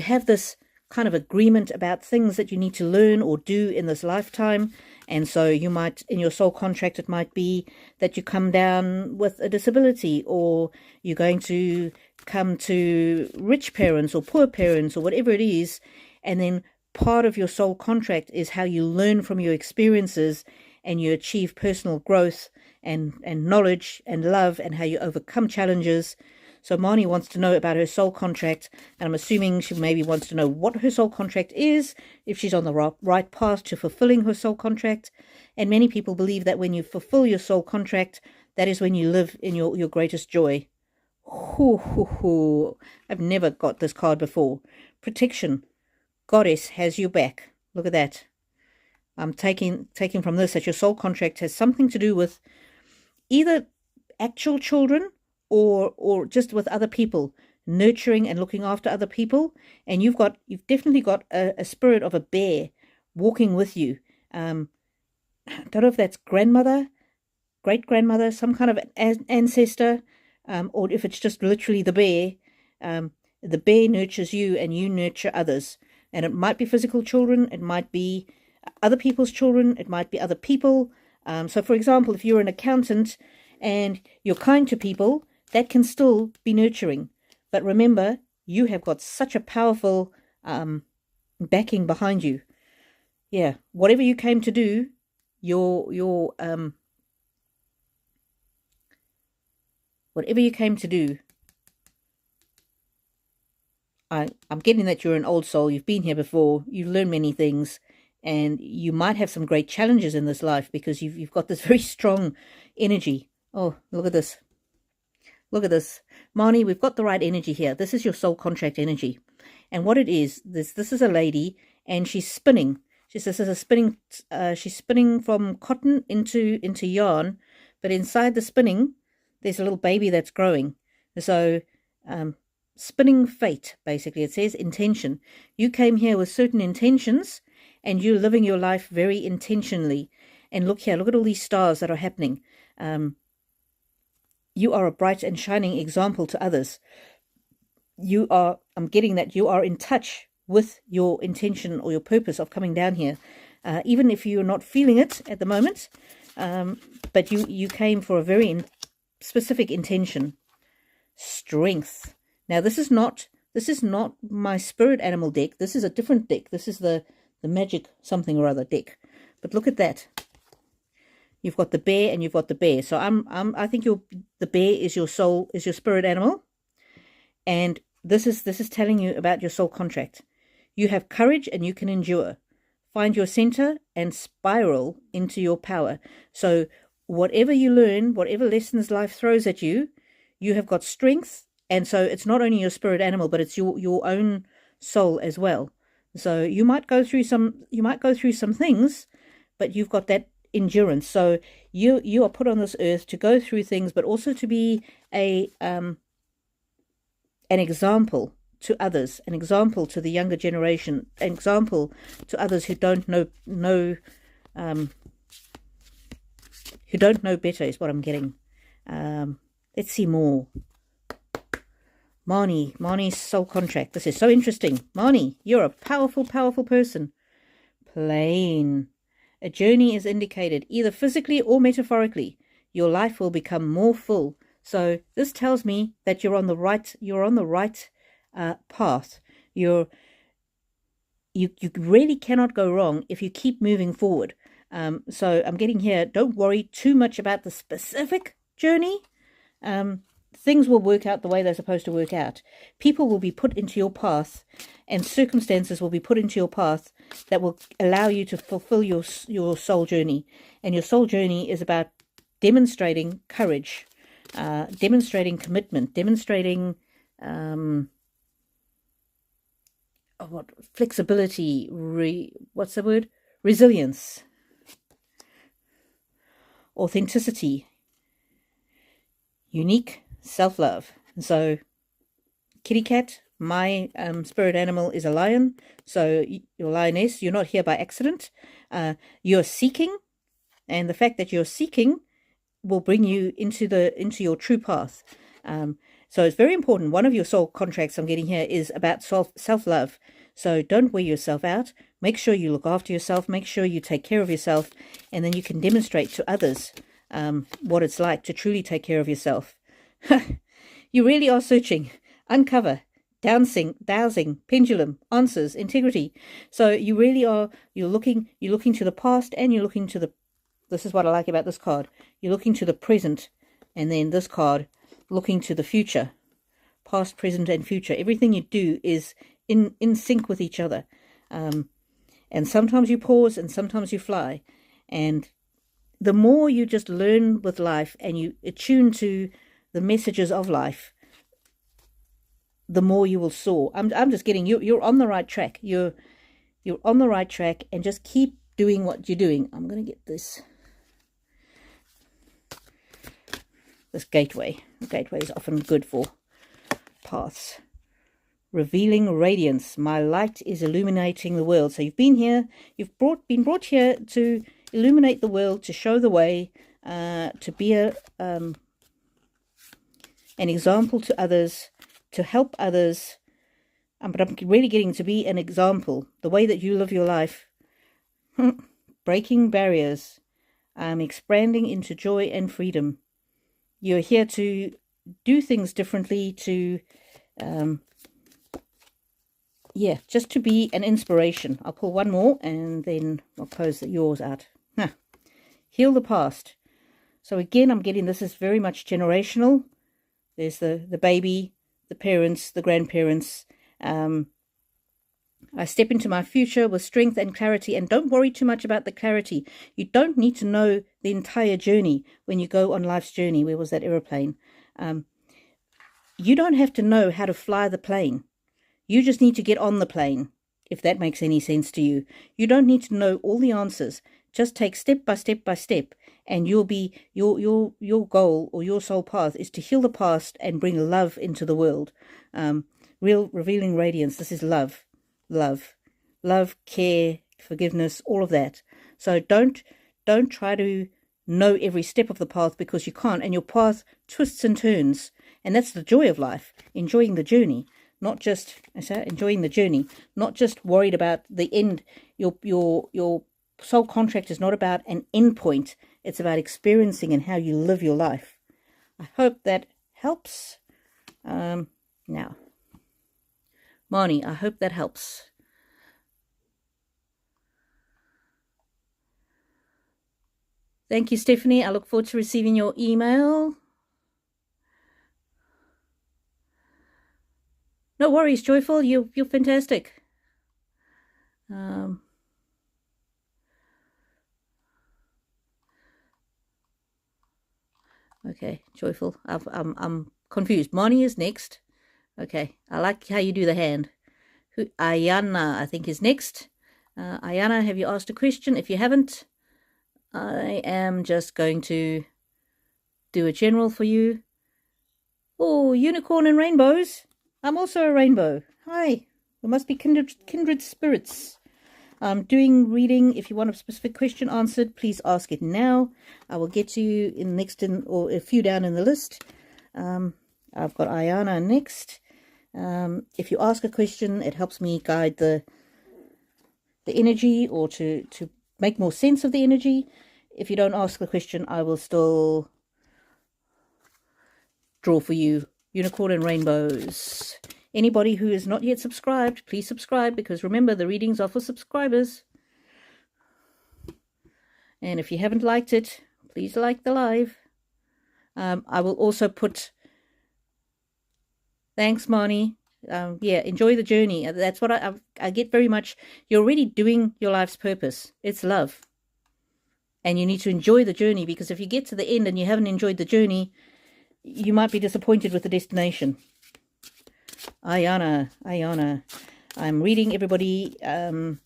have this kind of agreement about things that you need to learn or do in this lifetime. And so you might, in your soul contract, it might be that you come down with a disability, or you're going to come to rich parents or poor parents or whatever it is. And then part of your soul contract is how you learn from your experiences and you achieve personal growth and knowledge and love, and how you overcome challenges. So Marnie wants to know about her soul contract, and I'm assuming she maybe wants to know what her soul contract is, if she's on the right path to fulfilling her soul contract. And many people believe that when you fulfill your soul contract, that is when you live in your greatest joy. I've never got this card before. Protection. Goddess has your back. Look at that. I'm taking from this that your soul contract has something to do with either actual children or just with other people, nurturing and looking after other people. And you've definitely got a spirit of a bear walking with you. I don't know if that's grandmother, great grandmother, some kind of ancestor, or if it's just literally the bear. The bear nurtures you and you nurture others. And it might be physical children, it might be other people's children, it might be other people. So for example, if you're an accountant and you're kind to people, that can still be nurturing. But remember, you have got such a powerful backing behind you. Yeah, whatever you came to do, whatever you came to do, I'm getting that you're an old soul. You've been here before. You've learned many things, and you might have some great challenges in this life because you've got this very strong energy. Oh, look at this. Look at this. Marnie, we've got the right energy here. This is your soul contract energy. And what it is, this is a lady, and she's spinning. She says this is spinning. She's spinning from cotton into yarn, but inside the spinning, there's a little baby that's growing. So, spinning fate, basically. It says intention. You came here with certain intentions, and you're living your life very intentionally. And look here, look at all these stars that are happening. You are a bright and shining example to others. I'm getting that you are in touch with your intention or your purpose of coming down here, even if you're not feeling it at the moment, but you came for a very specific intention. Strength. Now this is not my spirit animal deck. This is a different deck. This is the magic something or other deck. But look at that. You've got the bear and you've got the bear. So I think the bear is your soul, is your spirit animal, and this is telling you about your soul contract. You have courage and you can endure. Find your center and spiral into your power. So whatever you learn, whatever lessons life throws at you, you have got strength. And so it's not only your spirit animal, but it's your own soul as well. So you might go through some things, but you've got that endurance. So you are put on this earth to go through things, but also to be an example to others, an example to the younger generation, an example to others who don't know better is what I'm getting. Let's see more. Marnie's soul contract. This is so interesting. Marnie, you're a powerful, powerful person. Plane. A journey is indicated, either physically or metaphorically. Your life will become more full. So this tells me that you're on the right path. You really cannot go wrong if you keep moving forward. So I'm getting here, don't worry too much about the specific journey. Things will work out the way they're supposed to work out. People will be put into your path, and circumstances will be put into your path that will allow you to fulfill your soul journey. And your soul journey is about demonstrating courage, demonstrating commitment, demonstrating flexibility, resilience, authenticity, unique self-love. And so kitty cat, my spirit animal is a lion. So you're a lioness. You're not here by accident. You're seeking, and the fact that you're seeking will bring you into your true path. So it's very important. One of your soul contracts I'm getting here is about self-love. So don't wear yourself out. Make sure you look after yourself. Make sure you take care of yourself, and then you can demonstrate to others what it's like to truly take care of yourself. You really are searching. Uncover, dowsing, pendulum, answers, integrity. So you really are, you're looking to the past, and you're looking to this is what I like about this card. You're looking to the present, and then this card, looking to the future. Past, present, and future. Everything you do is in sync with each other. And sometimes you pause, and sometimes you fly. And the more you just learn with life, and you attune to the messages of life, the more you will soar. I'm just getting you're on the right track. You're on the right track, and just keep doing what you're doing. I'm going to get this gateway. The gateway is often good for paths. Revealing radiance. My light is illuminating the world. So you've been here. You've been brought here to illuminate the world, to show the way, to be an example to others, to help others. But I'm really getting to be an example. The way that you live your life. Breaking barriers. Expanding into joy and freedom. You're here to do things differently, to just to be an inspiration. I'll pull one more, and then I'll close yours out. Heal the past. So again, I'm getting this is very much generational. There's the baby, the parents, the grandparents. I step into my future with strength and clarity, and don't worry too much about the clarity. You don't need to know the entire journey when you go on life's journey. Where was that aeroplane? You don't have to know how to fly the plane. You just need to get on the plane, if that makes any sense to you. You don't need to know all the answers. Just take step by step by step, and you'll be your goal or your soul path is to heal the past and bring love into the world. Revealing radiance. This is love, care, forgiveness, all of that. So don't try to know every step of the path, because you can't, and your path twists and turns. And that's the joy of life, enjoying the journey, not just enjoying the journey, not just worried about the end. Your soul contract is not about an end point. It's about experiencing and how you live your life. I hope that helps. Now, Marnie, I hope that helps. Thank you, Stephanie. I look forward to receiving your email. No worries, Joyful. You're fantastic. Okay, Joyful. I'm confused. Marnie is next. Okay, I like how you do the hand. Ayana, I think, is next. Ayana, have you asked a question? If you haven't, I am just going to do a general for you. Oh, unicorn and rainbows. I'm also a rainbow. Hi. We must be kindred spirits. I'm doing reading. If you want a specific question answered, please ask it now. I will get to you or a few down in the list. I've got Ayana next. If you ask a question, it helps me guide the energy, or to make more sense of the energy. If you don't ask the question, I will still draw for you. Unicorn and rainbows. Anybody who is not yet subscribed, please subscribe, because remember, the readings are for subscribers. And if you haven't liked it, please like the live. I will also put... Thanks, Marnie. Yeah, enjoy the journey. That's what I get very much. You're already doing your life's purpose. It's love. And you need to enjoy the journey, because if you get to the end and you haven't enjoyed the journey, you might be disappointed with the destination. Ayana. I'm reading everybody in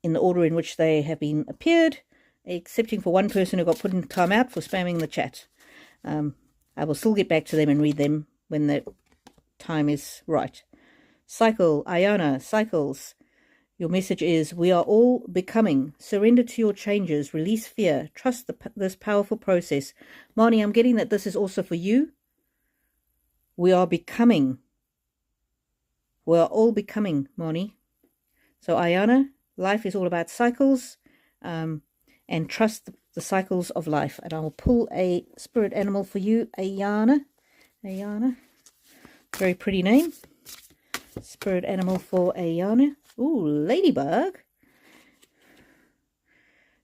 the order in which they have been appeared, excepting for one person who got put in time out for spamming the chat. I will still get back to them and read them when the time is right. Cycle, Ayana, Cycles. Your message is, we are all becoming. Surrender to your changes. Release fear. Trust this powerful process. Marnie, I'm getting that this is also for you. We are becoming. We are all becoming, Marnie. So, Ayana, life is all about cycles, and trust the cycles of life. And I will pull a spirit animal for you, Ayana. Ayana. Very pretty name. Spirit animal for Ayana. Ooh, ladybug.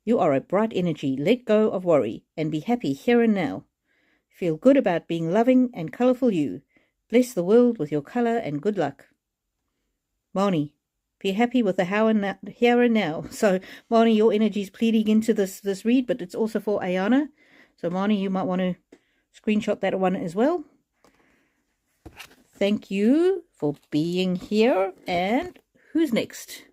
You are a bright energy. Let go of worry and be happy here and now. Feel good about being loving and colourful you. Bless the world with your colour and good luck. Marnie, be happy with the here and now. So, Marnie, your energy is pleading into this read, but it's also for Ayana. So, Marnie, you might want to screenshot that one as well. Thank you for being here. And who's next?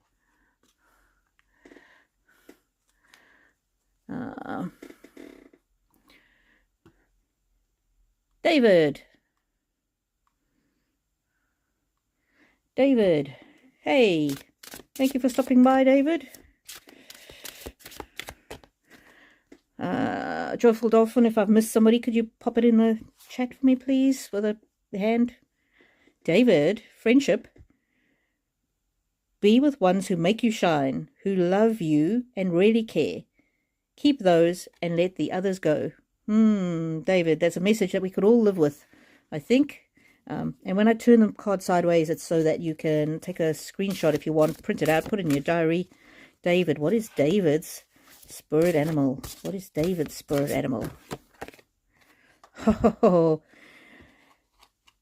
David. Hey, thank you for stopping by, David. Joyful Dolphin, if I've missed somebody, could you pop it in the chat for me, please, with a hand? David, friendship. Be with ones who make you shine, who love you and really care. Keep those and let the others go. David, that's a message that we could all live with, I think. And when I turn the card sideways, it's so that you can take a screenshot if you want, print it out, put it in your diary. David, what is David's spirit animal? What is David's spirit animal? Oh,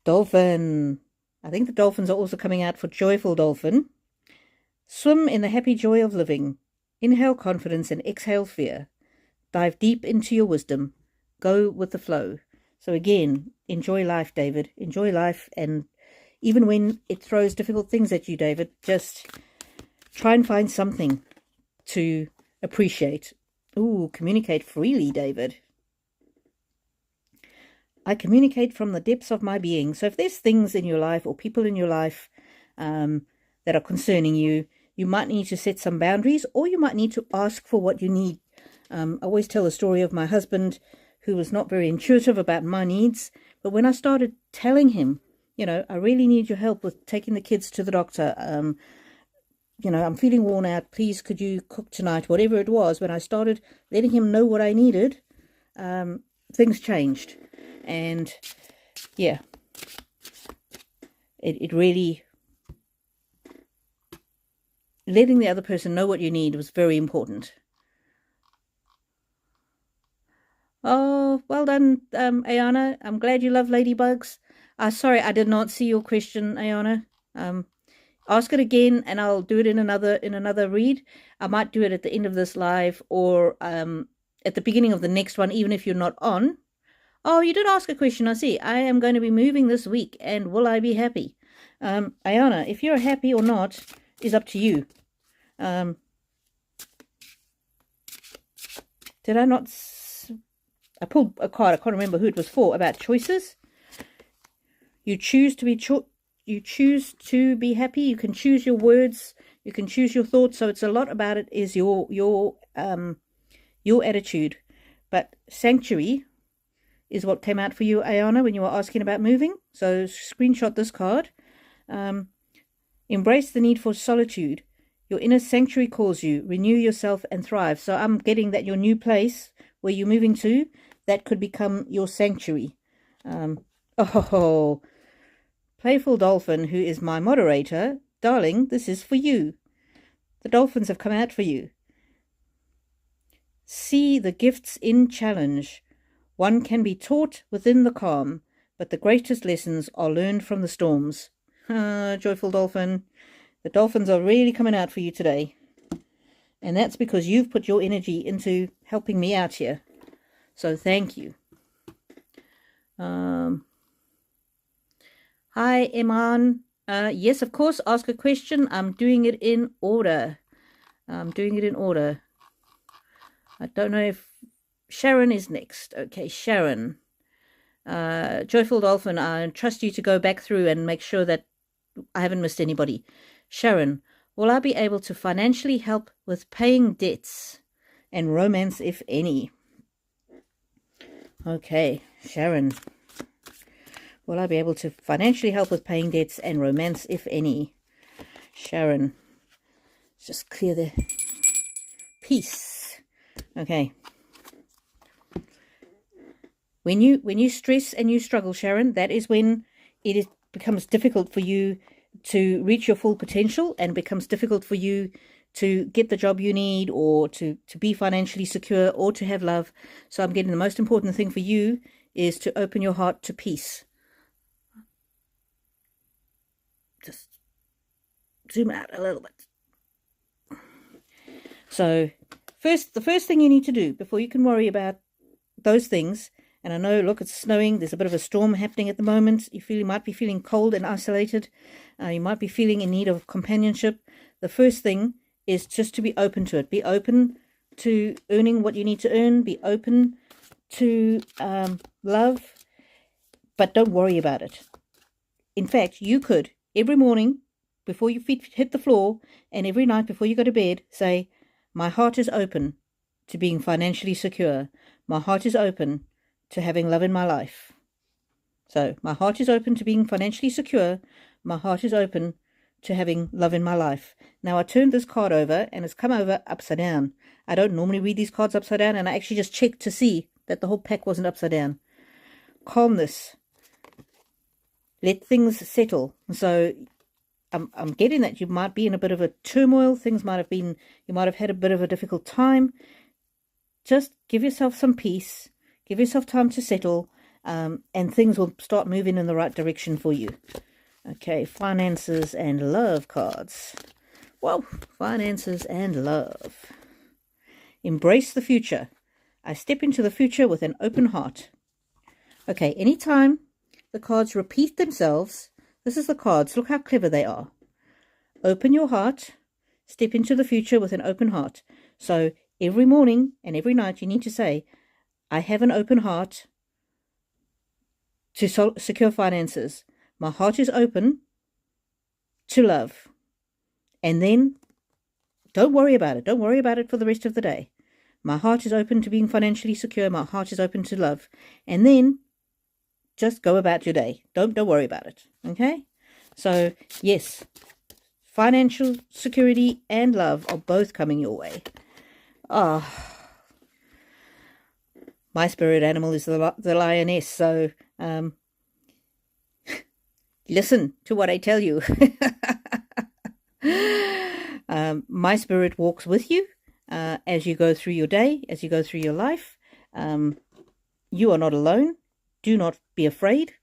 Dolphin. I think the dolphins are also coming out for Joyful Dolphin. Swim in the happy joy of living. Inhale confidence and exhale fear. Dive deep into your wisdom. Go with the flow. So again, enjoy life, David. Enjoy life, and even when it throws difficult things at you, David, just try and find something to appreciate. Ooh, communicate freely, David. I communicate from the depths of my being. So if there's things in your life or people in your life that are concerning you, You might need to set some boundaries, or you might need to ask for what you need. I always tell the story of my husband, who was not very intuitive about my needs. But when I started telling him, I really need your help with taking the kids to the doctor. I'm feeling worn out. Please, could you cook tonight? Whatever it was, when I started letting him know what I needed, things changed. And yeah, it really, letting the other person know what you need was very important. Oh, well done, Ayana. I'm glad you love ladybugs. Sorry, I did not see your question, Ayana. Ask it again, and I'll do it in another read. I might do it at the end of this live, or at the beginning of the next one, even if you're not on. Oh, you did ask a question. I see. I am going to be moving this week, and will I be happy? Ayana, if you're happy or not is up to you. Did I not? I pulled a card. I can't remember who it was for. About choices. You choose to be you choose to be happy. You can choose your words. You can choose your thoughts. So it's a lot about it is your attitude. But sanctuary is what came out for you, Ayana, when you were asking about moving. So screenshot this card. Embrace the need for solitude. Your inner sanctuary calls you. Renew yourself and thrive. So I'm getting that your new place where you're moving to, that could become your sanctuary. Playful Dolphin, who is my moderator, darling, this is for you. The dolphins have come out for you. See the gifts in challenge. One can be taught within the calm, but the greatest lessons are learned from the storms. Joyful Dolphin. The dolphins are really coming out for you today. And that's because you've put your energy into helping me out here. So thank you. Hi, Iman. Yes, of course, ask a question. I'm doing it in order. I don't know if Sharon is next. Okay, Sharon. Joyful Dolphin, I trust you to go back through and make sure that I haven't missed anybody. Sharon, will I be able to financially help with paying debts and romance, if any? Okay, Sharon. Will I be able to financially help with paying debts and romance, if any? Sharon. Just clear the peace. Okay. When you stress and you struggle, Sharon, that is when it becomes difficult for you to reach your full potential, and becomes difficult for you to get the job you need, or to be financially secure, or to have love. So I'm getting the most important thing for you is to open your heart to peace. Just zoom out a little bit. So the first thing you need to do before you can worry about those things, and I know, look, it's snowing, there's a bit of a storm happening at the moment, you might be feeling cold and isolated, you might be feeling in need of companionship. The first thing is just to be open to it. Be open to earning what you need to earn. Be open to love, but don't worry about it. In fact, you could, every morning before your feet hit the floor, and every night before you go to bed, say, my heart is open to being financially secure. My heart is open to having love in my life. So my heart is open to being financially secure. My heart is open to having love in my life. Now I turned this card over, and it's come over upside down. I don't normally read these cards upside down, and I actually just checked to see that the whole pack wasn't upside down. Calmness. Let things settle. So I'm getting that you might be in a bit of a turmoil. You might have had a bit of a difficult time. Just give yourself some peace. Give yourself time to settle, and things will start moving in the right direction for you. Okay, finances and love cards. Whoa, finances and love. Embrace the future. I step into the future with an open heart. Okay, anytime the cards repeat themselves, this is the cards. Look how clever they are. Open your heart. Step into the future with an open heart. So every morning and every night you need to say, I have an open heart to secure finances. My heart is open to love. And then Don't worry about it. Don't worry about it for the rest of the day. My heart is open to being financially secure. My heart is open to love. And then just go about your day. Don't worry about it. Okay? So, yes, financial security and love are both coming your way. My spirit animal is the lioness. So, listen to what I tell you. My spirit walks with you as you go through your day, as you go through your life. You are not alone. Do not be afraid.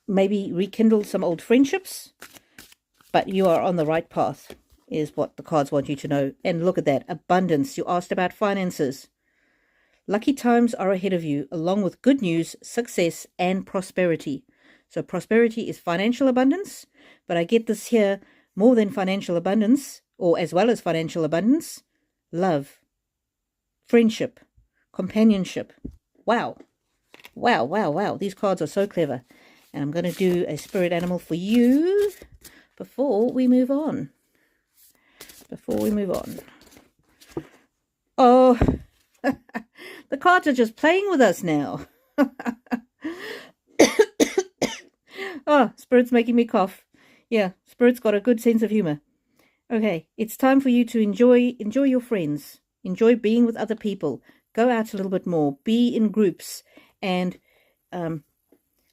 Maybe rekindle some old friendships, but you are on the right path, is what the cards want you to know. And look at that, abundance. You asked about finances. Lucky times are ahead of you, along with good news, success, and prosperity. So prosperity is financial abundance, but I get this here, more than financial abundance, or as well as financial abundance, love, friendship, companionship. Wow. Wow, wow, wow. These cards are so clever. And I'm going to do a spirit animal for you before we move on. Oh, the cards are just playing with us now. Oh, Spirit's making me cough. Yeah, Spirit's got a good sense of humor. Okay, it's time for you to enjoy your friends. Enjoy being with other people. Go out a little bit more. Be in groups. And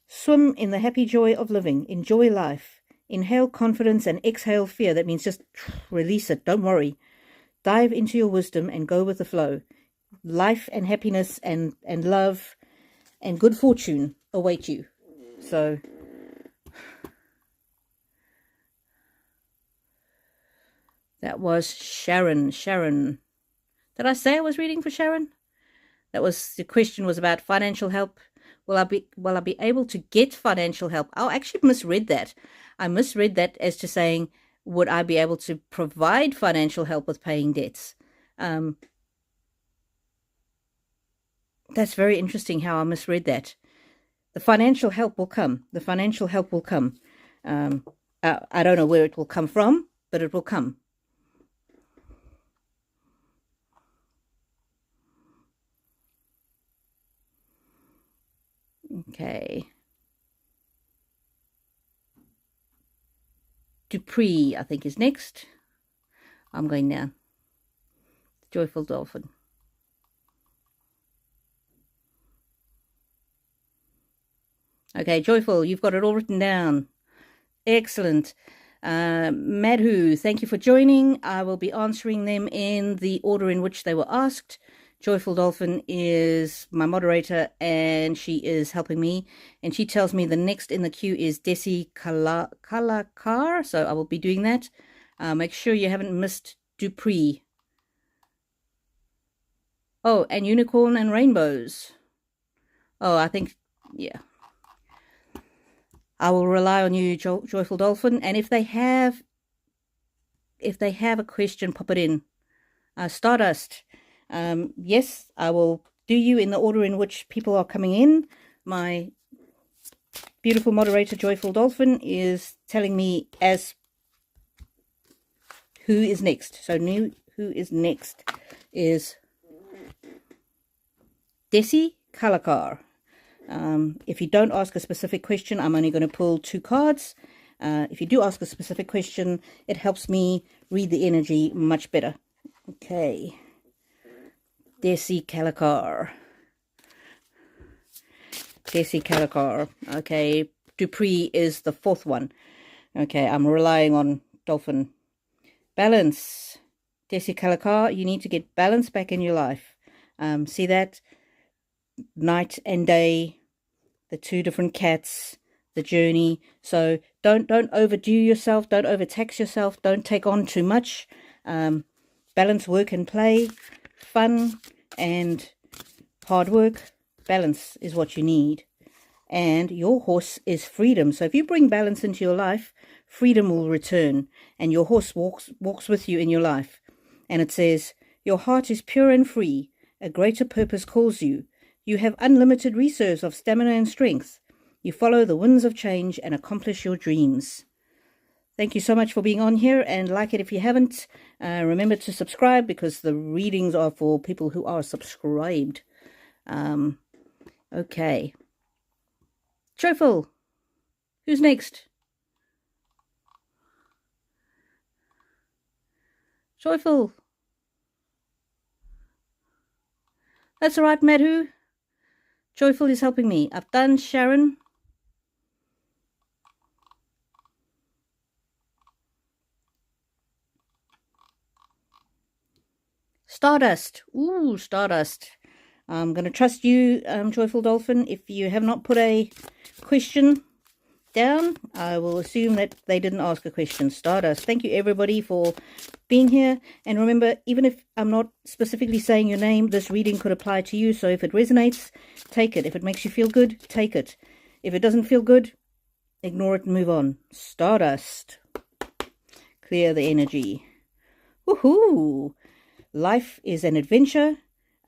swim in the happy joy of living. Enjoy life. Inhale confidence and exhale fear. That means just release it. Don't worry. Dive into your wisdom and go with the flow. Life and happiness and love and good fortune await you. So that was Sharon. Did I say I was reading for Sharon? The question was about financial help. Will I be able to get financial help? I actually misread that. I misread that as to saying, would I be able to provide financial help with paying debts? That's very interesting how I misread that. The financial help will come. I don't know where it will come from, but it will come. Okay. Dupree, I think, is next. I'm going now. Joyful Dolphin. Okay, Joyful, you've got it all written down. Excellent. Madhoo, thank you for joining. I will be answering them in the order in which they were asked. Joyful Dolphin is my moderator, and she is helping me. And she tells me the next in the queue is Desi Kalakar, so I will be doing that. Make sure you haven't missed Dupree. Oh, and Unicorn and Rainbows. Oh, I think, yeah. I will rely on you, Joyful Dolphin. And if they have a question, pop it in. Stardust. Yes, I will do you in the order in which people are coming in. My beautiful moderator, Joyful Dolphin, is telling me as who is next. So who is next is Desi Kalakar. If you don't ask a specific question, I'm only going to pull 2 cards. If you do ask a specific question, it helps me read the energy much better. Okay. Desi Kalakar. Okay. Dupree is the 4th one. Okay, I'm relying on Dolphin. Balance. Desi Kalakar, you need to get balance back in your life. See that? Night and day, the 2 different cats, the journey. So don't overdo yourself, don't overtax yourself, don't take on too much. Balance work and play, fun and hard work. Balance is what you need. And your horse is freedom. So if you bring balance into your life, freedom will return, and your horse walks with you in your life. And it says, your heart is pure and free. A greater purpose calls you. You have unlimited reserves of stamina and strength. You follow the winds of change and accomplish your dreams. Thank you so much for being on here, and like it if you haven't. Remember to subscribe, because the readings are for people who are subscribed. Okay. Joyful. Who's next? Joyful. That's all right, Madhoo. Joyful is helping me. I've done Sharon. Stardust. Ooh, Stardust. I'm going to trust you, Joyful Dolphin. If you have not put a question down, I will assume that they didn't ask a question. Stardust. Thank you, everybody, for being here. And remember, even if I'm not specifically saying your name, this reading could apply to you. So if it resonates, take it. If it makes you feel good, take it. If it doesn't feel good, ignore it and move on. Stardust. Clear the energy. Woohoo! Life is an adventure.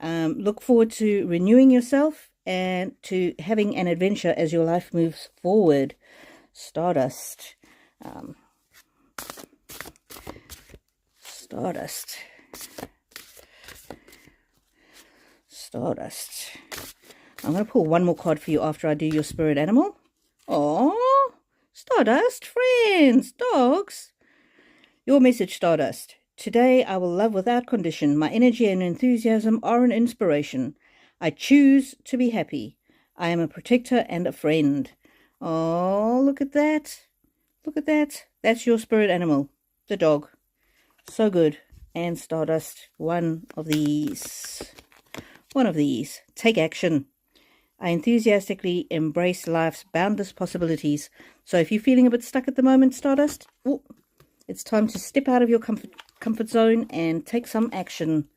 Look forward to renewing yourself and to having an adventure as your life moves forward. Stardust. Stardust. Stardust. I'm going to pull one more card for you after I do your spirit animal. Oh, Stardust, friends, dogs. Your message, Stardust. Today I will love without condition. My energy and enthusiasm are an inspiration. I choose to be happy. I am a protector and a friend. Oh, look at that. Look at that. That's your spirit animal, the dog. So good. And Stardust, one of these. One of these. Take action. I enthusiastically embrace life's boundless possibilities. So if you're feeling a bit stuck at the moment, Stardust, it's time to step out of your comfort zone and take some action.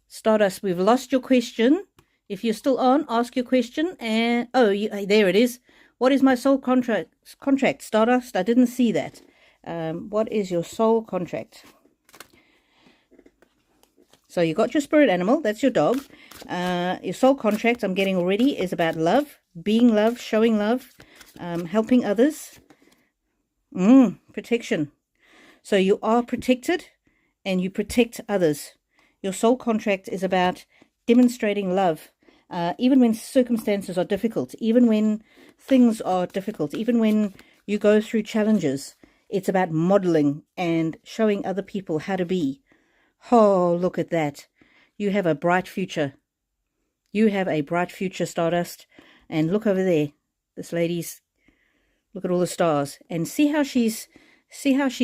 Stardust, we've lost your question. If you're still on, ask your question. And there it is. What is my soul contract, Stardust? I didn't see that. What is your soul contract? So you got your spirit animal, that's your dog. Your soul contract, I'm getting already, is about love, being love, showing love, helping others. Protection. So you are protected and you protect others. Your soul contract is about demonstrating love, even when circumstances are difficult, even when things are difficult, even when you go through challenges. It's about modeling and showing other people how to be. Oh, look at that. You have a bright future. You have a bright future, Stardust. And look over there. This lady's, look at all the stars. And see how she's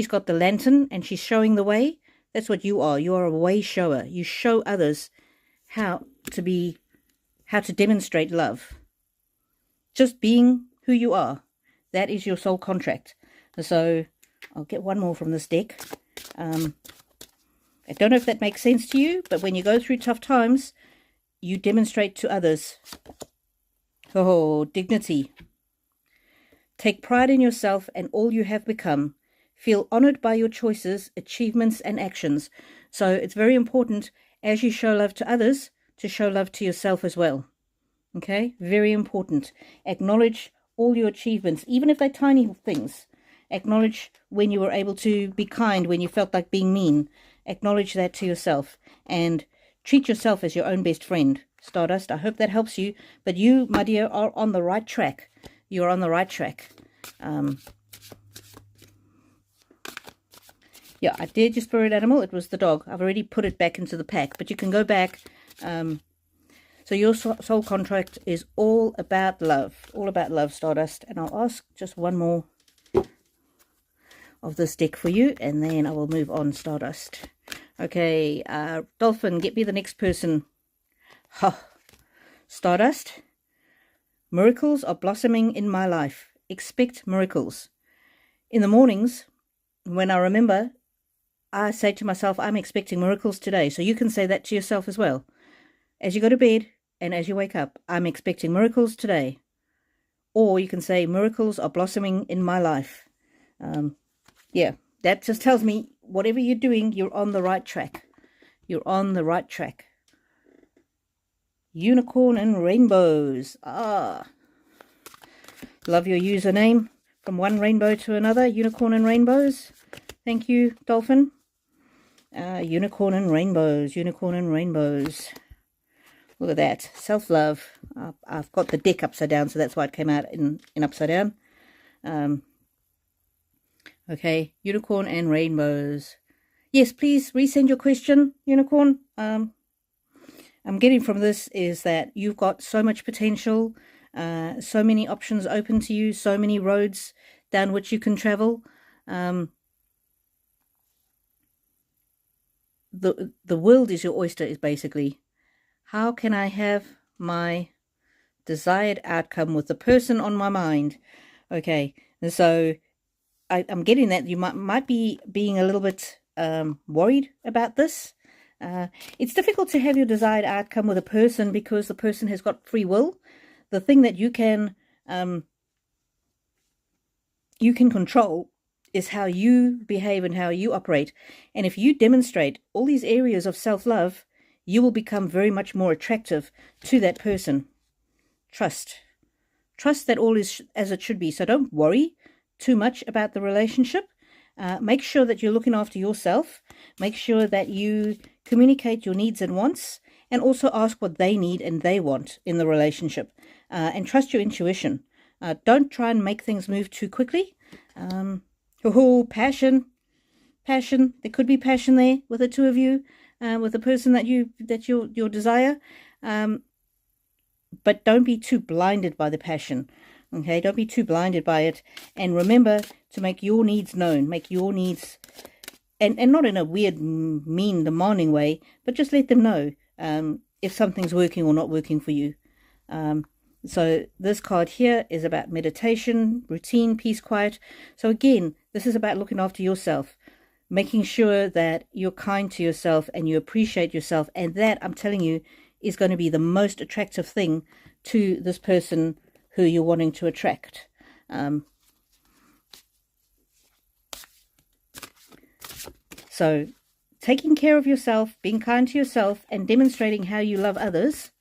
got the lantern and she's showing the way? That's what you are. You are a way shower. You show others how to demonstrate love. Just being who you are. That is your soul contract. So I'll get one more from this deck. I don't know if that makes sense to you, but when you go through tough times, you demonstrate to others. Oh, dignity. Take pride in yourself and all you have become. Feel honored by your choices, achievements, and actions. So it's very important, as you show love to others, to show love to yourself as well. Okay? Very important. Acknowledge all your achievements, even if they're tiny things. Acknowledge when you were able to be kind, when you felt like being mean. Acknowledge that to yourself and treat yourself as your own best friend. Stardust, I hope that helps you. But you, my dear, are on the right track. You're on the right track. Yeah, I did your spirit animal. It was the dog. I've already put it back into the pack, but you can go back. So your soul contract is all about love, Stardust. And I'll ask just one more of this deck for you, and then I will move on, Stardust. Okay, Dolphin, get me the next person. Stardust. Miracles are blossoming in my life. Expect miracles. In the mornings, when I remember, I say to myself, I'm expecting miracles today. So you can say that to yourself as well. As you go to bed and as you wake up, I'm expecting miracles today. Or you can say, miracles are blossoming in my life. Yeah, that just tells me whatever you're doing, you're on the right track. You're on the right track. Unicorn and rainbows. Love your username. From one rainbow to another. Unicorn and rainbows. Thank you, Dolphin. Unicorn and rainbows. Unicorn and rainbows. Look at that. Self-love. I've got the deck upside down, so that's why it came out in upside down. Okay, unicorn and rainbows. Yes, please resend your question, Unicorn. I'm getting from this is that you've got so much potential, so many options open to you, so many roads down which you can travel. The world is your oyster, is basically. How can I have my desired outcome with the person on my mind? Okay, and so I'm getting that you might be being a little bit worried about this. It's difficult to have your desired outcome with a person because the person has got free will. The thing that you can control is how you behave and how you operate. And if you demonstrate all these areas of self-love, you will become very much more attractive to that person. Trust that all is as it should be. So don't worry too much about the relationship. Make sure that you're looking after yourself. Make sure that you communicate your needs and wants, and also ask what they need and they want in the relationship. And trust your intuition. Don't try and make things move too quickly. Passion. There could be passion there with the two of you, with the person that you desire. But don't be too blinded by the passion. Okay, don't be too blinded by it. And remember to make your needs known. Make your needs, and not in a weird, mean, demanding way, but just let them know if something's working or not working for you. So this card here is about meditation, routine, peace, quiet. So again, this is about looking after yourself, making sure that you're kind to yourself and you appreciate yourself. And that, I'm telling you, is going to be the most attractive thing to this person who you're wanting to attract. So taking care of yourself, being kind to yourself, and demonstrating how you love others,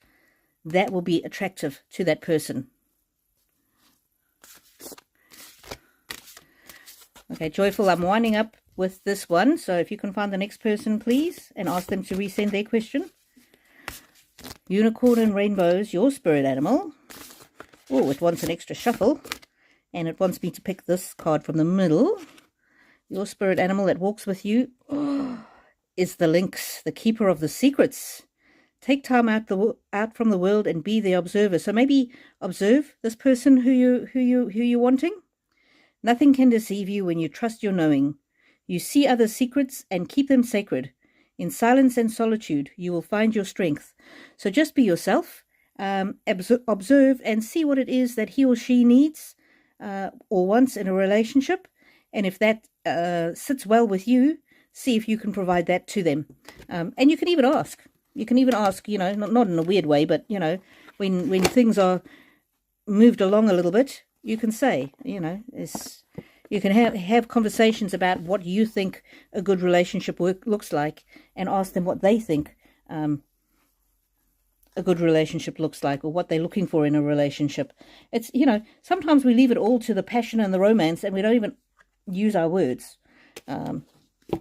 that will be attractive to that person. Okay, Joyful, I'm winding up with this one. So if you can find the next person, please, and ask them to resend their question. Unicorn and rainbows, your spirit animal. Oh, it wants an extra shuffle, and it wants me to pick this card from the middle. Your spirit animal that walks with you is the lynx, the keeper of the secrets. Take time out from the world and be the observer. So maybe observe this person who you're wanting. Nothing can deceive you when you trust your knowing. You see other secrets and keep them sacred. In silence and solitude, you will find your strength. So just be yourself. Observe and see what it is that he or she needs or wants in a relationship, and if that sits well with you, see if you can provide that to them. And you can even ask, not in a weird way, but when things are moved along a little bit, you can say, you can have conversations about what you think a good relationship looks like, and ask them what they think a good relationship looks like, or what they're looking for in a relationship. It's, sometimes we leave it all to the passion and the romance, and we don't even use our words,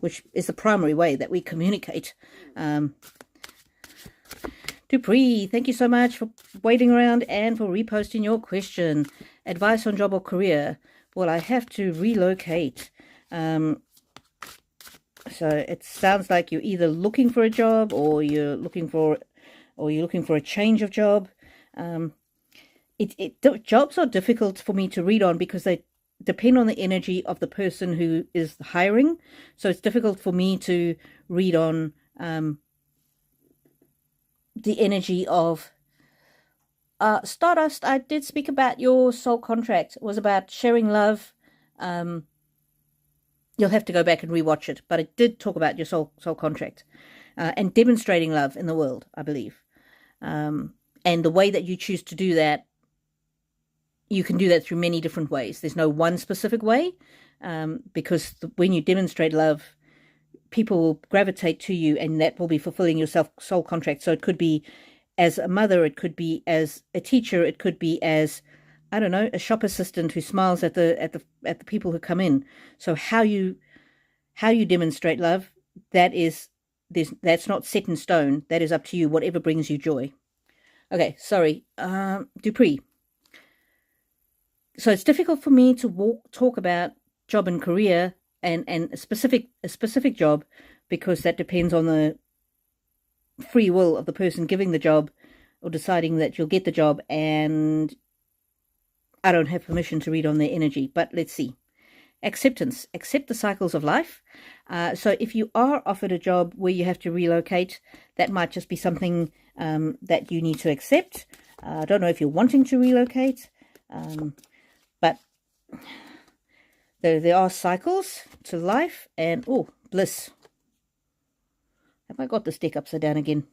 which is the primary way that we communicate. Dupree, thank you so much for waiting around and for reposting your question. Advice on job or career? Well, I have to relocate. So it sounds like you're either looking for a job, or you're looking for a change of job. Jobs are difficult for me to read on because they depend on the energy of the person who is hiring. So it's difficult for me to read on the energy of Stardust. I did speak about your soul contract. It was about sharing love. You'll have to go back and rewatch it, but it did talk about your soul contract and demonstrating love in the world, I believe. And the way that you choose to do that, you can do that through many different ways. There's no one specific way, because when you demonstrate love, people will gravitate to you, and that will be fulfilling your soul contract. So it could be as a mother, it could be as a teacher, it could be as I don't know, a shop assistant who smiles at the people who come in. So how you demonstrate love, that's not set in stone. That is up to you, whatever brings you joy. Okay, sorry. Dupree. So it's difficult for me to talk about job and career and a specific job, because that depends on the free will of the person giving the job or deciding that you'll get the job, and I don't have permission to read on their energy. But let's see. Acceptance. Accept the cycles of life. So if you are offered a job where you have to relocate, that might just be something that you need to accept. I don't know if you're wanting to relocate, but there are cycles to life, and oh, bliss. Have I got this deck upside down again?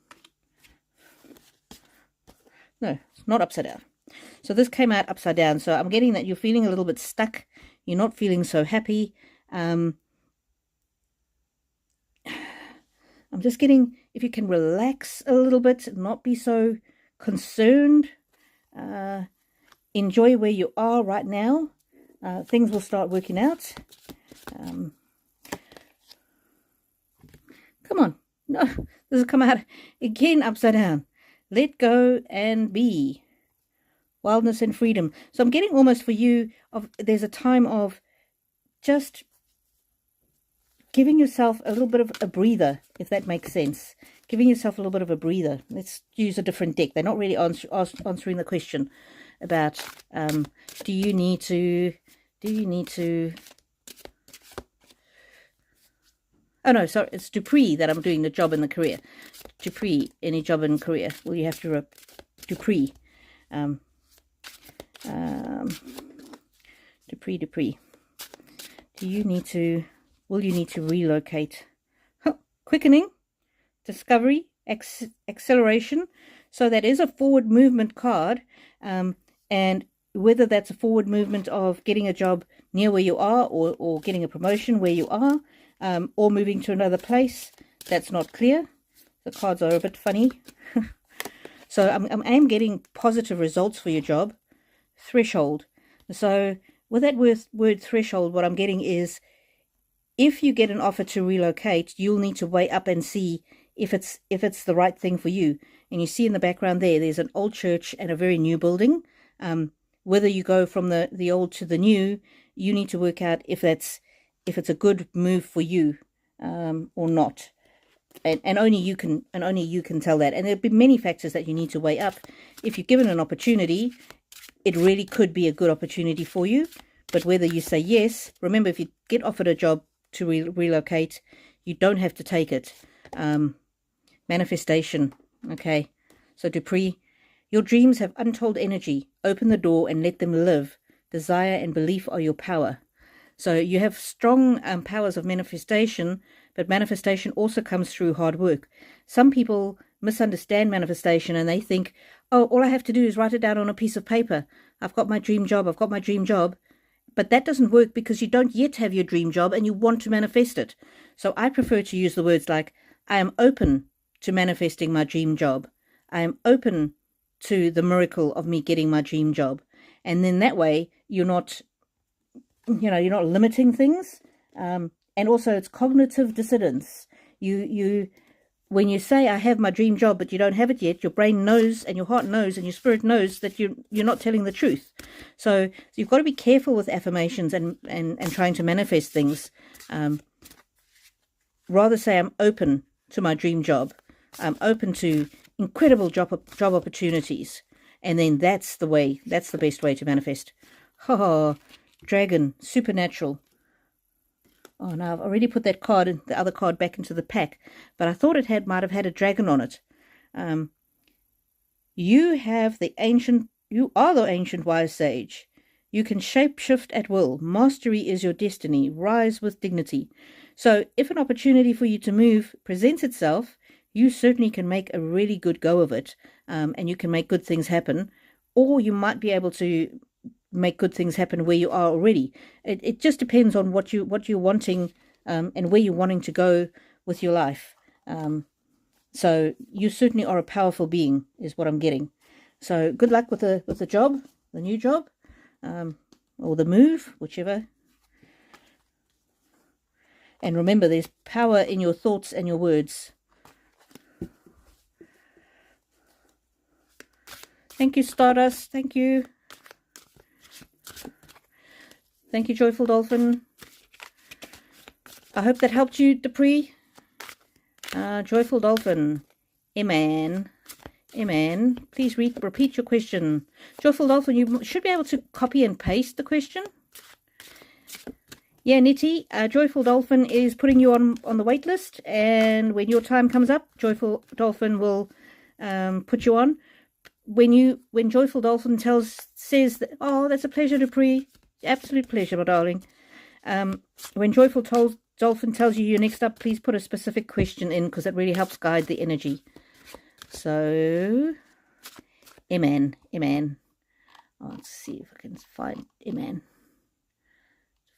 No, it's not upside down. So this came out upside down. So I'm getting that you're feeling a little bit stuck. You're not feeling so happy. I'm just getting, if you can relax a little bit, not be so concerned. Enjoy where you are right now. Things will start working out. Come on. No, this has come out again upside down. Let go and be. Wildness and freedom. So I'm getting almost for you, there's a time of just giving yourself a little bit of a breather, if that makes sense. Giving yourself a little bit of a breather. Let's use a different deck. They're not really answering the question about do you need to oh no, sorry, it's Dupree that I'm doing the job and the career. Dupree, any job and career. Well, you have to Dupree. Dupree. Will you need to relocate? Quickening, discovery, acceleration. So that is a forward movement card. And whether that's a forward movement of getting a job near where you are, or getting a promotion where you are, or moving to another place, that's not clear. The cards are a bit funny. So I'm getting positive results for your job. Threshold. So with that word threshold, what I'm getting is, if you get an offer to relocate, you'll need to weigh up and see if it's the right thing for you. And you see in the background there's an old church and a very new building. Whether you go from the old to the new, you need to work out if it's a good move for you or not. And only you can tell that. And there'll be many factors that you need to weigh up. If you're given an opportunity, it really could be a good opportunity for you. But whether you say yes, remember, if you get offered a job to relocate, you don't have to take it. Manifestation. Okay. So Dupree, your dreams have untold energy. Open the door and let them live. Desire and belief are your power. So you have strong powers of manifestation, but manifestation also comes through hard work. Some people misunderstand manifestation and they think, oh, all I have to do is write it down on a piece of paper. I've got my dream job. But that doesn't work, because you don't yet have your dream job and you want to manifest it. So I prefer to use the words like, I am open to manifesting my dream job. I am open to the miracle of me getting my dream job. And then that way you're not limiting things. And also it's cognitive dissonance. When you say I have my dream job but you don't have it yet, your brain knows and your heart knows and your spirit knows that you're not telling the truth. So you've got to be careful with affirmations and trying to manifest things. Rather say I'm open to my dream job. I'm open to incredible job opportunities. And then that's the best way to manifest. Dragon, supernatural. Oh no, I've already put that card, the other card, back into the pack, but I thought it might have had a dragon on it. You are the ancient wise sage. You can shapeshift at will. Mastery is your destiny. Rise with dignity. So if an opportunity for you to move presents itself, you certainly can make a really good go of it, and you can make good things happen, or you might be able to make good things happen where you are already. It just depends on what you're wanting, and where you're wanting to go with your life. So you certainly are a powerful being, is what I'm getting. So good luck with the job, the new job. or the move, whichever. And remember, there's power in your thoughts and your words. Thank you, Stardust. Thank you. Thank you, Joyful Dolphin. I hope that helped you, Dupree. Joyful Dolphin. Amen. Amen. Please repeat your question. Joyful Dolphin, you should be able to copy and paste the question. Yeah, Netty, Joyful Dolphin is putting you on the wait list, and when your time comes up, Joyful Dolphin will put you on. When Joyful Dolphin says that, oh, that's a pleasure, Dupree. Absolute pleasure, my darling. When Joyful Dolphin tells you you're next up, please put a specific question in, because that really helps guide the energy. So, Amen, Amen. Let's see if I can find Amen.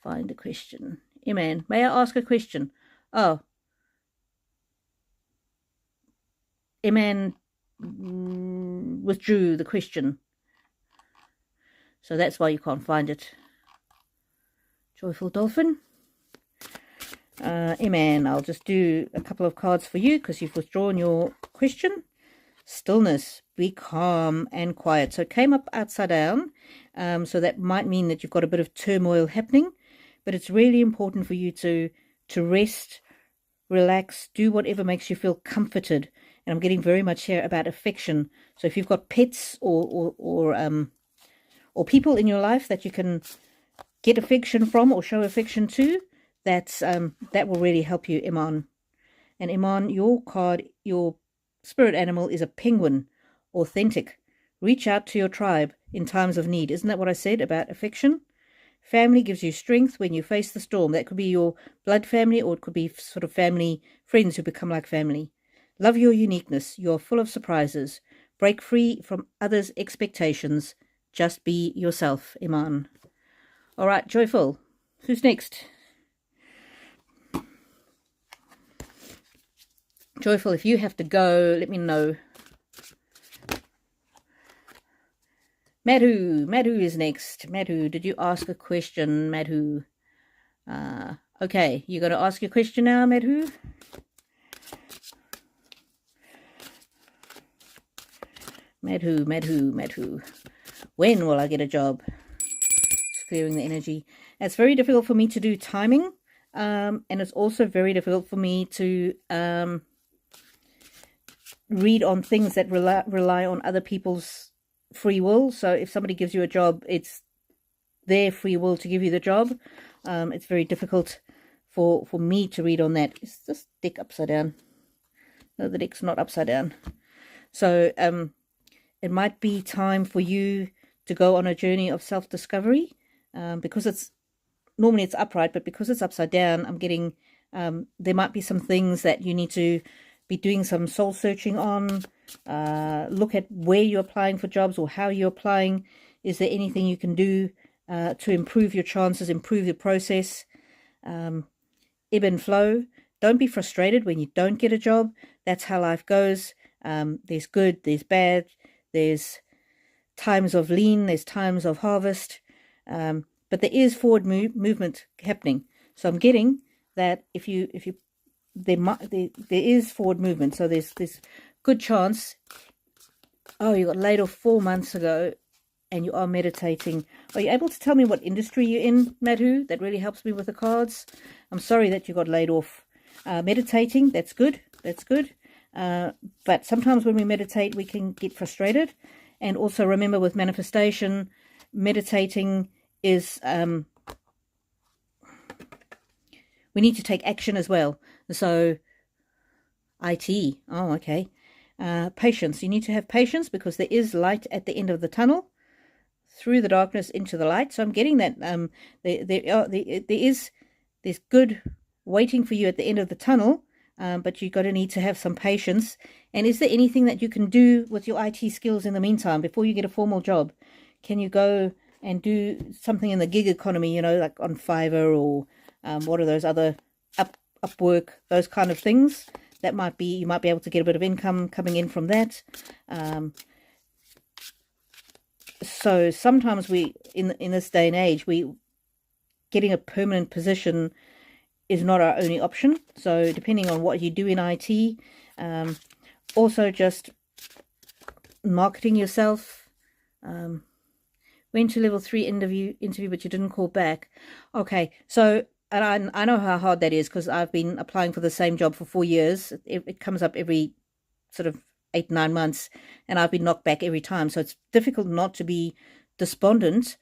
Find a question. Amen. May I ask a question? Oh. Amen withdrew the question. So that's why you can't find it. Joyful Dolphin. Amen. I'll just do a couple of cards for you because you've withdrawn your question. Stillness. Be calm and quiet. So it came up upside down. So that might mean that you've got a bit of turmoil happening. But it's really important for you to rest, relax, do whatever makes you feel comforted. And I'm getting very much here about affection. So if you've got pets or people in your life that you can get affection from or show affection to, that will really help you, Iman. And Iman, your card, your spirit animal is a penguin, authentic. Reach out to your tribe in times of need. Isn't that what I said about affection? Family gives you strength when you face the storm. That could be your blood family, or it could be sort of family, friends who become like family. Love your uniqueness. You're full of surprises. Break free from others' expectations. Just be yourself, Iman. All right, Joyful. Who's next? Joyful, if you have to go, let me know. Madhoo is next. Madhoo, did you ask a question, Madhoo? Okay, you're going to ask your question now, Madhoo? Madhoo. When will I get a job? Just clearing the energy. It's very difficult for me to do timing, and it's also very difficult for me to read on things that rely on other people's free will. So if somebody gives you a job, it's their free will to give you the job. It's very difficult for me to read on that. Is this deck upside down? No, the deck's not upside down. So it might be time for you to go on a journey of self-discovery, because it's normally it's upright, but because it's upside down, I'm getting there might be some things that you need to be doing some soul searching on. Look at where you're applying for jobs or how you're applying. Is there anything you can do to improve your chances, improve your process? Ebb and flow. Don't be frustrated when you don't get a job. That's how life goes. There's good, there's bad, there's times of lean, there's times of harvest. But there is forward movement happening. So I'm getting that if you there is forward movement. So there's this good chance. Oh, you got laid off 4 months ago and you are meditating. Are you able to tell me what industry you're in, Madhoo? That really helps me with the cards. I'm sorry that you got laid off. Meditating, that's good. That's good. But sometimes when we meditate, we can get frustrated. And also remember with manifestation, meditating is, we need to take action as well. So, IT, oh, okay. Patience, you need to have patience because there is light at the end of the tunnel, through the darkness into the light. So I'm getting that there's good waiting for you at the end of the tunnel, but you've got to need to have some patience. And is there anything that you can do with your IT skills in the meantime before you get a formal job? Can you go and do something in the gig economy, you know, like on Fiverr or what are those other Upwork, those kind of things? That might be, you might be able to get a bit of income coming in from that. So sometimes we, in this day and age, we getting a permanent position is not our only option. So depending on what you do in IT, also just marketing yourself. Went to level 3 interview, but you didn't call back. Okay, so and I know how hard that is because I've been applying for the same job for 4 years. It comes up every sort of 8-9 months, and I've been knocked back every time. So it's difficult not to be despondent.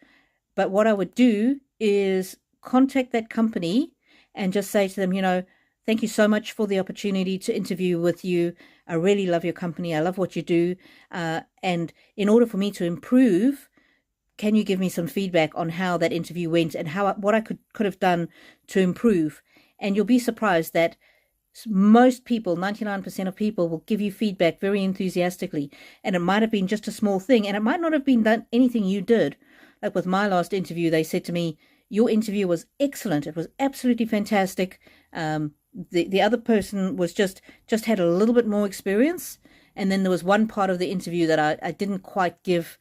But what I would do is contact that company and just say to them, thank you so much for the opportunity to interview with you. I really love your company. I love what you do. And in order for me to improve, can you give me some feedback on how that interview went and what I could have done to improve? And you'll be surprised that most people, 99% of people, will give you feedback very enthusiastically. And it might have been just a small thing, and it might not have been done anything you did. Like with my last interview, they said to me, your interview was excellent. It was absolutely fantastic. The other person was just had a little bit more experience. And then there was one part of the interview that I didn't quite give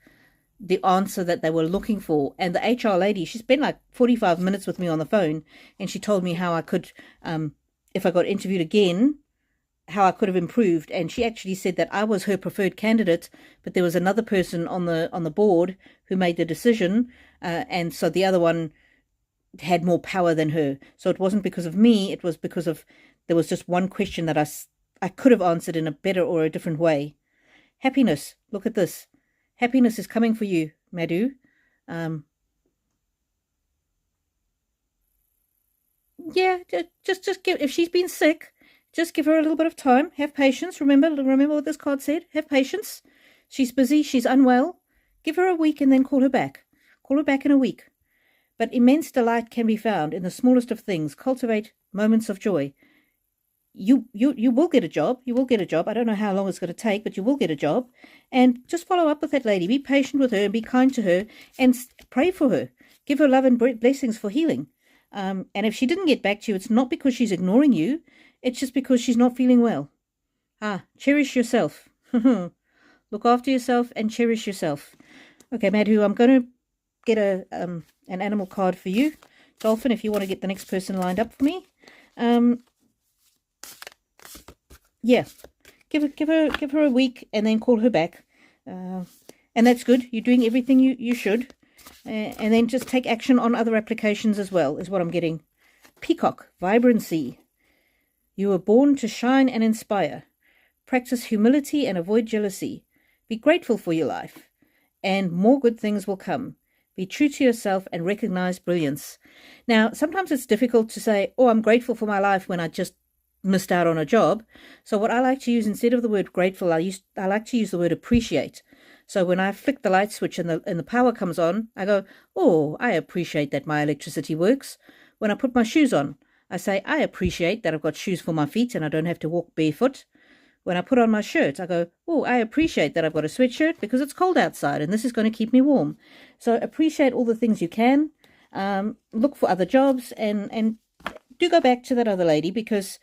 the answer that they were looking for. And the HR lady, she spent like 45 minutes with me on the phone, and she told me how I could, if I got interviewed again, how I could have improved. And she actually said that I was her preferred candidate, but there was another person on the board who made the decision, and so the other one had more power than her. So it wasn't because of me, it was because of there was just one question that I could have answered in a better or a different way. Happiness, look at this. Happiness is coming for you, Madhoo. Yeah, just give, if she's been sick, just give her a little bit of time. Have patience. Remember what this card said. Have patience. She's busy. She's unwell. Give her a week and then call her back. Call her back in a week. But immense delight can be found in the smallest of things. Cultivate moments of joy. You will get a job. You will get a job. I don't know how long it's going to take, but you will get a job. And just follow up with that lady. Be patient with her and be kind to her and pray for her. Give her love and blessings for healing. And if she didn't get back to you, it's not because she's ignoring you. It's just because she's not feeling well. Cherish yourself. Look after yourself and cherish yourself. Okay, Madhoo, I'm going to get an animal card for you. Dolphin, if you want to get the next person lined up for me. Yeah, give her a week and then call her back. And that's good. You're doing everything you should. And then just take action on other applications as well, is what I'm getting. Peacock, vibrancy. You were born to shine and inspire. Practice humility and avoid jealousy. Be grateful for your life, and more good things will come. Be true to yourself and recognize brilliance. Now, sometimes it's difficult to say, oh, I'm grateful for my life when I just missed out on a job. So what I like to use, instead of the word grateful, I like to use the word appreciate. So when I flick the light switch and the power comes on, I go, oh, I appreciate that my electricity works. When I put my shoes on, I say, I appreciate that I've got shoes for my feet and I don't have to walk barefoot. When I put on my shirt, I go, oh, I appreciate that I've got a sweatshirt because it's cold outside and this is going to keep me warm. So appreciate all the things you can. Look for other jobs and do go back to that other lady, because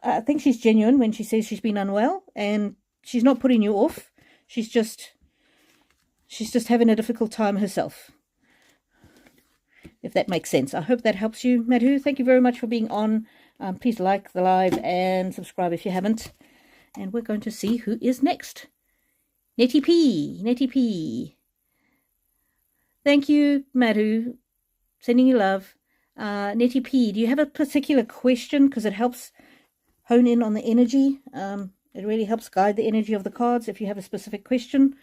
I think she's genuine when she says she's been unwell and she's not putting you off. She's just having a difficult time herself, if that makes sense. I hope that helps you, Madhoo. Thank you very much for being on. Please like the live and subscribe if you haven't. And we're going to see who is next. Netty P. Thank you, Madhoo. Sending you love. Netty P, do you have a particular question? Because it helps hone in on the energy. It really helps guide the energy of the cards if you have a specific question.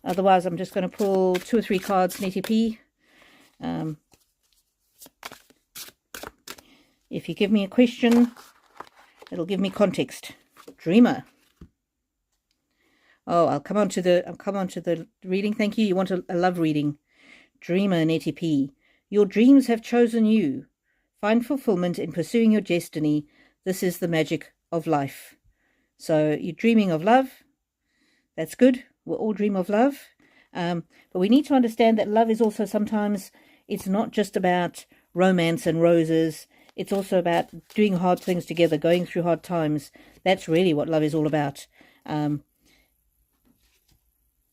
Otherwise, I'm just going to pull 2 or 3 cards, Netty P. If you give me a question, it'll give me context. Dreamer. Oh, I'll come on to the reading. Thank you. You want a love reading. Dreamer, Netty P. Your dreams have chosen you. Find fulfillment in pursuing your destiny. This is the magic of life. So you're dreaming of love. That's good. We all dream of love. But we need to understand that love is also sometimes, it's not just about romance and roses. It's also about doing hard things together, going through hard times. That's really what love is all about.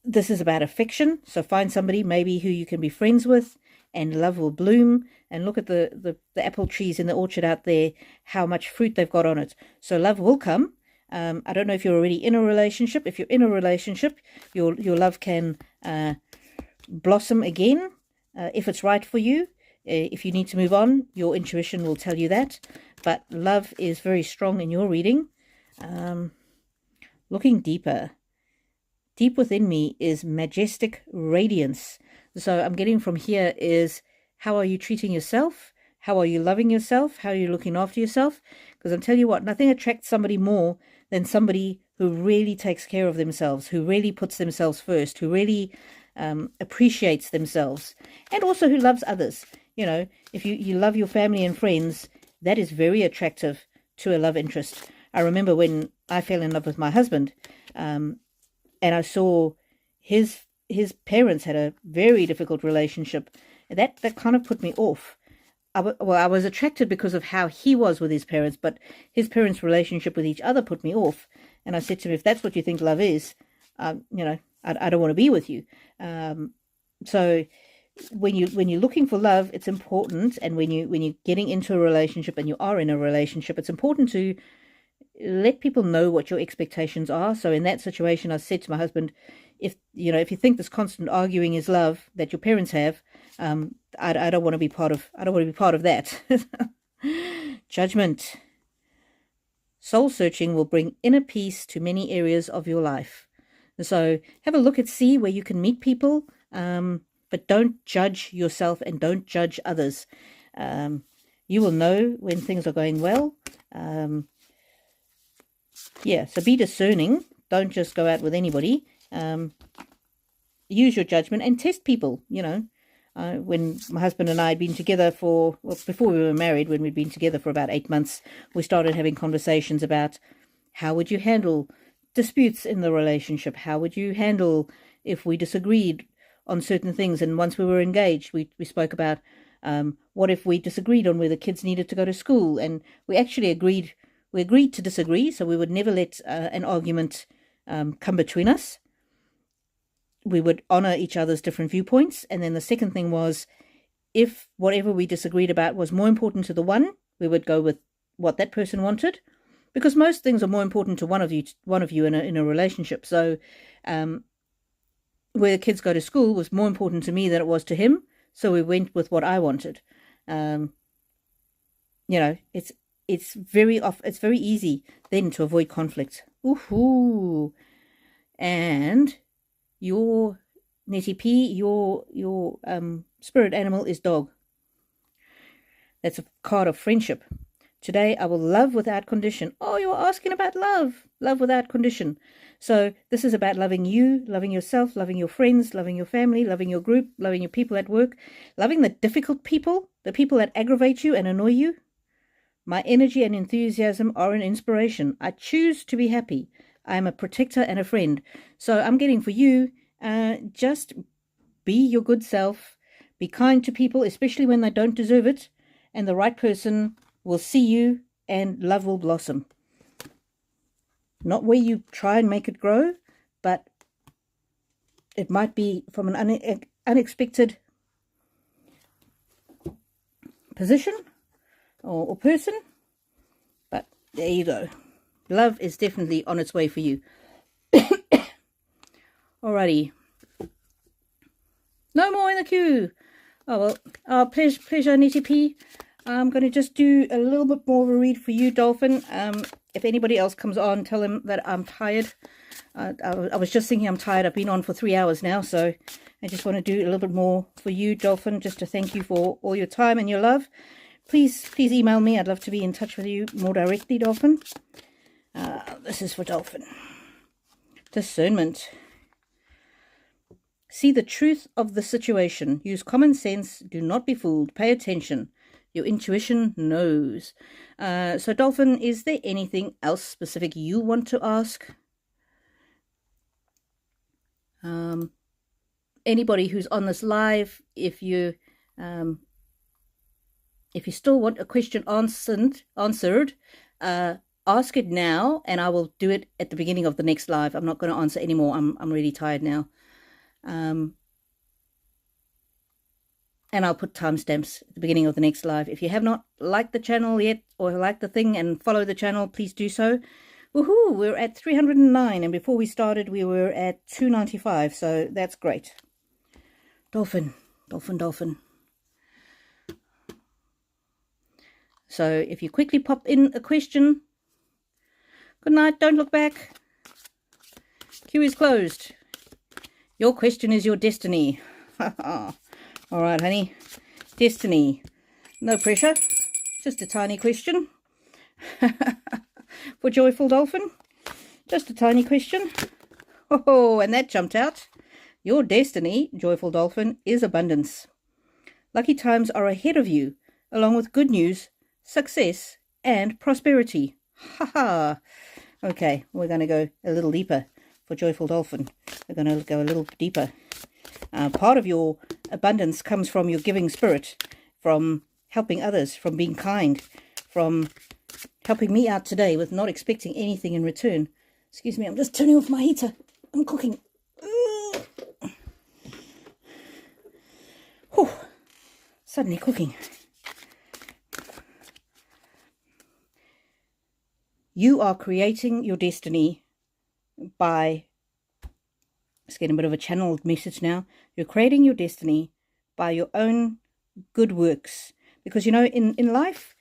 This is about affection, so find somebody maybe who you can be friends with, and love will bloom. And look at the apple trees in the orchard out there, how much fruit they've got on it. So love will come. I don't know if you're already in a relationship. If you're in a relationship, your love can blossom again if it's right for you. If you need to move on, your intuition will tell you that. But love is very strong in your reading. Looking deeper. Deep within me is majestic radiance. So I'm getting from here is, how are you treating yourself? How are you loving yourself? How are you looking after yourself? Because I'll tell you what, nothing attracts somebody more than somebody who really takes care of themselves, who really puts themselves first, who really appreciates themselves, and also who loves others. You know, if you love your family and friends, that is very attractive to a love interest. I remember when I fell in love with my husband, and I saw his parents had a very difficult relationship. That kind of put me off. I was attracted because of how he was with his parents, but his parents' relationship with each other put me off. And I said to him, if that's what you think love is, I don't want to be with you. So when you're looking for love, it's important. And when you're getting into a relationship and you are in a relationship, it's important to let people know what your expectations are. So in that situation, I said to my husband, if you think this constant arguing is love that your parents have, I don't want to be part of that. Judgment. Soul searching will bring inner peace to many areas of your life. So have a look see where you can meet people, but don't judge yourself and don't judge others. You will know when things are going well. So be discerning. Don't just go out with anybody. Use your judgment and test people. When my husband and I had been together before we were married, when we'd been together for about 8 months, we started having conversations about how would you handle disputes in the relationship? How would you handle if we disagreed on certain things? And once we were engaged, we spoke about what if we disagreed on where the kids needed to go to school, and we actually agreed to disagree, so we would never let an argument come between us. We would honor each other's different viewpoints. And then the second thing was, if whatever we disagreed about was more important to the one, we would go with what that person wanted, because most things are more important to one of you in a relationship. So where the kids go to school was more important to me than it was to him, so we went with what I wanted. It's very easy then to avoid conflict. Ooh. And your Netty P, your spirit animal is dog. That's a card of friendship. Today I will love without condition. Oh, you're asking about love. Love without condition. So this is about loving you, loving yourself, loving your friends, loving your family, loving your group, loving your people at work, loving the difficult people, the people that aggravate you and annoy you. My energy and enthusiasm are an inspiration. I choose to be happy. I am a protector and a friend. So I'm getting for you, just be your good self. Be kind to people, especially when they don't deserve it. And the right person will see you and love will blossom. Not where you try and make it grow, but it might be from an unexpected position or person. But there you go. Love is definitely on its way for you. Alrighty. No more in the queue. Oh, well. Pleasure, Netty P. I'm going to just do a little bit more of a read for you, Dolphin. If anybody else comes on, tell them that I'm tired. I was just thinking I'm tired. I've been on for 3 hours now, so I just want to do a little bit more for you, Dolphin, just to thank you for all your time and your love. Please email me. I'd love to be in touch with you more directly, Dolphin. This is for Dolphin. Discernment. See the truth of the situation. Use common sense. Do not be fooled. Pay attention. Your intuition knows. So, Dolphin, is there anything else specific you want to ask? Anybody who's on this live, if you if you still want a question answered, ask it now, and I will do it at the beginning of the next live. I'm not going to answer anymore. I'm really tired now. And I'll put timestamps at the beginning of the next live. If you have not liked the channel yet, or liked the thing and follow the channel, please do so. Woohoo! We're at 309, and before we started, we were at 295, so that's great. Dolphin, Dolphin, Dolphin. So if you quickly pop in a question. Good night, don't look back. Queue is closed. Your question is your destiny. All right, honey. Destiny. No pressure. Just a tiny question. For Joyful Dolphin. Just a tiny question. Oh, and that jumped out. Your destiny, Joyful Dolphin, is abundance. Lucky times are ahead of you, along with good news, success, and prosperity. Ha ha. Okay, we're going to go a little deeper for Joyful Dolphin. We're going to go a little deeper. Part of your abundance comes from your giving spirit, from helping others, from being kind, from helping me out today with not expecting anything in return. Excuse me, I'm just turning off my heater. I'm cooking. Whew. Suddenly cooking. You are creating your destiny by, it's getting a bit of a channeled message now. You're creating your destiny by your own good works. Because, you know, in life,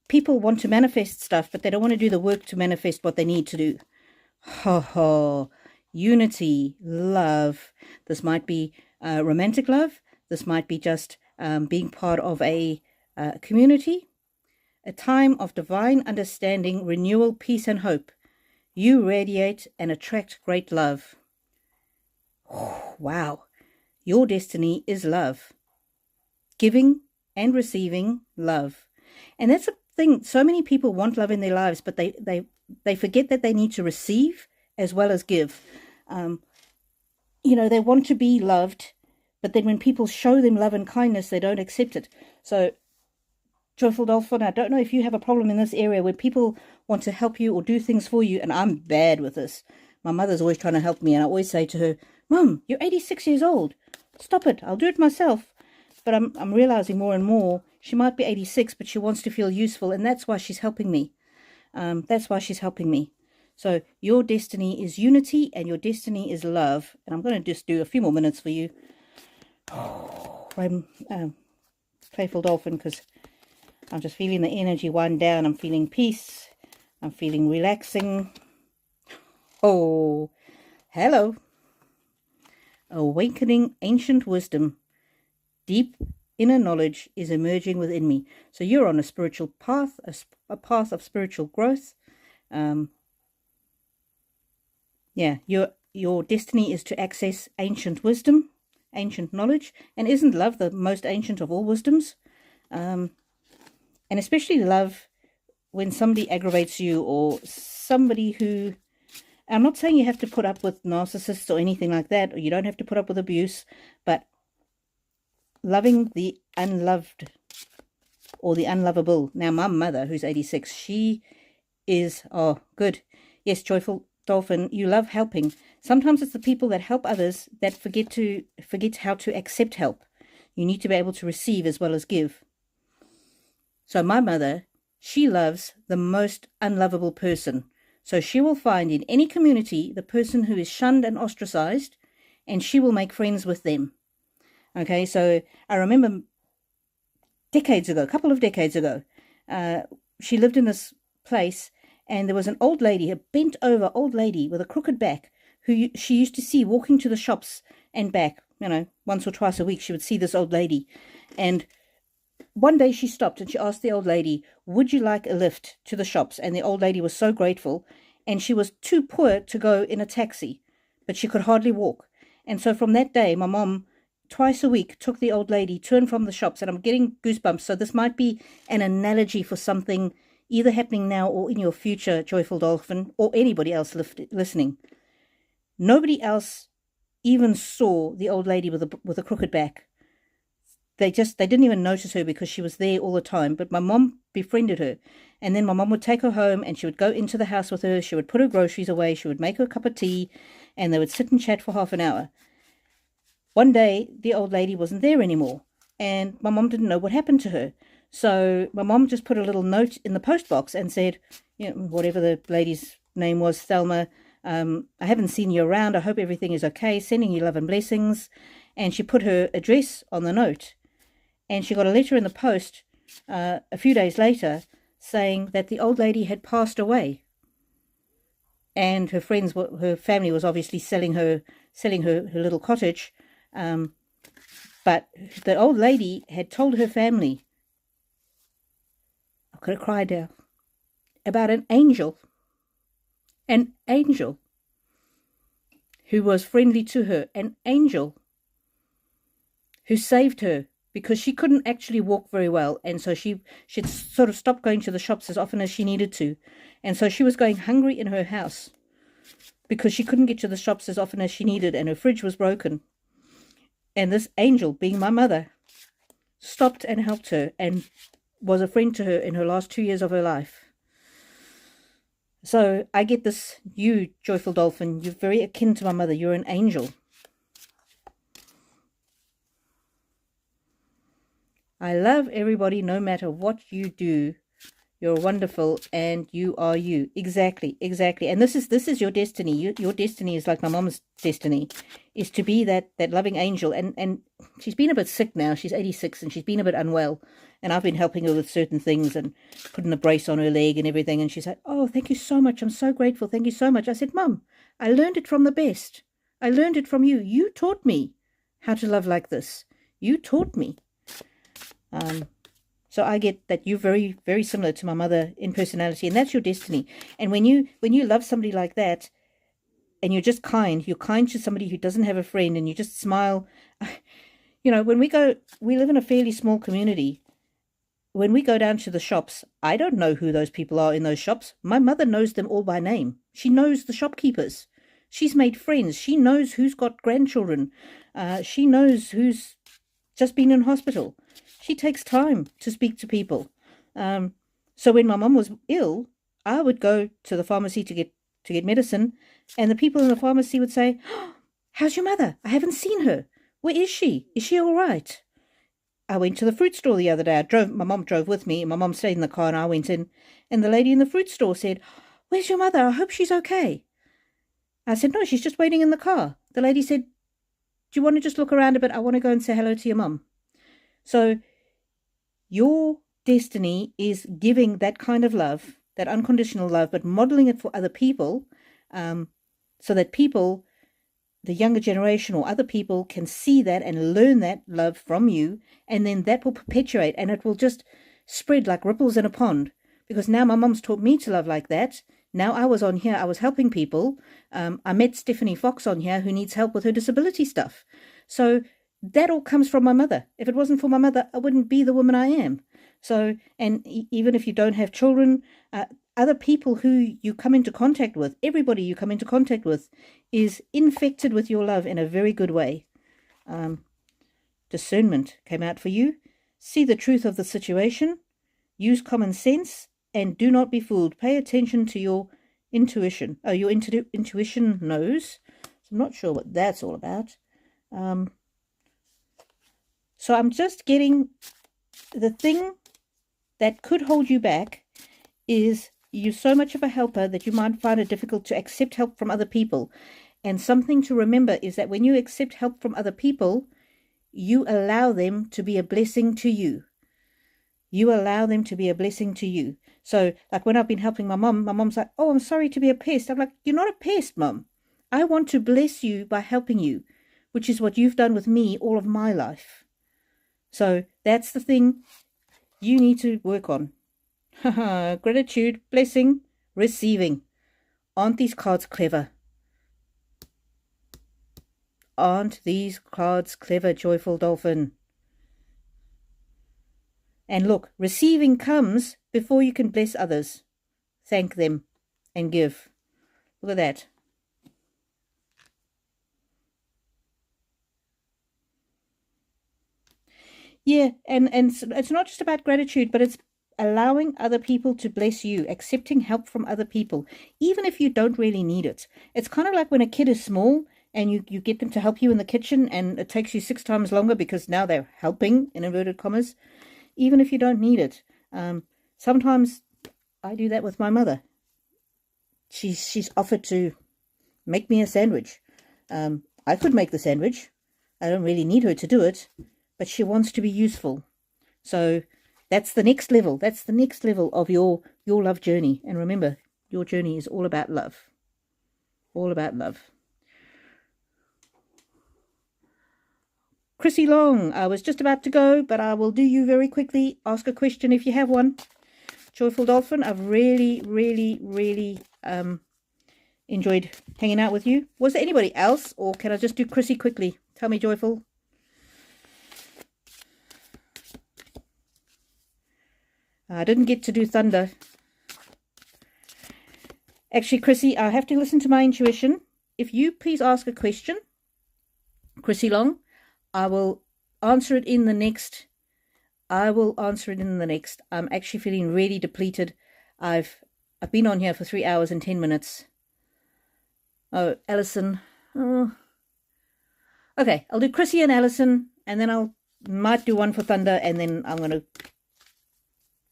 people want to manifest stuff, but they don't want to do the work to manifest what they need to do. Ho ho. Unity, love. This might be romantic love. This might be just being part of a community. A time of divine understanding, renewal, peace, and hope. You radiate and attract great love. Oh, wow. Your destiny is love. Giving and receiving love. And that's a thing. So many people want love in their lives, but they forget that they need to receive as well as give. You know, they want to be loved, but then when people show them love and kindness, they don't accept it. So, Joyful Dolphin, I don't know if you have a problem in this area where people want to help you or do things for you, and I'm bad with this. My mother's always trying to help me, and I always say to her, Mum, you're 86 years old. Stop it. I'll do it myself. But I'm realizing more and more, she might be 86, but she wants to feel useful, and that's why she's helping me. That's why she's helping me. So your destiny is unity, and your destiny is love. And I'm going to just do a few more minutes for you. I'm Playful Dolphin, because I'm just feeling the energy wind down. I'm feeling peace. I'm feeling relaxing. Oh, hello. Awakening ancient wisdom. Deep inner knowledge is emerging within me. So you're on a spiritual path, a path of spiritual growth. Yeah, your destiny is to access ancient wisdom, ancient knowledge. And isn't love the most ancient of all wisdoms? And especially love when somebody aggravates you, or somebody who, I'm not saying you have to put up with narcissists or anything like that, or you don't have to put up with abuse, but loving the unloved or the unlovable. Now, my mother, who's 86, she is, oh, good. Yes, Joyful Dolphin, you love helping. Sometimes it's the people that help others that forget how to accept help. You need to be able to receive as well as give. So my mother, she loves the most unlovable person. So she will find in any community the person who is shunned and ostracized, and she will make friends with them. Okay, so I remember decades ago, a couple of decades ago, she lived in this place, and there was an old lady, a bent over old lady with a crooked back, who she used to see walking to the shops and back, you know, once or twice a week. She would see this old lady, and one day she stopped and she asked the old lady, would you like a lift to the shops? And the old lady was so grateful, and she was too poor to go in a taxi, but she could hardly walk. And so from that day, my mom twice a week took the old lady to and from the shops, and I'm getting goosebumps. So this might be an analogy for something either happening now or in your future, Joyful Dolphin, or anybody else listening. Nobody else even saw the old lady with a crooked back. they didn't even notice her because she was there all the time. But my mom befriended her. And then my mom would take her home and she would go into the house with her. She would put her groceries away. She would make her a cup of tea and they would sit and chat for half an hour. One day, the old lady wasn't there anymore and my mom didn't know what happened to her. So my mom just put a little note in the post box and said, whatever the lady's name was, Thelma, I haven't seen you around. I hope everything is okay. Sending you love and blessings. And she put her address on the note. And she got a letter in the post a few days later saying that the old lady had passed away. And her family was obviously selling her little cottage. But the old lady had told her family, I could have cried out, about an angel who was friendly to her, an angel who saved her because she couldn't actually walk very well. And so she'd sort of stopped going to the shops as often as she needed to. And so she was going hungry in her house because she couldn't get to the shops as often as she needed and her fridge was broken. And this angel, being my mother, stopped and helped her and was a friend to her in her last 2 years of her life. So I get this, you, Joyful Dolphin, you're very akin to my mother. You're an angel. I love everybody no matter what you do. You're wonderful and you are you. Exactly. And this is your destiny. Your destiny is like my mom's destiny, is to be that loving angel. And she's been a bit sick now. She's 86 and she's been a bit unwell. And I've been helping her with certain things and putting a brace on her leg and everything. And she said, oh, thank you so much. I'm so grateful. Thank you so much. I said, Mum, I learned it from the best. I learned it from you. You taught me how to love like this. You taught me. So I get that you're very, very similar to my mother in personality, and that's your destiny. And when you love somebody like that, and you're just kind, you're kind to somebody who doesn't have a friend, and you just smile. When we live in a fairly small community. When we go down to the shops, I don't know who those people are in those shops. My mother knows them all by name. She knows the shopkeepers. She's made friends. She knows who's got grandchildren. She knows who's just been in hospital. She takes time to speak to people. So when my mum was ill, I would go to the pharmacy to get medicine, and the people in the pharmacy would say, oh, how's your mother? I haven't seen her. Where is she? Is she all right? I went to the fruit store the other day. My mum drove with me, and my mum stayed in the car, and I went in, and the lady in the fruit store said, where's your mother? I hope she's okay. I said, no, she's just waiting in the car. The lady said, do you want to just look around a bit? I want to go and say hello to your mum. So your destiny is giving that kind of love, that unconditional love, but modeling it for other people, so that people, the younger generation or other people, can see that and learn that love from you, and then that will perpetuate and it will just spread like ripples in a pond. Because now my mum's taught me to love like that. Now I was on here, I was helping people. I met Stephanie Fox on here who needs help with her disability stuff. So that all comes from my mother. If it wasn't for my mother, I wouldn't be the woman I am. So, and even if you don't have children, other people who you come into contact with, everybody you come into contact with is infected with your love in a very good way. Discernment came out for you. See the truth of the situation. Use common sense and do not be fooled. Pay attention to your intuition. Oh, your intuition knows. I'm not sure what that's all about. So I'm just getting the thing that could hold you back is you're so much of a helper that you might find it difficult to accept help from other people. And something to remember is that when you accept help from other people, you allow them to be a blessing to you. You allow them to be a blessing to you. So like when I've been helping my mom's like, oh, I'm sorry to be a pest. I'm like, you're not a pest, Mom. I want to bless you by helping you, which is what you've done with me all of my life. So that's the thing you need to work on. Gratitude, blessing, receiving. Aren't these cards clever? Aren't these cards clever, Joyful Dolphin? And look, receiving comes before you can bless others. Thank them and give. Look at that. Yeah, and it's not just about gratitude, but it's allowing other people to bless you, accepting help from other people, even if you don't really need it. It's kind of like when a kid is small and you get them to help you in the kitchen and it takes you 6 times longer because now they're helping, in inverted commas, even if you don't need it. Sometimes I do that with my mother. She's offered to make me a sandwich. I could make the sandwich. I don't really need her to do it, but she wants to be useful. So that's the next level. That's the next level of your love journey. And remember, your journey is all about love. All about love. Chrissy Long, I was just about to go, but I will do you very quickly. Ask a question if you have one. Joyful Dolphin, I've really, really, really enjoyed hanging out with you. Was there anybody else, or can I just do Chrissy quickly? Tell me, Joyful. I didn't get to do Thunder. Actually, Chrissy, I have to listen to my intuition. If you please ask a question, Chrissy Long, I will answer it in the next. I'm actually feeling really depleted. I've been on here for 3 hours and 10 minutes. Oh, Alison. Oh. Okay, I'll do Chrissy and Alison, and then might do one for Thunder, and then I'm going to...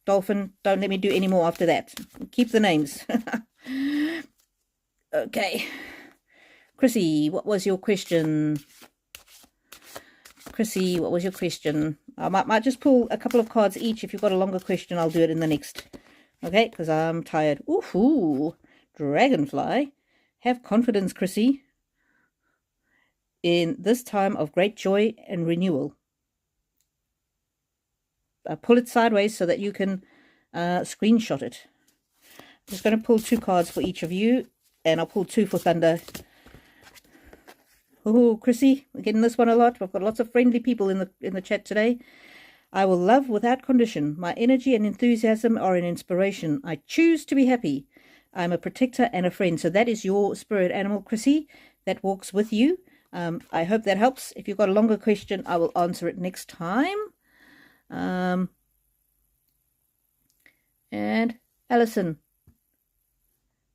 Dolphin, don't let me do any more after that. Keep the names. Okay. Chrissy, what was your question? Chrissy, what was your question? I might just pull a couple of cards each. If you've got a longer question, I'll do it in the next. Okay, because I'm tired. Ooh, Dragonfly. Have confidence, Chrissy, in this time of great joy and renewal. Pull it sideways so that you can screenshot it. I'm just going to pull 2 cards for each of you, and I'll pull 2 for Thunder. Oh, Chrissy, we're getting this one a lot. We've got lots of friendly people in the chat today. I will love without condition. My energy and enthusiasm are an inspiration. I choose to be happy. I'm a protector and a friend. So that is your spirit animal, Chrissy, that walks with you. I hope that helps. If you've got a longer question, I will answer it next time. And Alison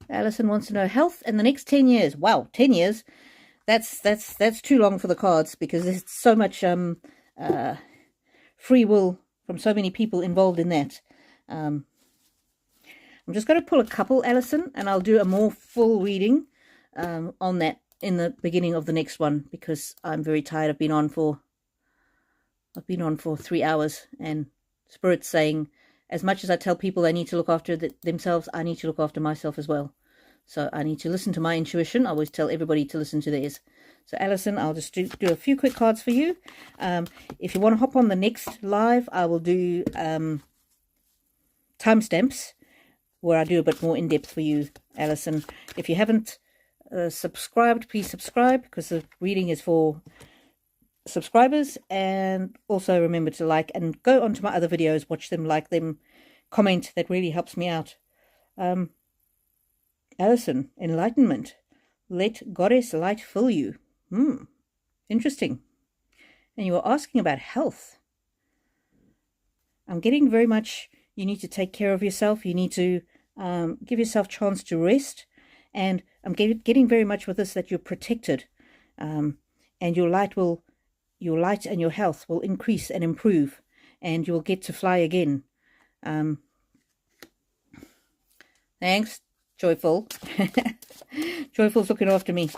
wants to know health in the next 10 years. Wow, 10 years. That's too long for the cards, because there's so much free will from so many people involved in that. I'm just going to pull a couple, Alison, and I'll do a more full reading on that in the beginning of the next one, because I'm very tired. I've been on for 3 hours, and Spirit's saying, as much as I tell people they need to look after themselves, I need to look after myself as well. So I need to listen to my intuition. I always tell everybody to listen to theirs. So Alison, I'll just do a few quick cards for you. If you want to hop on the next live, I will do timestamps where I do a bit more in depth for you, Alison. If you haven't subscribed, please subscribe, because the reading is for subscribers. And also remember to like and go onto my other videos, watch them, like them, comment. That really helps me out. Alison, enlightenment. Let goddess light fill you. Interesting. And you were asking about health. I'm getting very much, you need to take care of yourself. You need to give yourself a chance to rest. And I'm getting very much with this that you're protected. And your light and your health will increase and improve. And you'll get to fly again. Thanks, Joyful. Joyful's looking after me.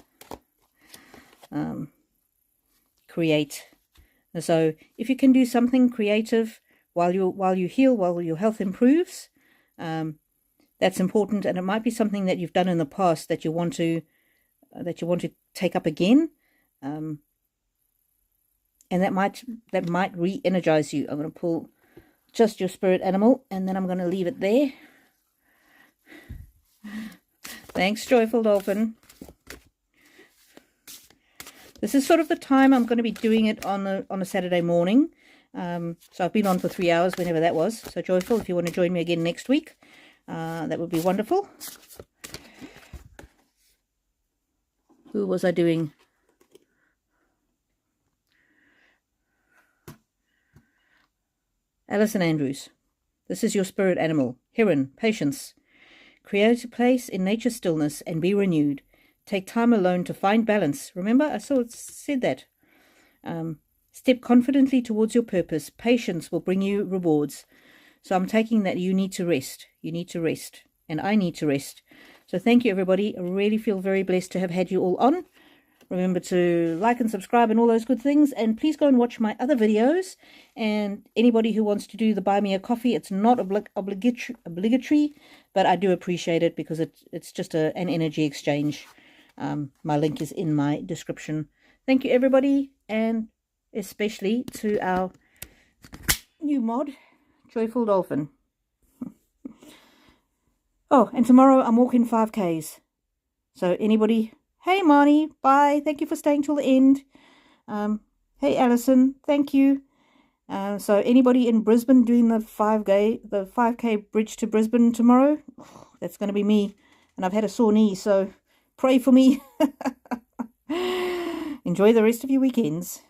Create. And so if you can do something creative while you heal, while your health improves, that's important. And it might be something that you've done in the past that you want to take up again. And that might re-energize you. I'm going to pull just your spirit animal, and then I'm going to leave it there. Thanks, Joyful Dolphin. This is sort of the time I'm going to be doing it on a Saturday morning. So I've been on for 3 hours, whenever that was. So Joyful, if you want to join me again next week, that would be wonderful. Who was I doing? Alison Andrews. This is your spirit animal. Heron, patience. Create a place in nature's stillness and be renewed. Take time alone to find balance. Remember, I said that. Step confidently towards your purpose. Patience will bring you rewards. So I'm taking that you need to rest. You need to rest. And I need to rest. So thank you, everybody. I really feel very blessed to have had you all on. Remember to like and subscribe and all those good things. And please go and watch my other videos. And anybody who wants to do the Buy Me a Coffee, it's not obligatory, but I do appreciate it because it's just an energy exchange. My link is in my description. Thank you, everybody. And especially to our new mod, Joyful Dolphin. Oh, and tomorrow I'm walking 5Ks. So anybody... Hey, Marnie, bye. Thank you for staying till the end. Hey, Alison, thank you. So anybody in Brisbane doing the 5K bridge to Brisbane tomorrow? Oh, that's going to be me. And I've had a sore knee, so pray for me. Enjoy the rest of your weekends.